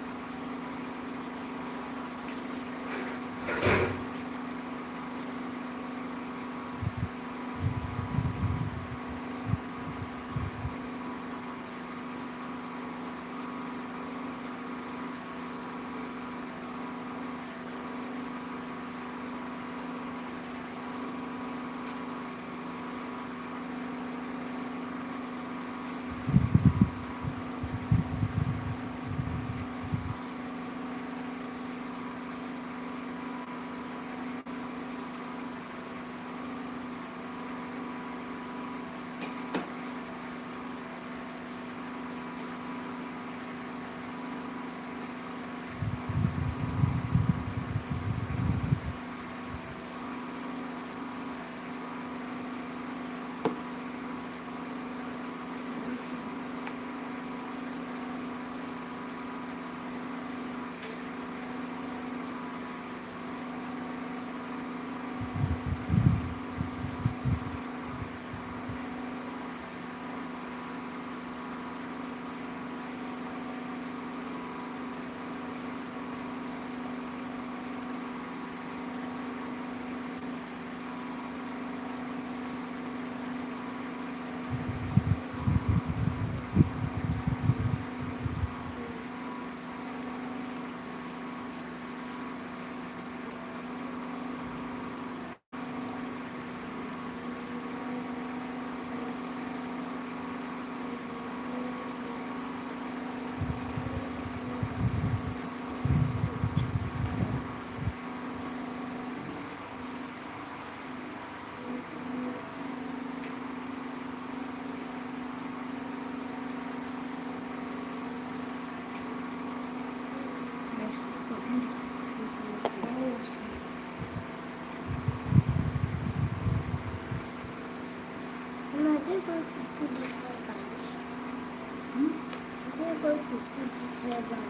going to put his hair back.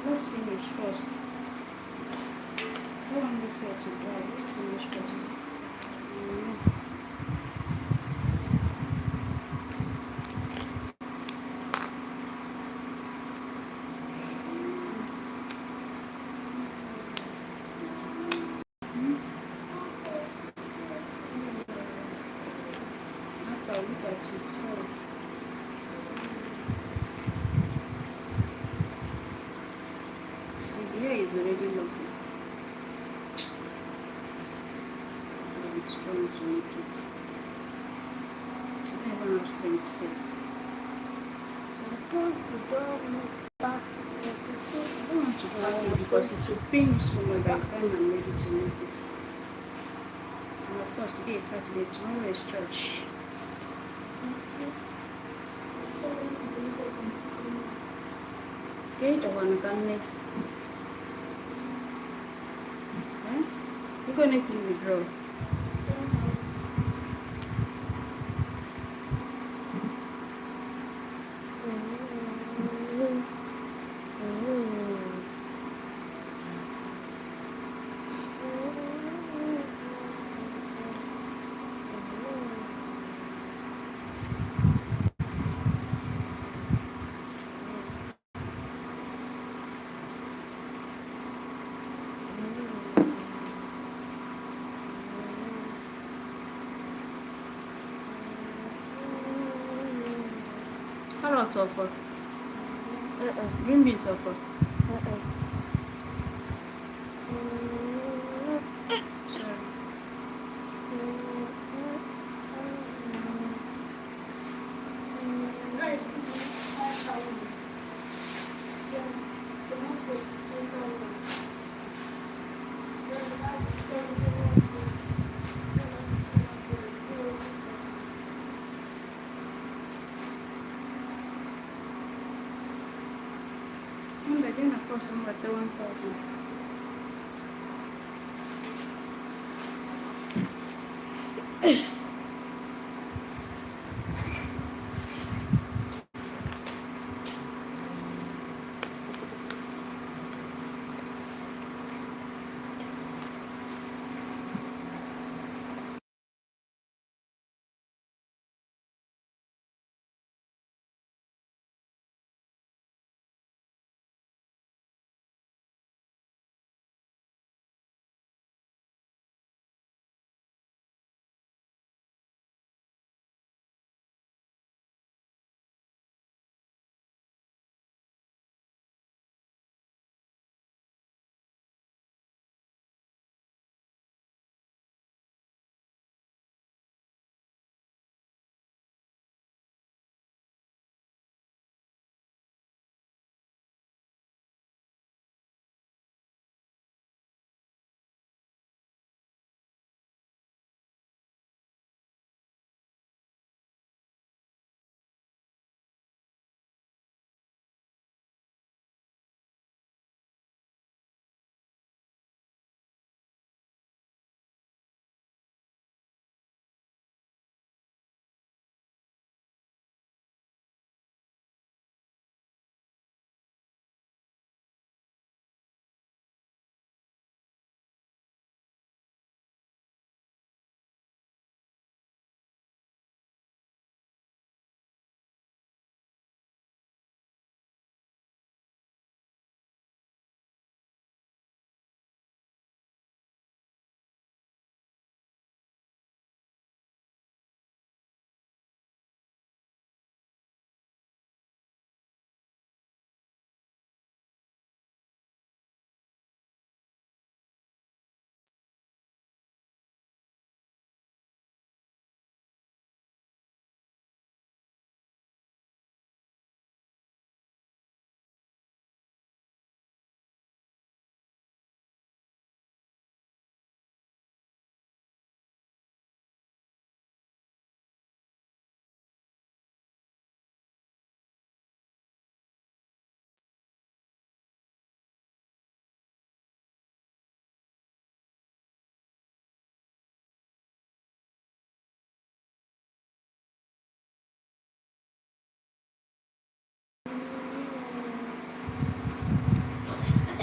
Let's finish first. Go on this side to dry. Let's finish first. Mm. After I look at it, so see, the hair is already lovely. I'm just going to make it. I don't even have strength safe. I want to go back. I don't want to pack it because it will pain you so much by the time I'm ready to make it. And of course, today is Saturday, tomorrow is church. Okay, the one can make. You're gonna make me withdraw. Carrot offer. Green beans offer. Sorry. Then of course I'm at the 1,000.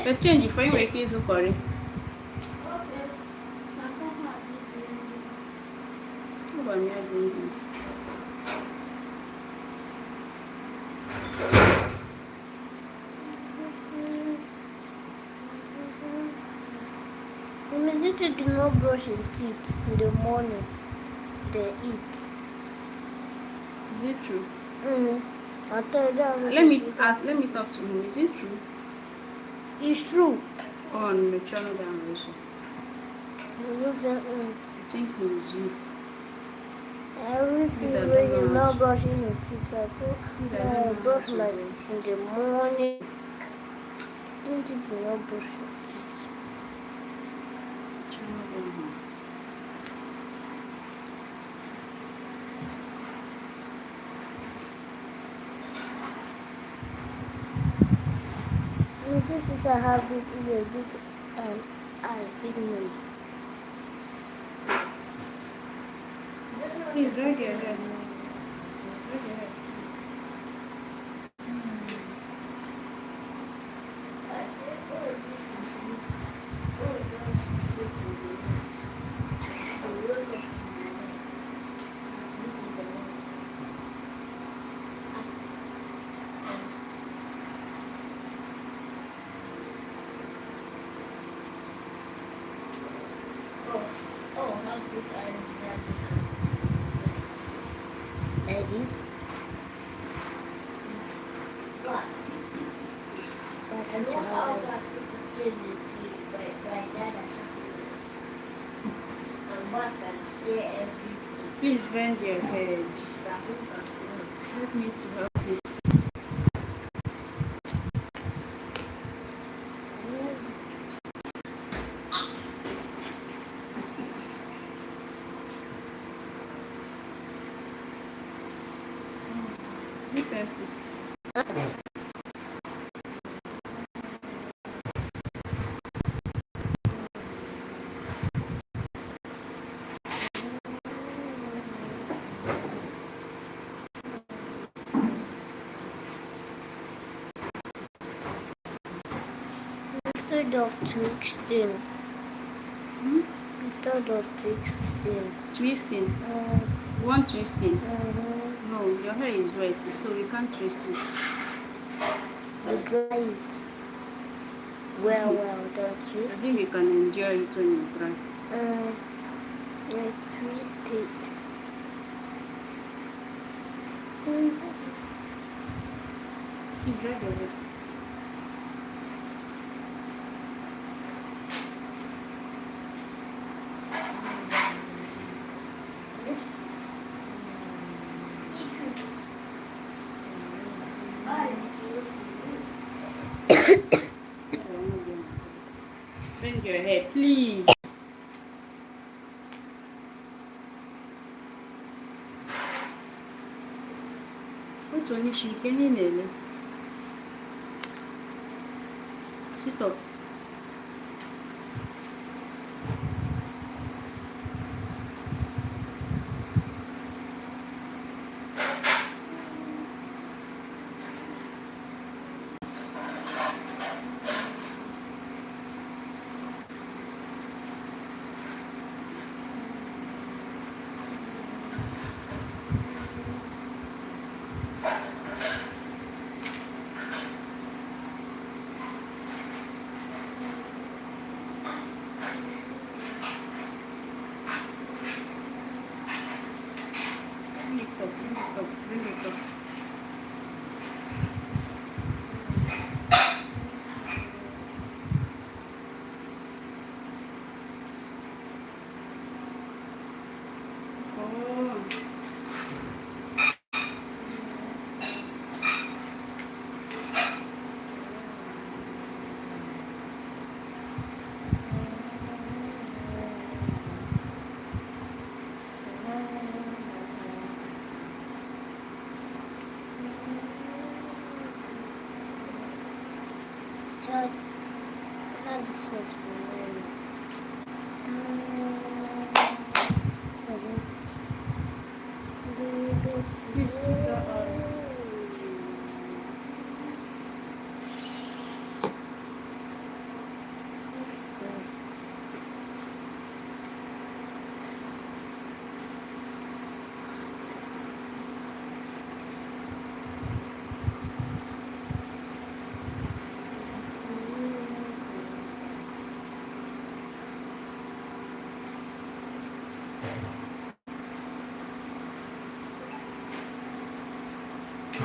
The change for you make is correct. Okay. My papa How about me doing this? They do not brush their teeth in the morning. They eat. Is it true? I tell you that. Let me talk to him. Is it true? It's true. On the channel down also. You say, I think he's you. every single way you're not brushing your teeth. I go brush my teeth in the morning. Don't you do not brush your teeth? Channel down. Since I have big ears, big eyes, big nose. Please drag your hair. Like this. Glass. I know how glasses is still by dad and boss can hear everything. Please bend your head. Just that who can see. Help me to help you. Be careful. Instead of twisting. Instead of twisting. Twisting. You want twisting? No, your hair is wet, so we can't twist it. You dry it. Well, don't I twist. think we can enjoy it when it's dry. You twist it. You drag your hair. Bend your hair, please. What's on your cheek? Can you nail it? Sit up. Bring it up, bring it up, bring it up. Oh. Not this was Please keep that on. I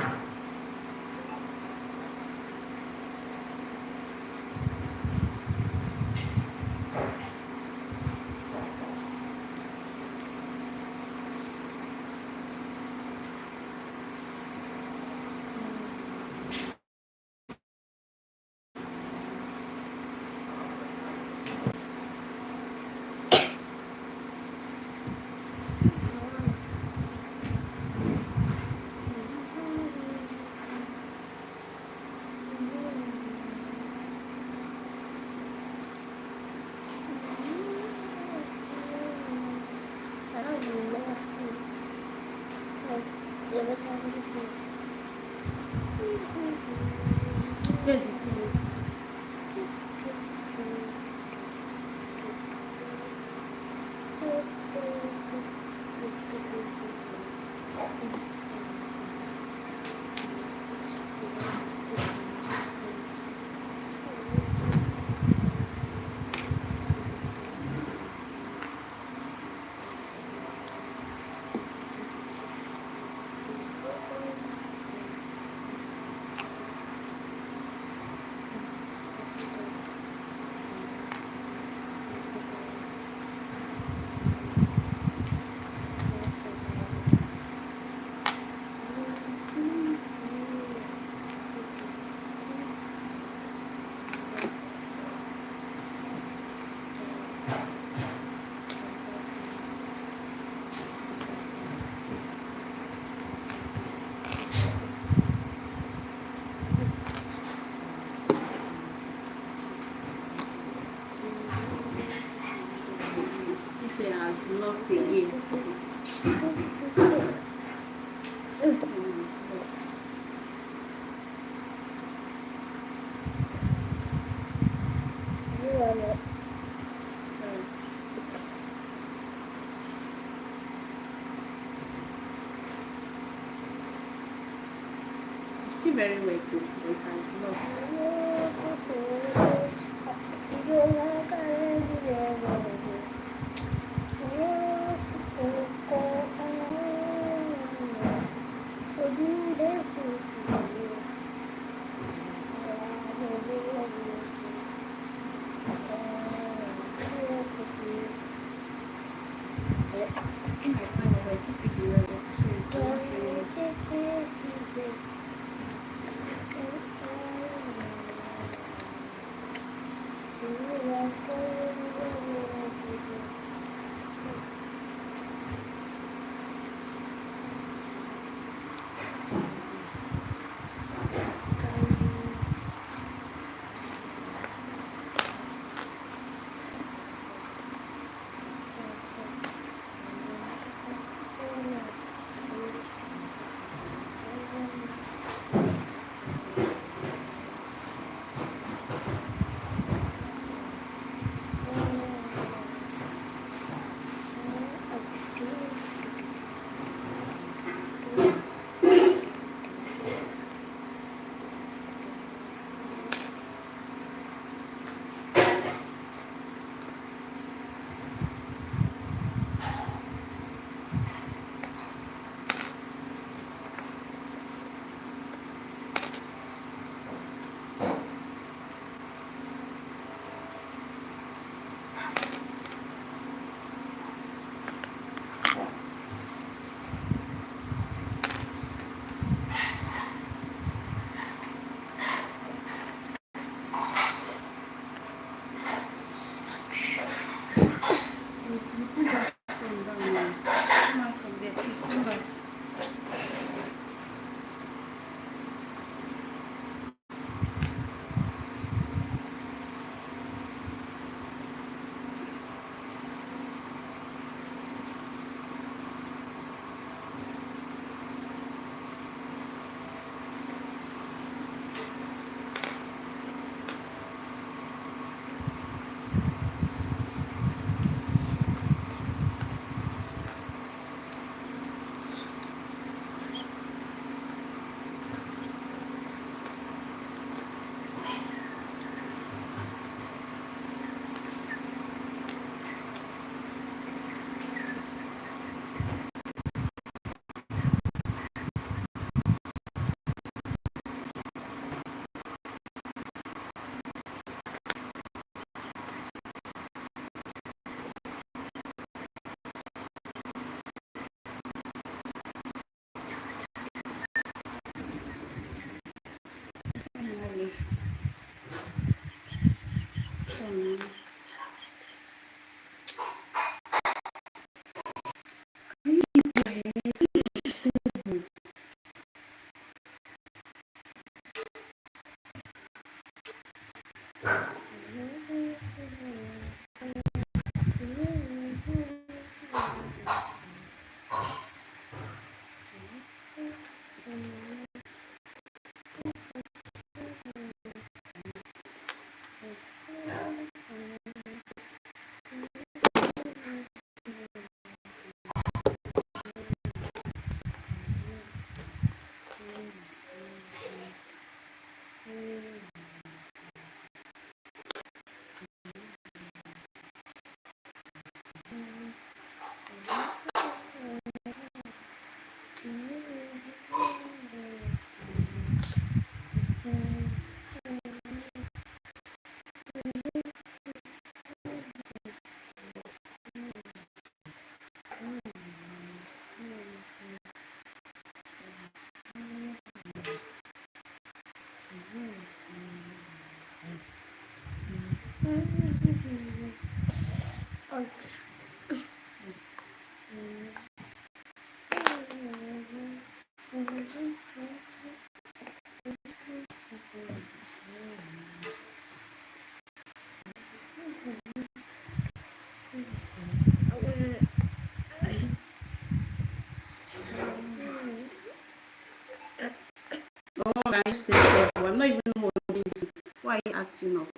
don't even know what food. Like, every time we food. Where's the pillow? This thing has locked again. This thing has locked. Sorry. It's still very wet though, but it has locked. I keep it the way so you cannot feel it. Um, Ouch. oh, guys, take care. I'm not even holding this. Why are you acting up?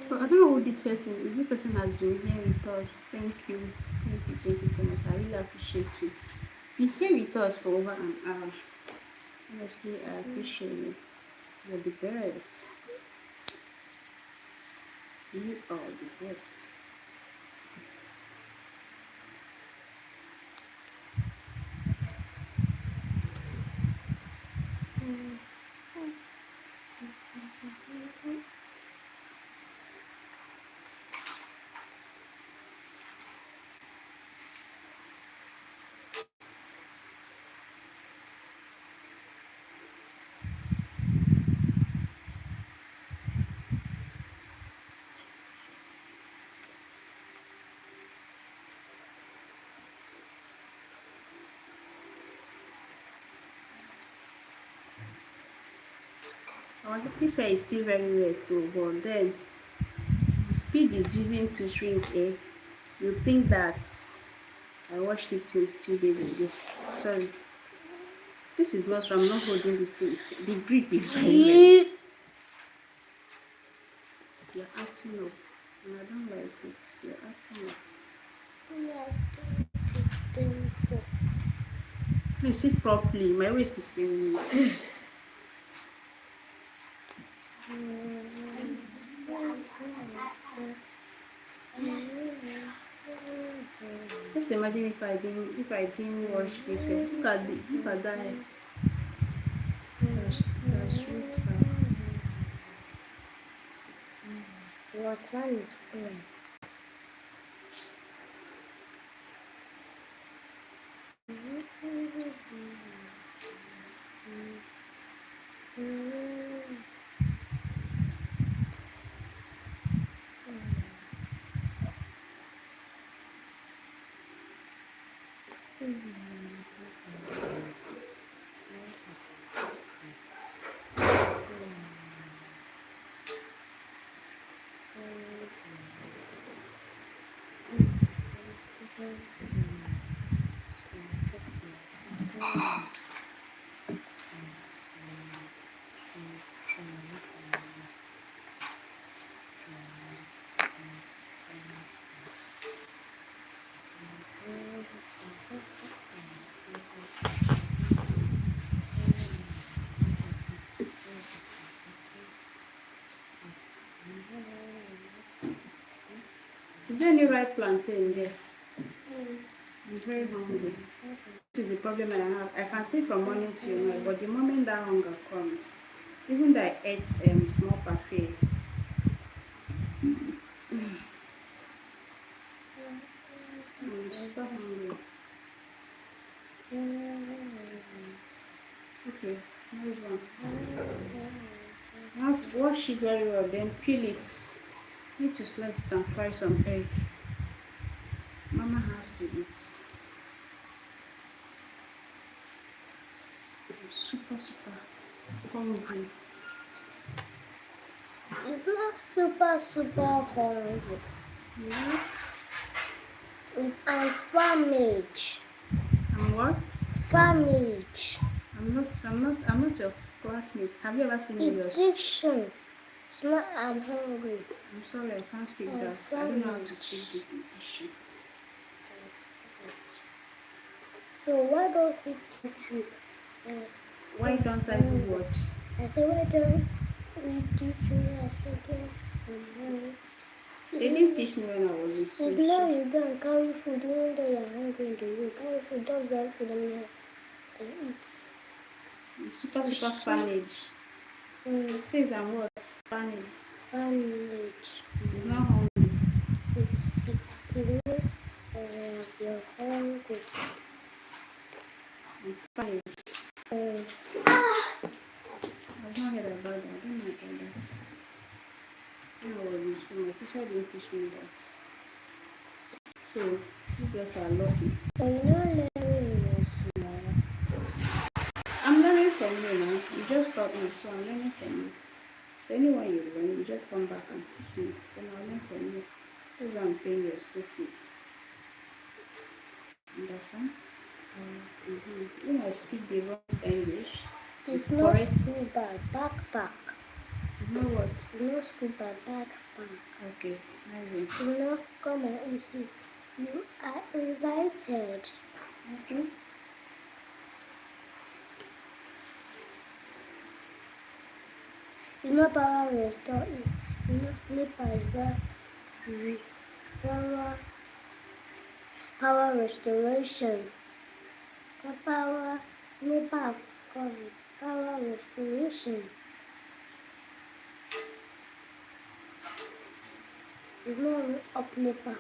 So I don't know who this person is. This person has been here with us. Thank you. Thank you so much. I really appreciate you. Been here with us for over an hour. Honestly, I appreciate you. You're the best. You are the best. Our pizza is still very wet too, but then the speed is using to shrink. You think that I washed it since 2 days ago. Sorry. This is not, I'm not holding this thing. The grip is very wet. You're acting up. And I don't like it. You're acting up. Please sit properly. My waist is paining me. Just imagine if I didn't wash this. Look at that hair. That's straight back. What one is cool? Is there any ripe plantain there? I'm very hungry. This is the problem I have. I can stay from morning till night, but the moment that hunger comes, even though I ate small parfait, I'm super hungry. Okay, nice one. You have to wash it very well, then peel it. Need to slice it and fry some egg. Mama has to eat. I'm super hungry. It's not super hungry. Yeah. I'm famished. I'm what? Famished. I'm not your classmate. Have you ever seen me? It's diction. It's not I'm hungry. I'm sorry, I can't speak I'm that. I don't know how to famished. speak the diction. So why don't we teach you? Why don't I do what? I say why don't we teach you as we They didn't teach me when I was in school. Because now you go and carry food one day you're hungry in the week. Carry food, just buy food and now and eat. I'm super famished. It says I'm what? Famished. Famished. It's not hungry. It's not you're hungry. I'm famished. I've not heard about that. I don't know about that. When I was in school, my teacher didn't teach me that. So, you guys are lucky. So you're not learning small. I'm learning from you now. You just taught me, so I'm learning from you. So anyone you learn, you just come back and teach me. Then I'll learn from you. That's why I'm paying your school fees. Understand? When I speak the wrong English, It's not school bag, backpack. You know what? It's not school bag, backpack. Okay, maybe. It's not come and eat. You are invited. Okay. You know power restore is NEPA is power restoration. The power NEPA have called it power restoration. It's not up NEPA.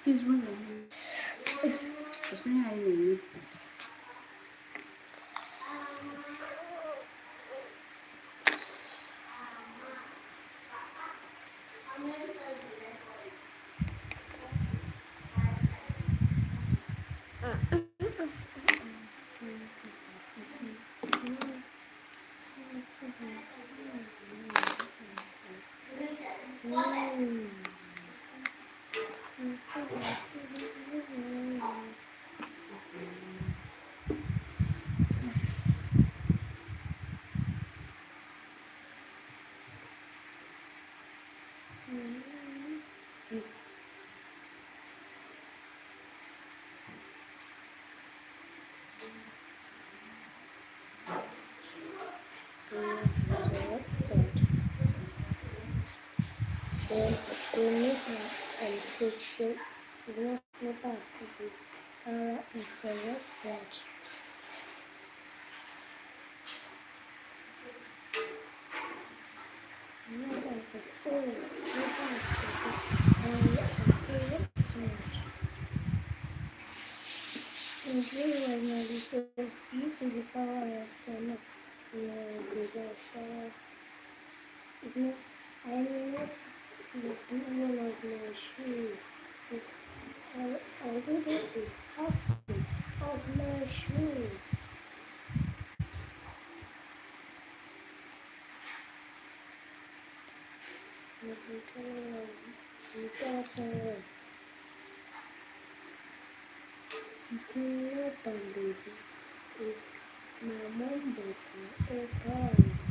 Please run away. Then we make and take shape. The next paper of it are interrupted. Another is like, oh, paper are interrupted. In blue and medical, using the power of the no, the power. No, I mean, that's the one of my shoes. So, I didn't see half of my shoe. It's not a baby. It's my mom bought me all toys.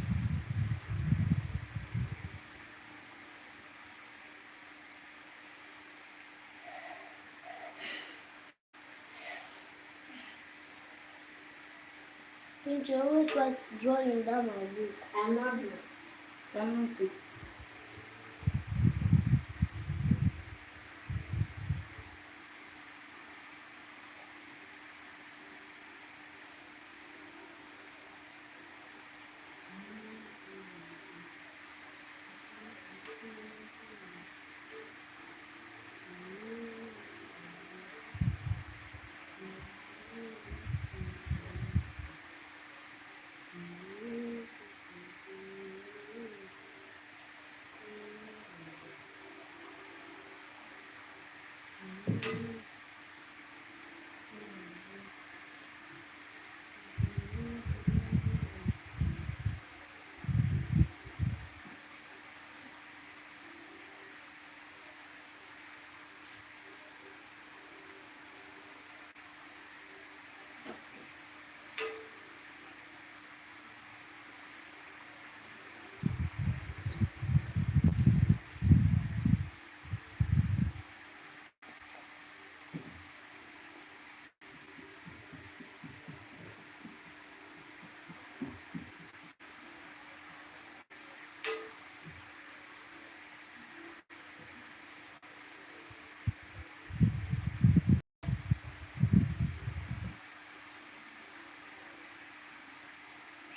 Did you always try to draw in that my book? I'm not. I'm not.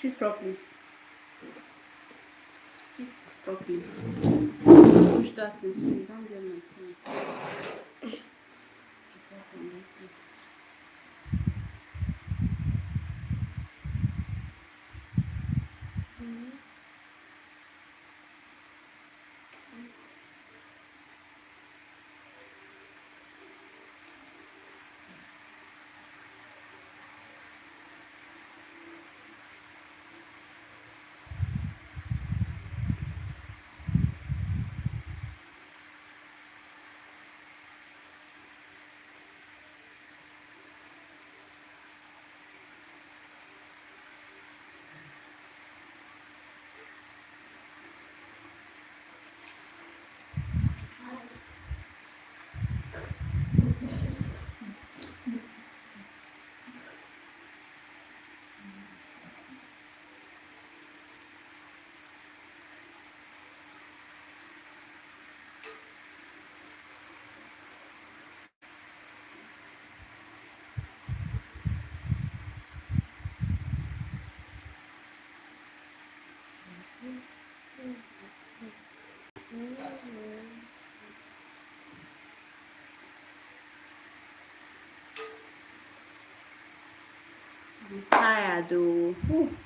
Sit properly. Sit properly. Push that in so you don't get my phone. I'm tired though. Ooh.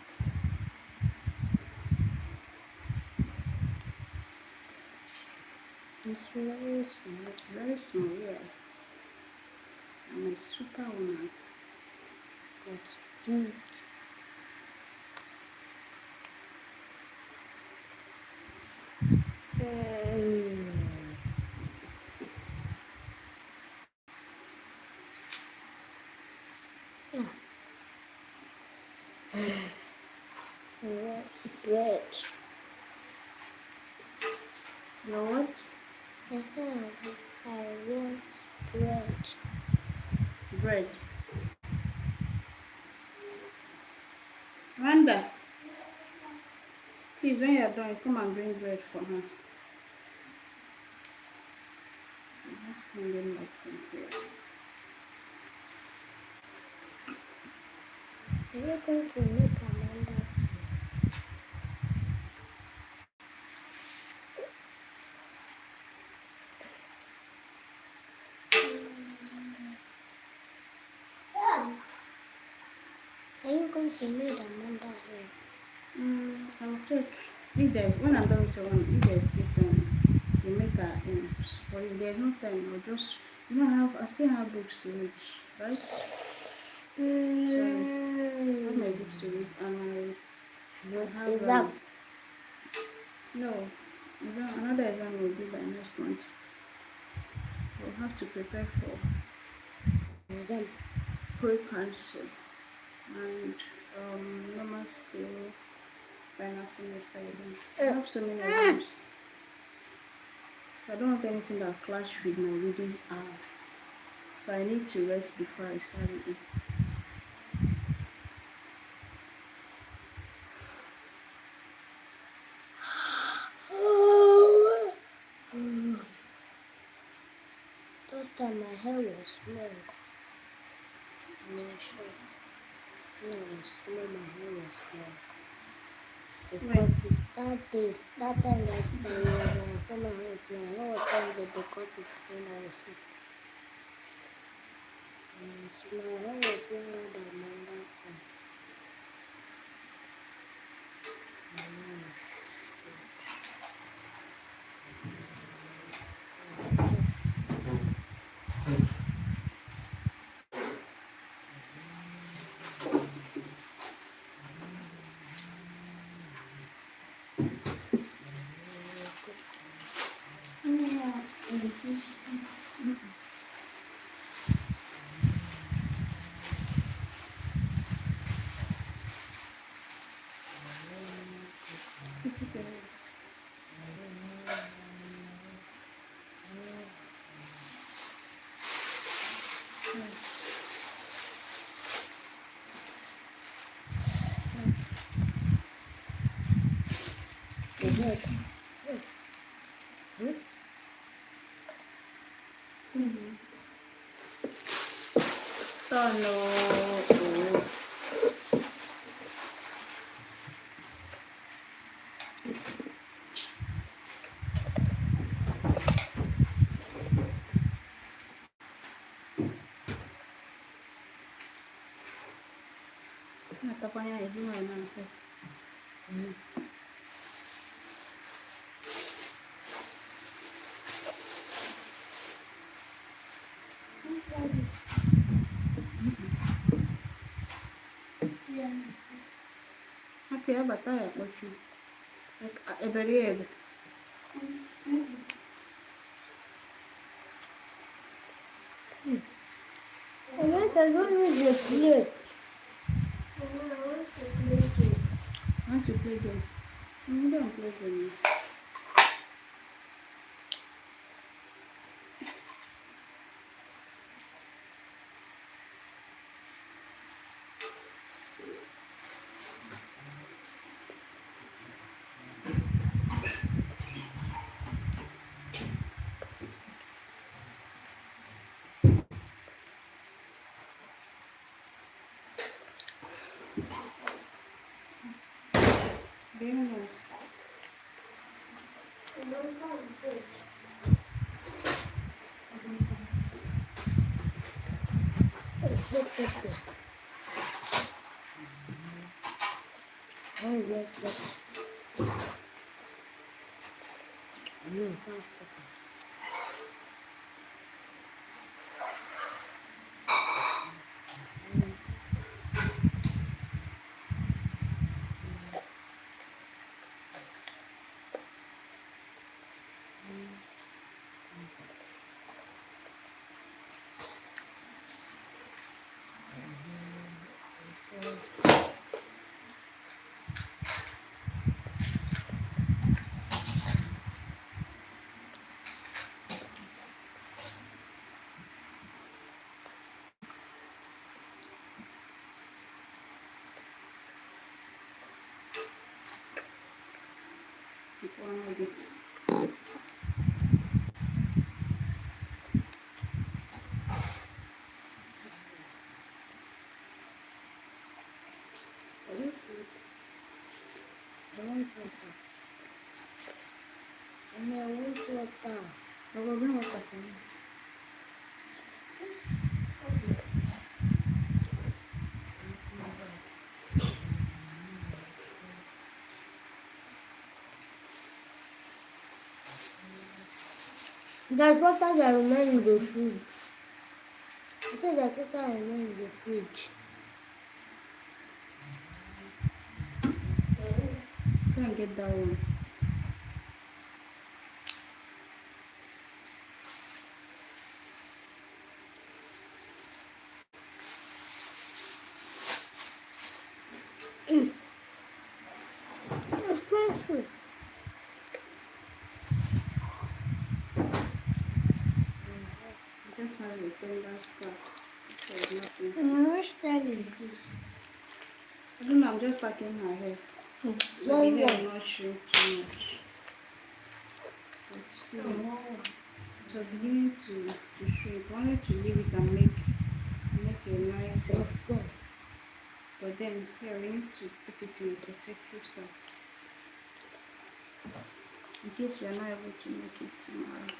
It's very small. Very small, yeah. I'm a super woman. It's big. I want bread. You know what? I said I want bread. Bread. Randa, please, when you're done, come and bring bread for her. standing up from here. Are you going to make Amanda? Are you going to make Amanda here? I'll check. If there's when I'm done with your one, if there's still time, you make her ends. But if there's no time, I'll just I still have books to read, right? So I have my books to read and I have Exam. no another exam will be by next month. We'll have to prepare for Exam. pre-council and normal school final semester exam. I have so many exams. So I don't want anything that clash with my reading hours. So I need to rest before I start reading. That time my hair was long. No short. When I was small, my hair was long. Because that time that I was from my house, my hair was long, but they cut it when I was sick. So my hair was longer than mine that time. My hair was It's okay. Oh no. Natapanya hivi mwana. Okay, bataya kwachu. Eberiebe. I don't need the plate. I want to play game. Don't play game. Very nice. It's a pepper. Oh, yes, yes. No, 5 pepper. One with it. water. And I want water. I will bring water for you. There's water that remains in the fridge. I said there's water that remains in the fridge. Go and get that one. It's painful. Just have a tender scalp. There's nothing. Which style is this? I don't know, I'm just packing her hair. So the Long hair one. will not shrink too much. But you see, it was beginning to shrink. I wanted to leave it and make a nice. Of course. But then here we need to put it in a protective stuff. In case we are not able to make it tomorrow.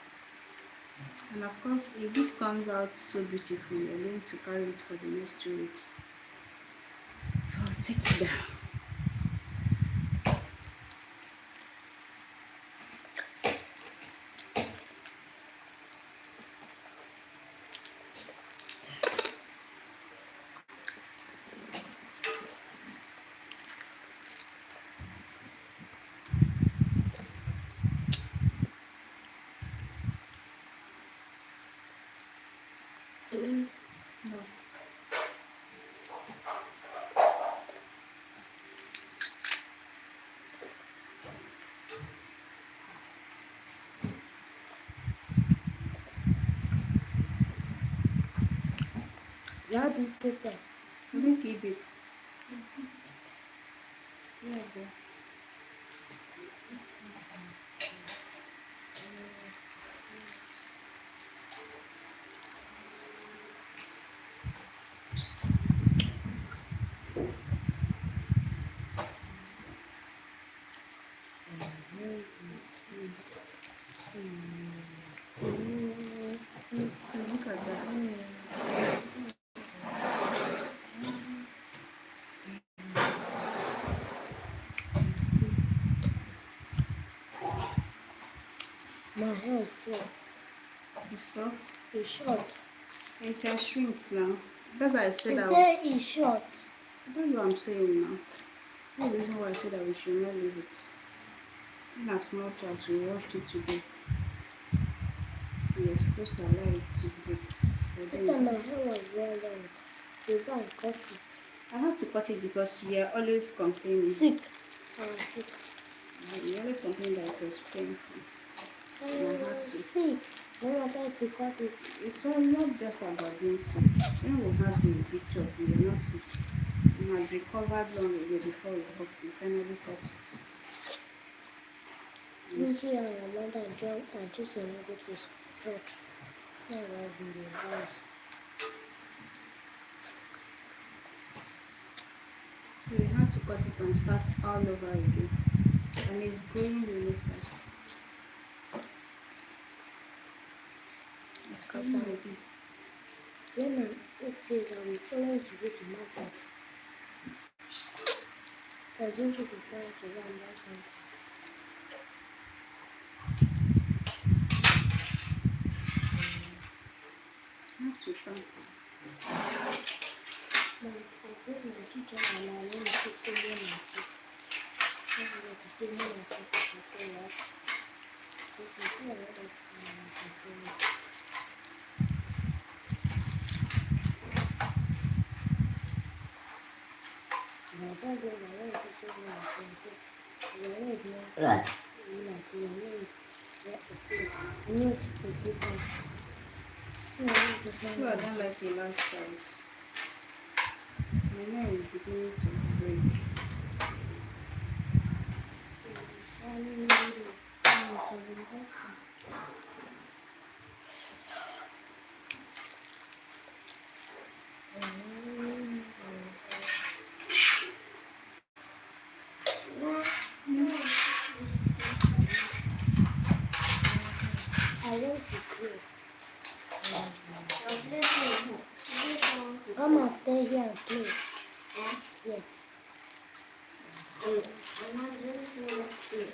And of course, if this comes out so beautiful, you're going to carry it for the next 2 weeks. So I'll take it down. No. Yeah, be prepared. I think keep it. Yeah, okay. Look at that. My hair is short. It's soft. It's short. It can shrink now. That's why I said It that. say it's short. That's what I'm saying now. That's the reason why I said that we should not leave it. In as much as we washed it today, we are supposed to allow it to breathe. But That then time my hair was very long. You go and cut it. I have to cut it because we are always complaining. Sick. I was sick. We always complain that it was painful. I had was to. sick. When I tried to cut it, It's all not just about being sick. When we had the picture, we were not sick. We had recovered long ago before we finally cut it. Lucy and your mother jumped and just go to church. I was in the house. So we had to cut it and start all over again. And it's going really fast. It's coming already. When it says I'm following to go to market, I think you prefer to go and buy something. I have to come. I told my teacher and I want to see me my teeth. I want to see me my teeth. I say what? So she said a lot of things. I told her I want to see me my teeth. I want to know my teeth. I know what to say. I know the difference. So I don't like the large size. My hair is beginning to break. want to play. I'll play from home. You don't want to Come and stay here and play. play. Yeah. I'm not going to play.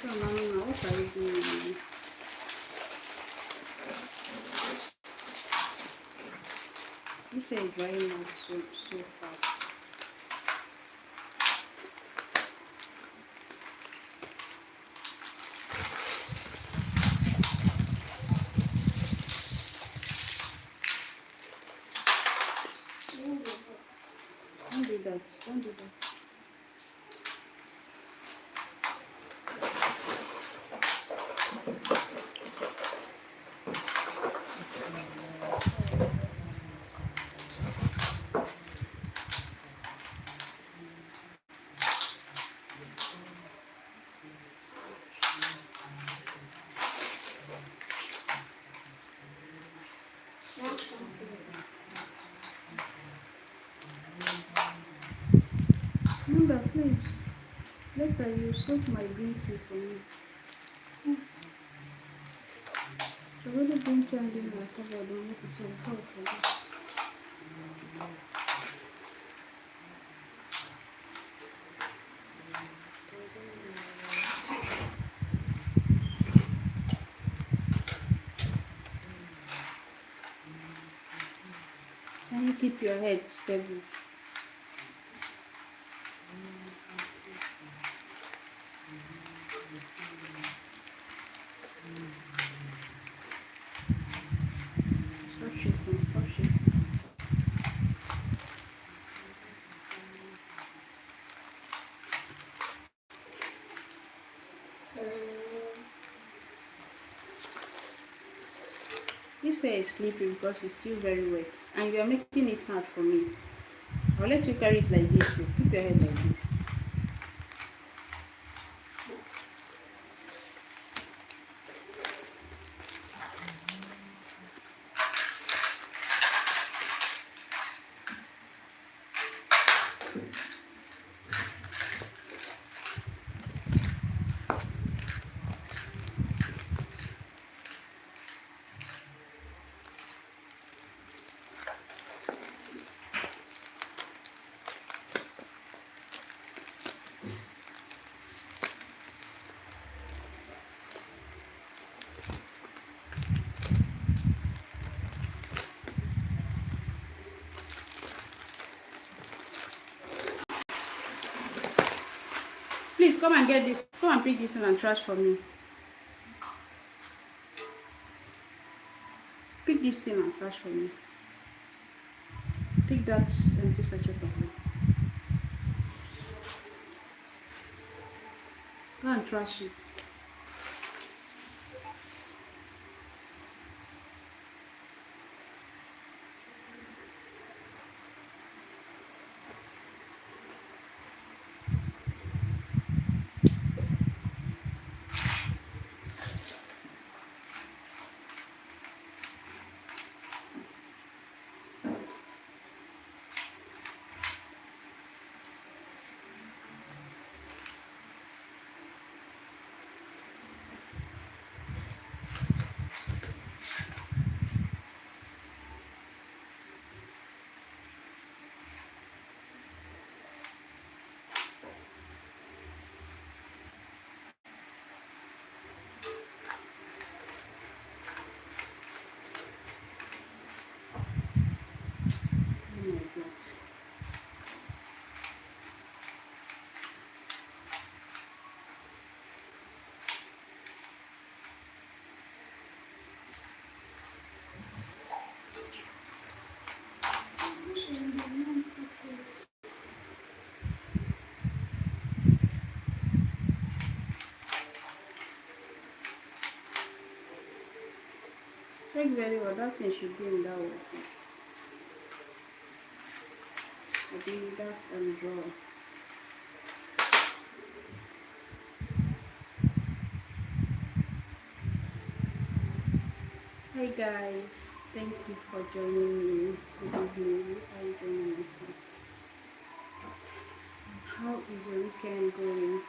So, Mama, what are you doing? This is drying out so fast. Don't do that. Don't do that. Mother, please. Later you soak my beauty for me. So really been changing my cover, don't make it so hard for this. Can you keep your head stable? Stop shaking, stop shaking. You say it's sleeping because it's still very wet and you are making it hard for me. I'll let you carry it like this. So keep your head like this. Please come and get this. Come and pick this in and trash for me. Pick this thing and trash for me. Pick that empty sachet for me. Go and trash it. did very well. That thing should be in that one. I did that drawer. Hi guys, thank you for joining me. Good evening. How are you doing? How is your weekend going?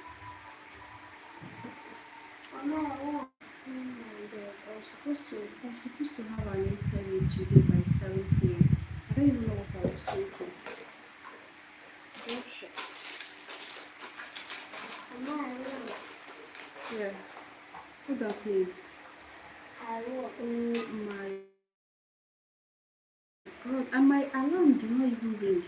Oh my God, I was supposed to have an interview today by 7 p.m. I don't even know what I was thinking. Oh shit. Yeah. Hold on, please. Oh my God, and my alarm did not even ring.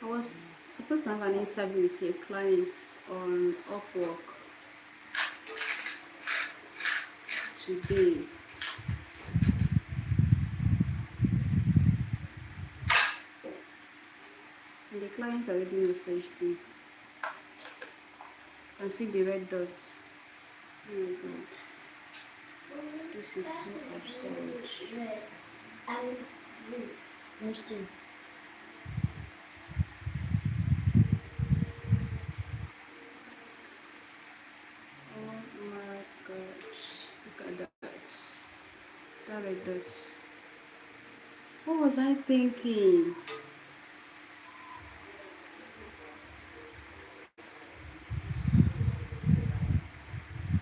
I was supposed to have an interview with a client on Upwork today. And the client already messaged me. I can see the red dots. Oh my God. This is so absurd. Oh my God. Look at that. That red dots. What was I thinking?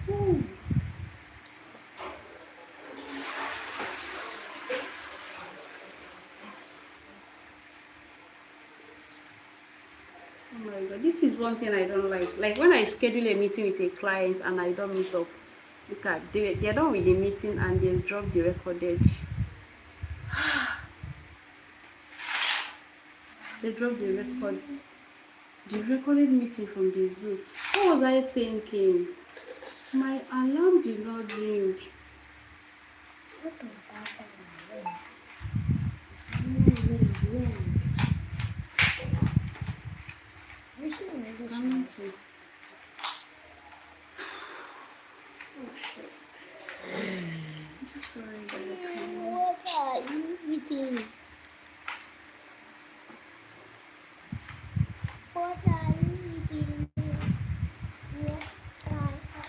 Ooh. Oh my God, this is one thing I don't like. Like when I schedule a meeting with a client and I don't meet up, look at they're done with the meeting and they drop the recorded. They drop the recorded meeting from the Zoom. What was I thinking? My alarm did not ring. Coming to. Oh shit. I'm so sorry that I can't. What are you eating? What are you eating? What I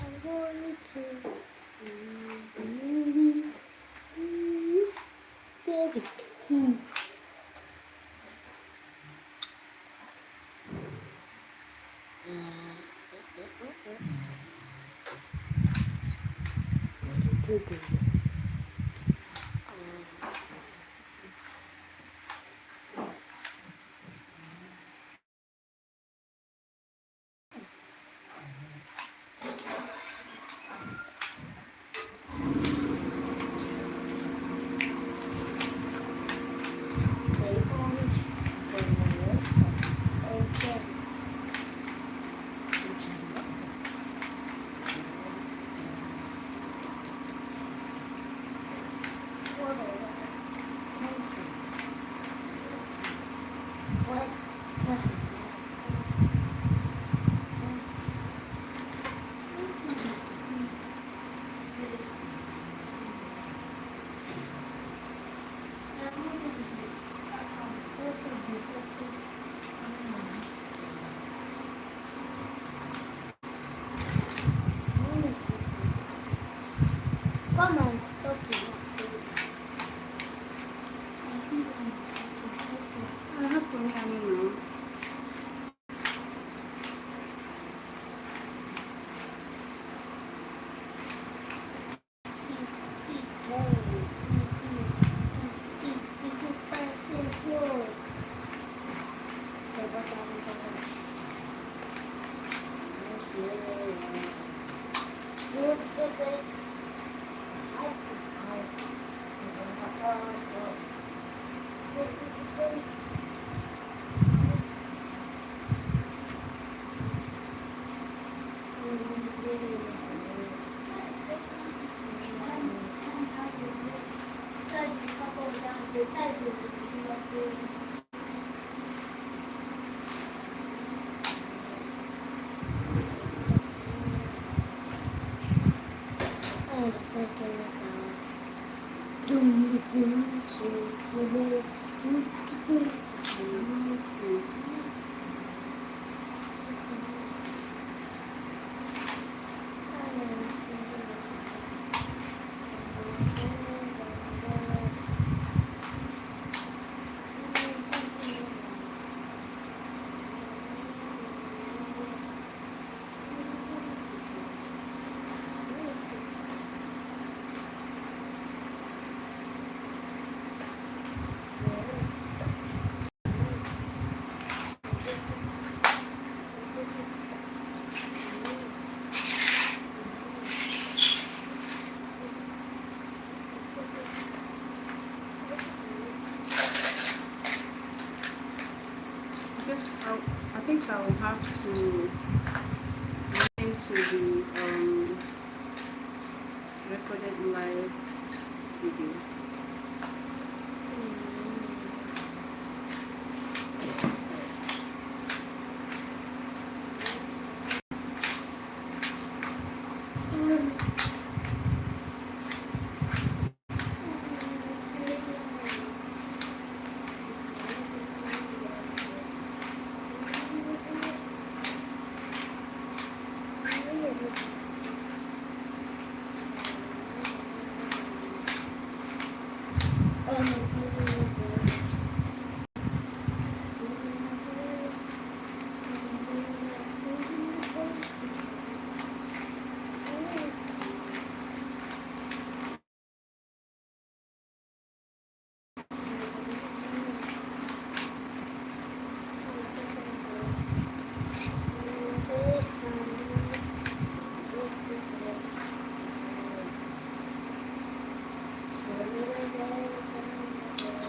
am going to David. Come on, okay. I have to now. Just I think I will have to listen to the recorded live video.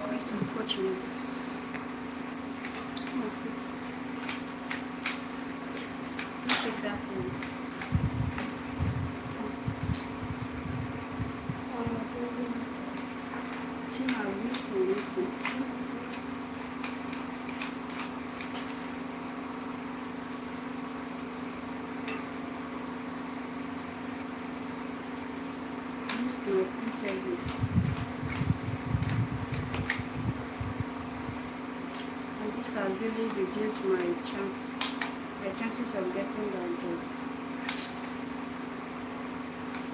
Quite unfortunate. Come on, sit. Don't take that one. Chima, waiting. I'm just going to tell you. And this has really reduced my chances of getting that job.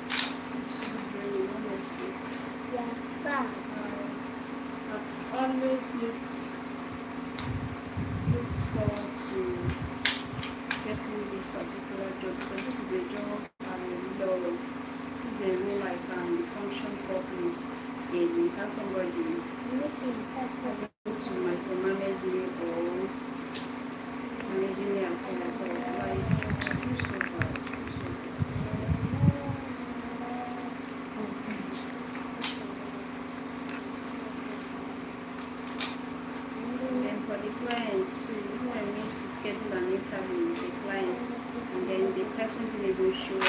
This is really honestly. Yeah, sad. I've always looked forward to getting this particular job because this is a job I love. This is a role I can function properly in without somebody Anything that's not to micromanage me or managing me at all. Like, I'm so bad. And then for the client too, who I used to schedule an interview with the client, and then the person didn't even show up.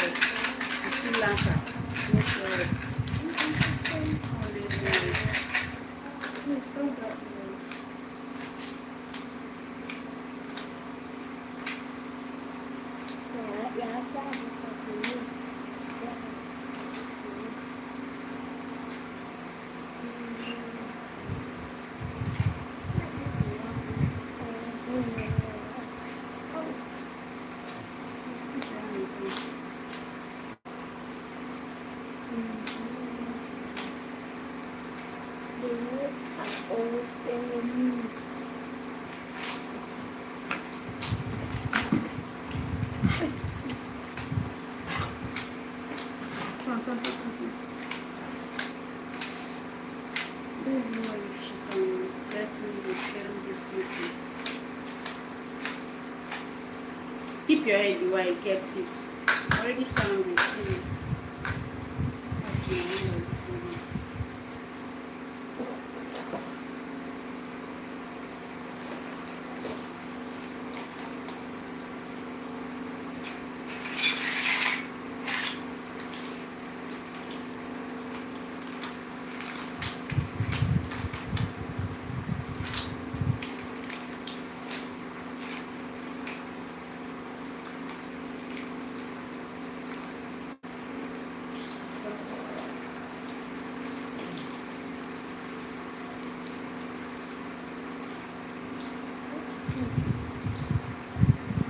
The freelancer didn't show up. Always nice. Please don't drop noise. yeah, sad because we need the news has always been with me. Don't know if she can let me reschedule this meeting. Keep your head where I kept it. I already sound it, please. Okay, I know this one.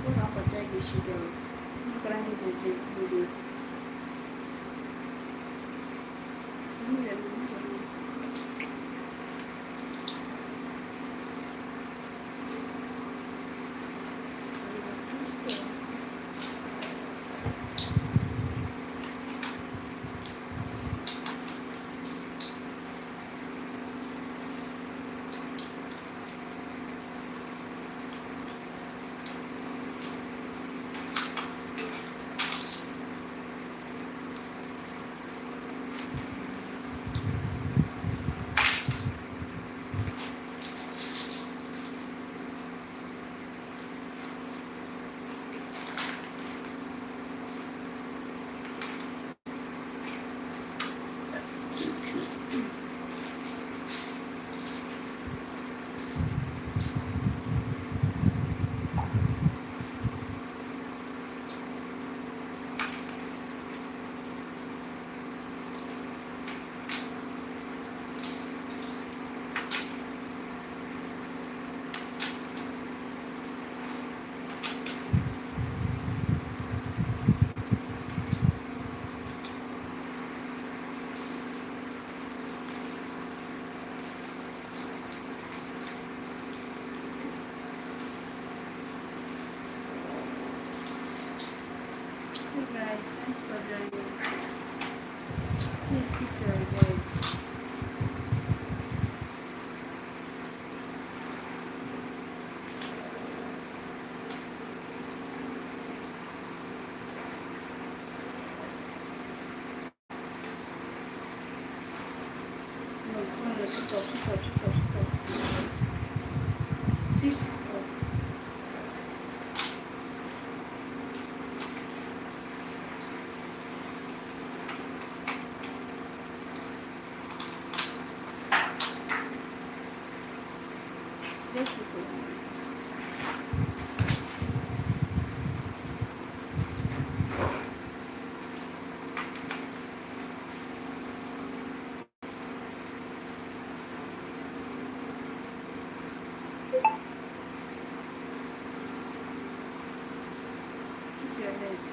What happened to this sugar? I'm trying to get food. Thanks for joining. Please keep your head. No, sit up, sit up, sit up, sit up. Sit up. Let's sit down. Keep your head.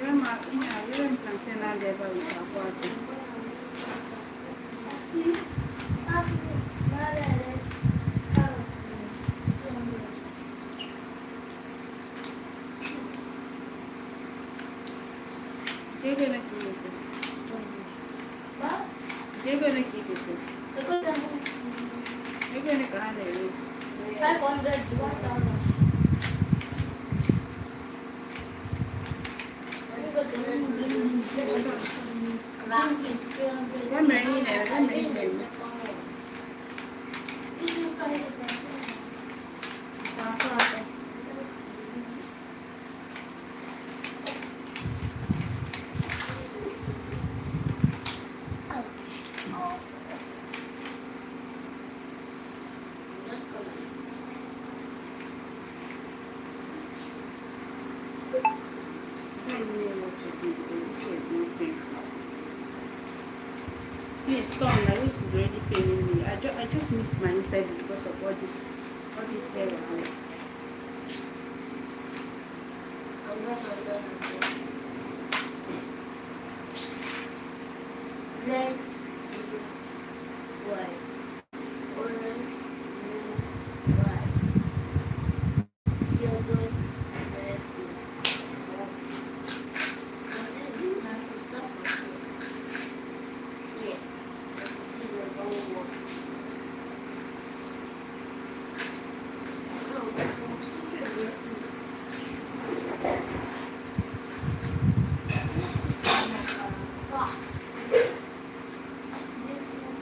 Grandma, yeah, you don't cancel that level with our party. You're gonna keep it. You're gonna keep it. You're gonna go and erase. 500, 1,000. Bank is 300. One minute, one minute. This is 500. Please, Tom, my waist is already paining me. I just missed my interview because of all this hair around. Red, white, orange, blue, white, yellow, red, white. I said do natural stuff for here. Here. These are no work. Oh, I'm switching this. Ah. This one.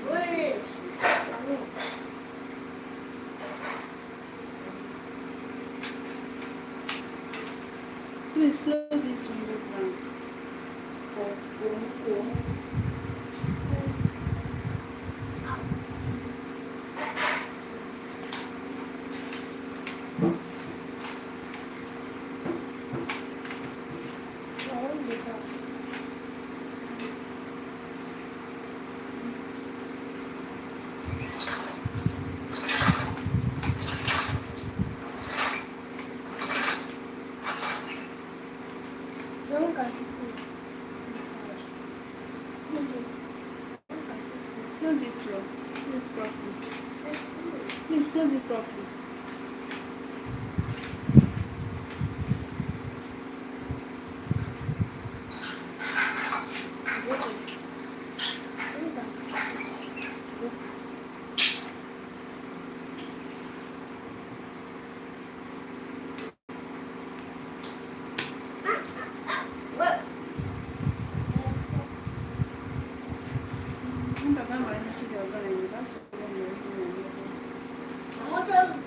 Where is she? I mean, Please close this window, Frank. I want the cup. Não consistent. Close it properly. Please close it properly. I'm also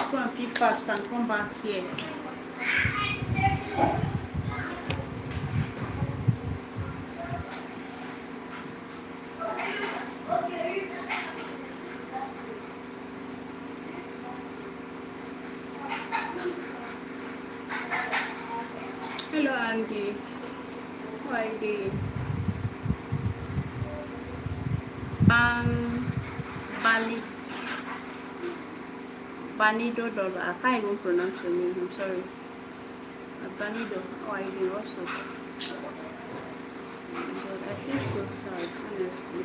Go and pee fast and come back here. Hello, Andy. How are you doing? Bali. Banido Dollar. I can't even pronounce your name. I'm sorry. Banido. How are you doing? What's up? God, I feel so sad, honestly.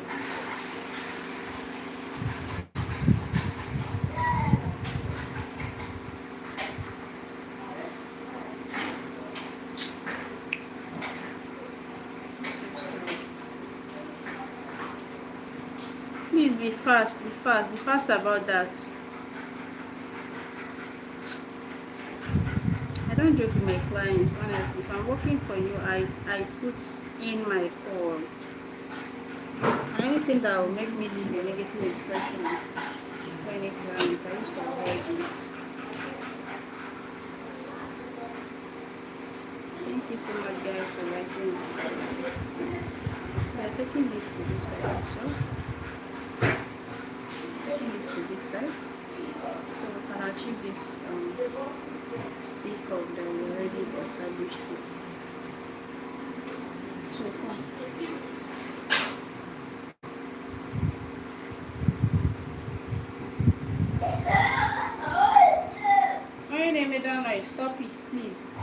Please be fast, be fast about that. I don't joke with my clients, honestly. If I'm working for you, I put in my all. And anything that will make me leave a negative impression for any client, I used to avoid this. Thank you so much, guys, for liking it. I'm taking this to this side also. Taking this to this side. So we can achieve this C curve that we already established here. So come. Why you name it down right? Stop it, please.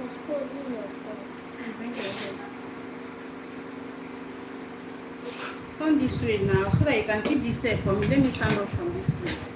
Exposing yourself. Come this way now so that you can keep this set for me. Let me stand up from this place.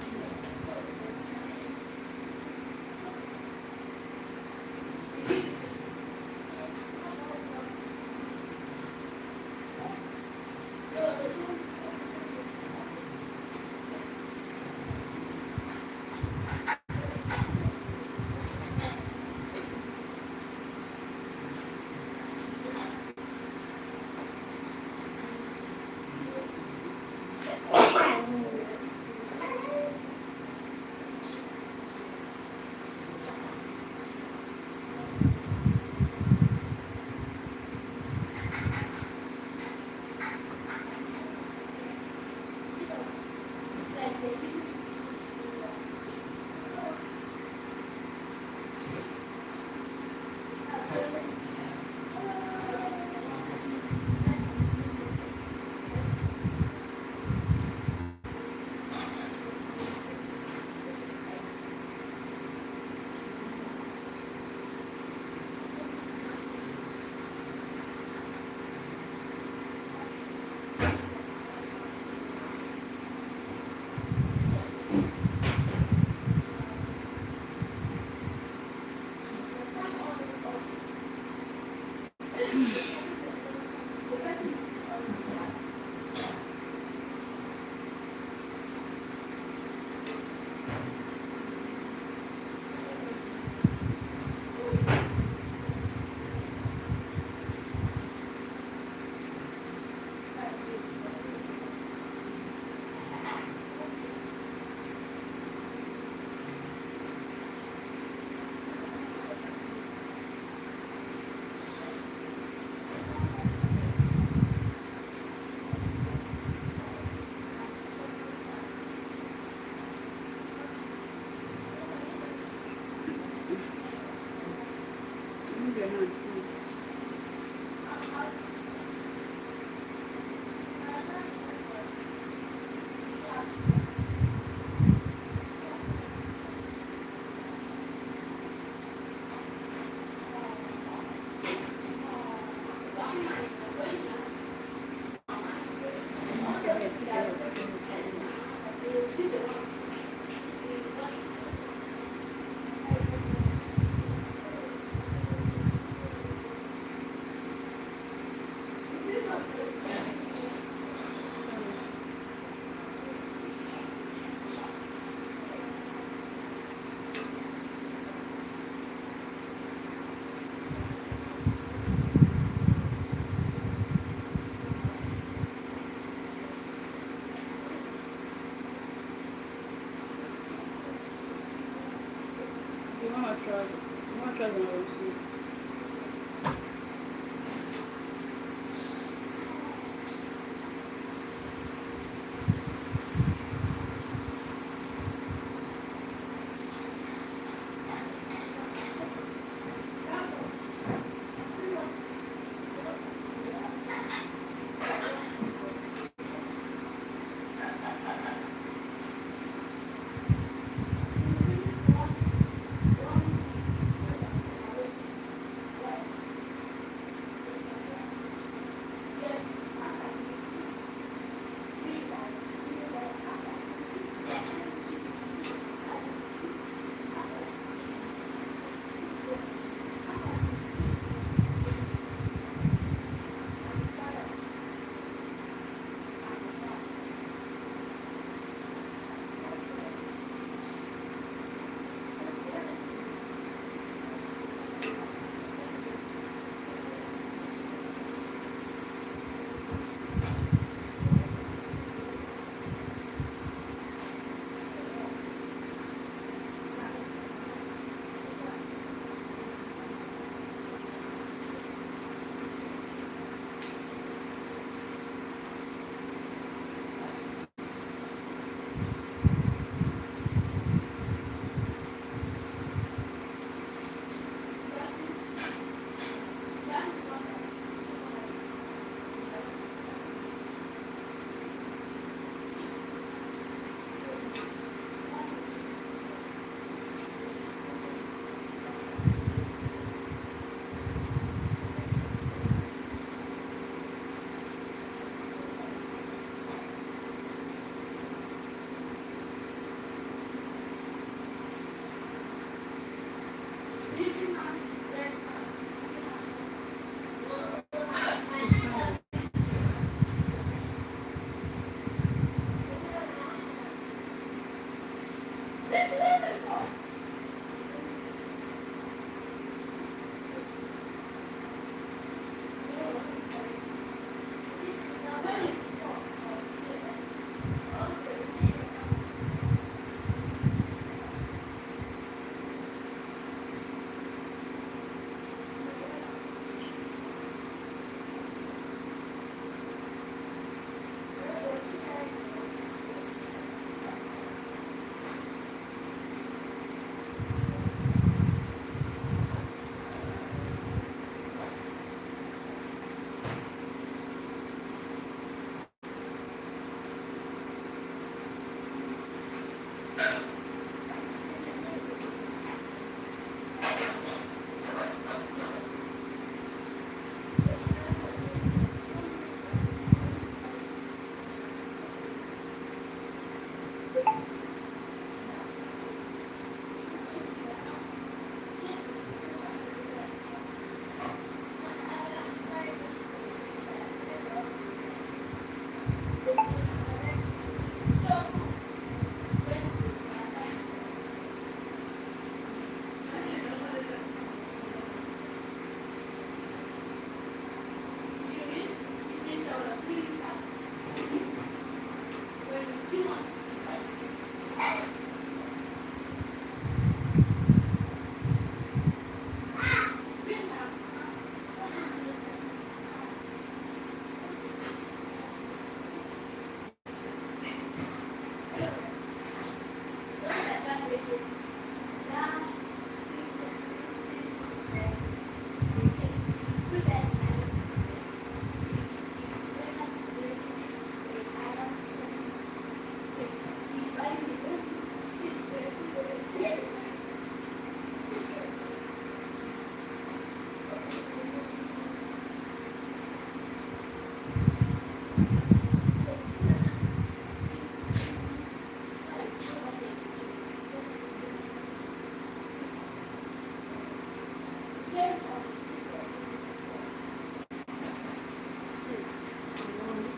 on, please.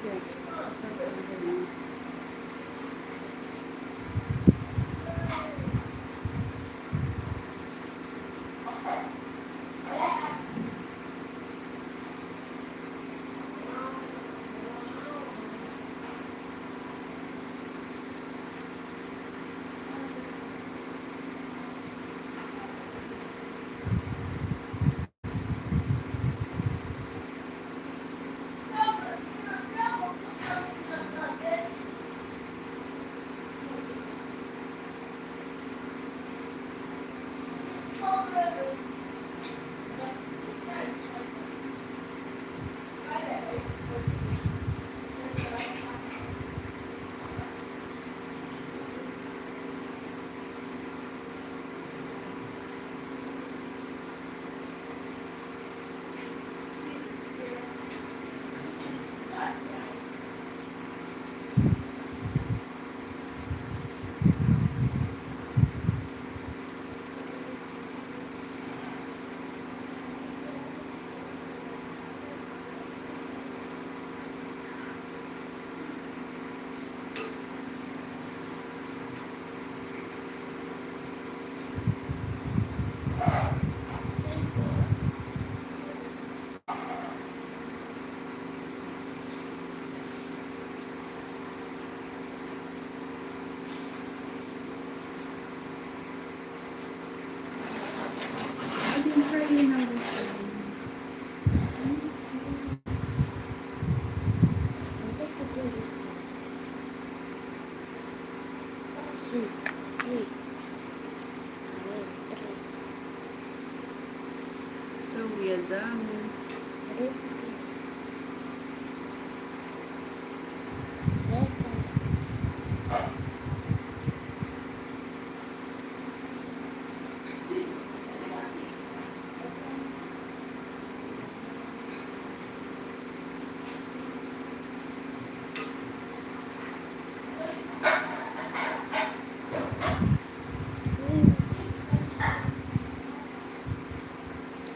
Yes. I've been praying on this season. I'm not putting this thing. 2, 3, and then 3. So we are done. And then 2. Let's go.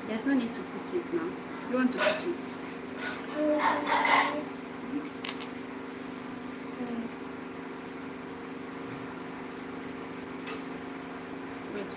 There's no need to put it now. You want to put it? Wait.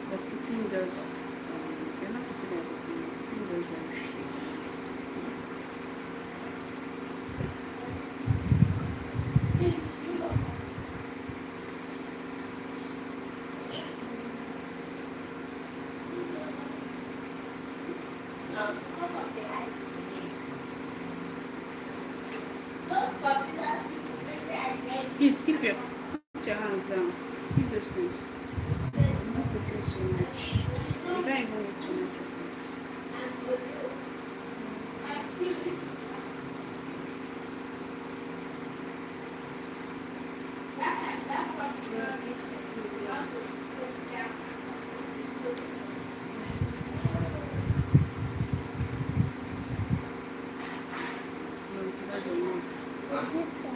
But putting those, you're not putting everything. Putting those very short. Please put your hands down. Keep those things. I'm not putting so much. You don't even need too much of this. No, that's enough. This guy.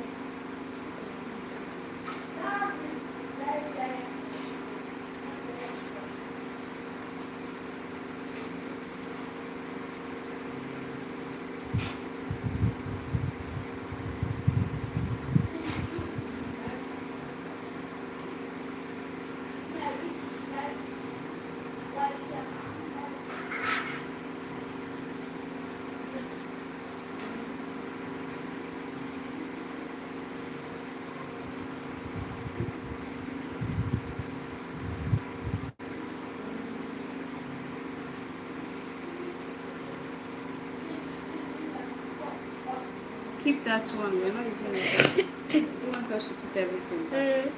Keep that one. We're not using it. You want us to put everything back.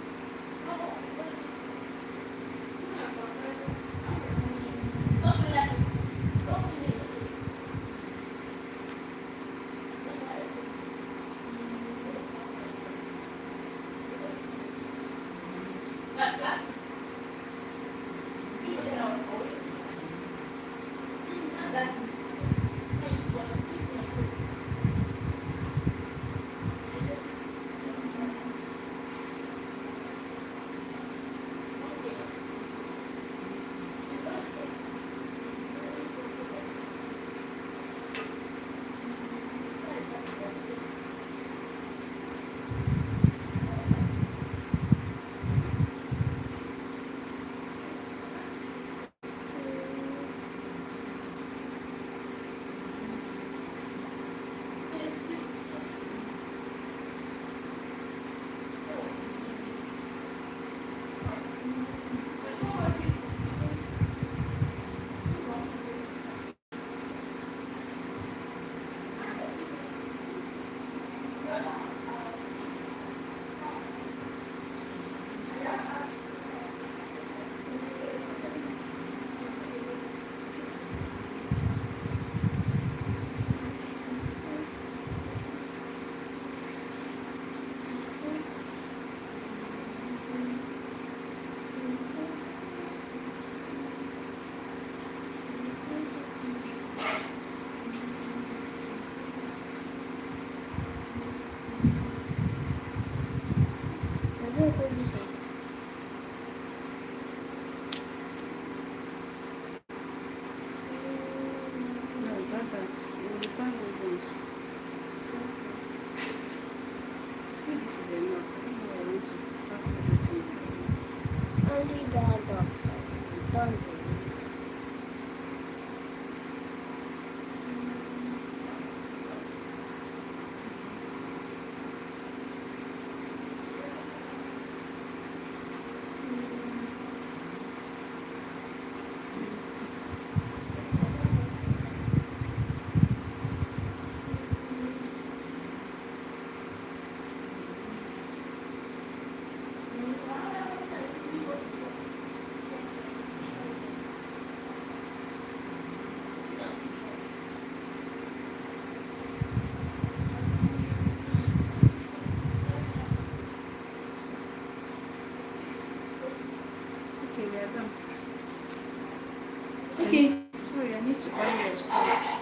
let's have this one. No, that. You can't do this. I think this is enough. I don't know. I want to pack everything. Only that doctor. Don't do this. Okay, we are done. Okay. Sorry, I need to buy your stuff.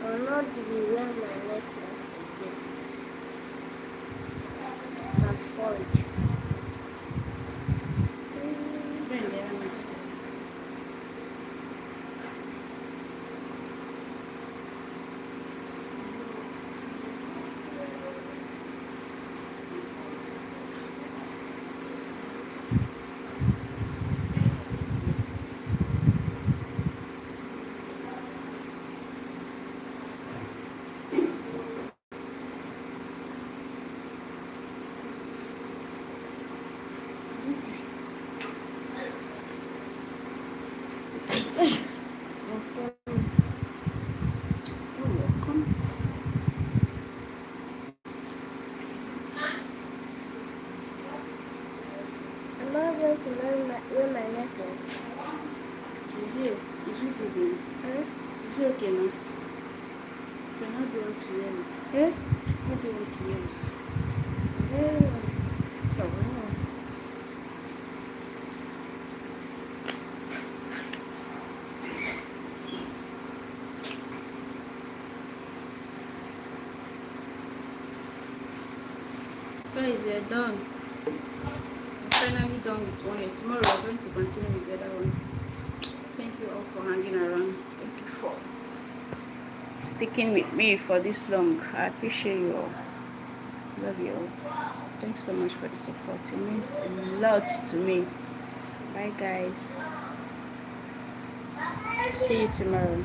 I will not be wearing my necklace again. That's spoiled. Bring the other one. You're welcome. I'm not going to wear my necklace. Is it good then? Huh? Is it okay now? Okay, how do you want to wear it? Huh? How do you want to wear it? Mm. Oh, wow. Guys, we are done. We're finally done with one. Tomorrow we're going to continue with the other one. Thank you all for hanging around. Thank you for sticking with me for this long. I appreciate you all. Love you all. Thanks so much for the support. It means a lot to me. Bye guys. See you tomorrow.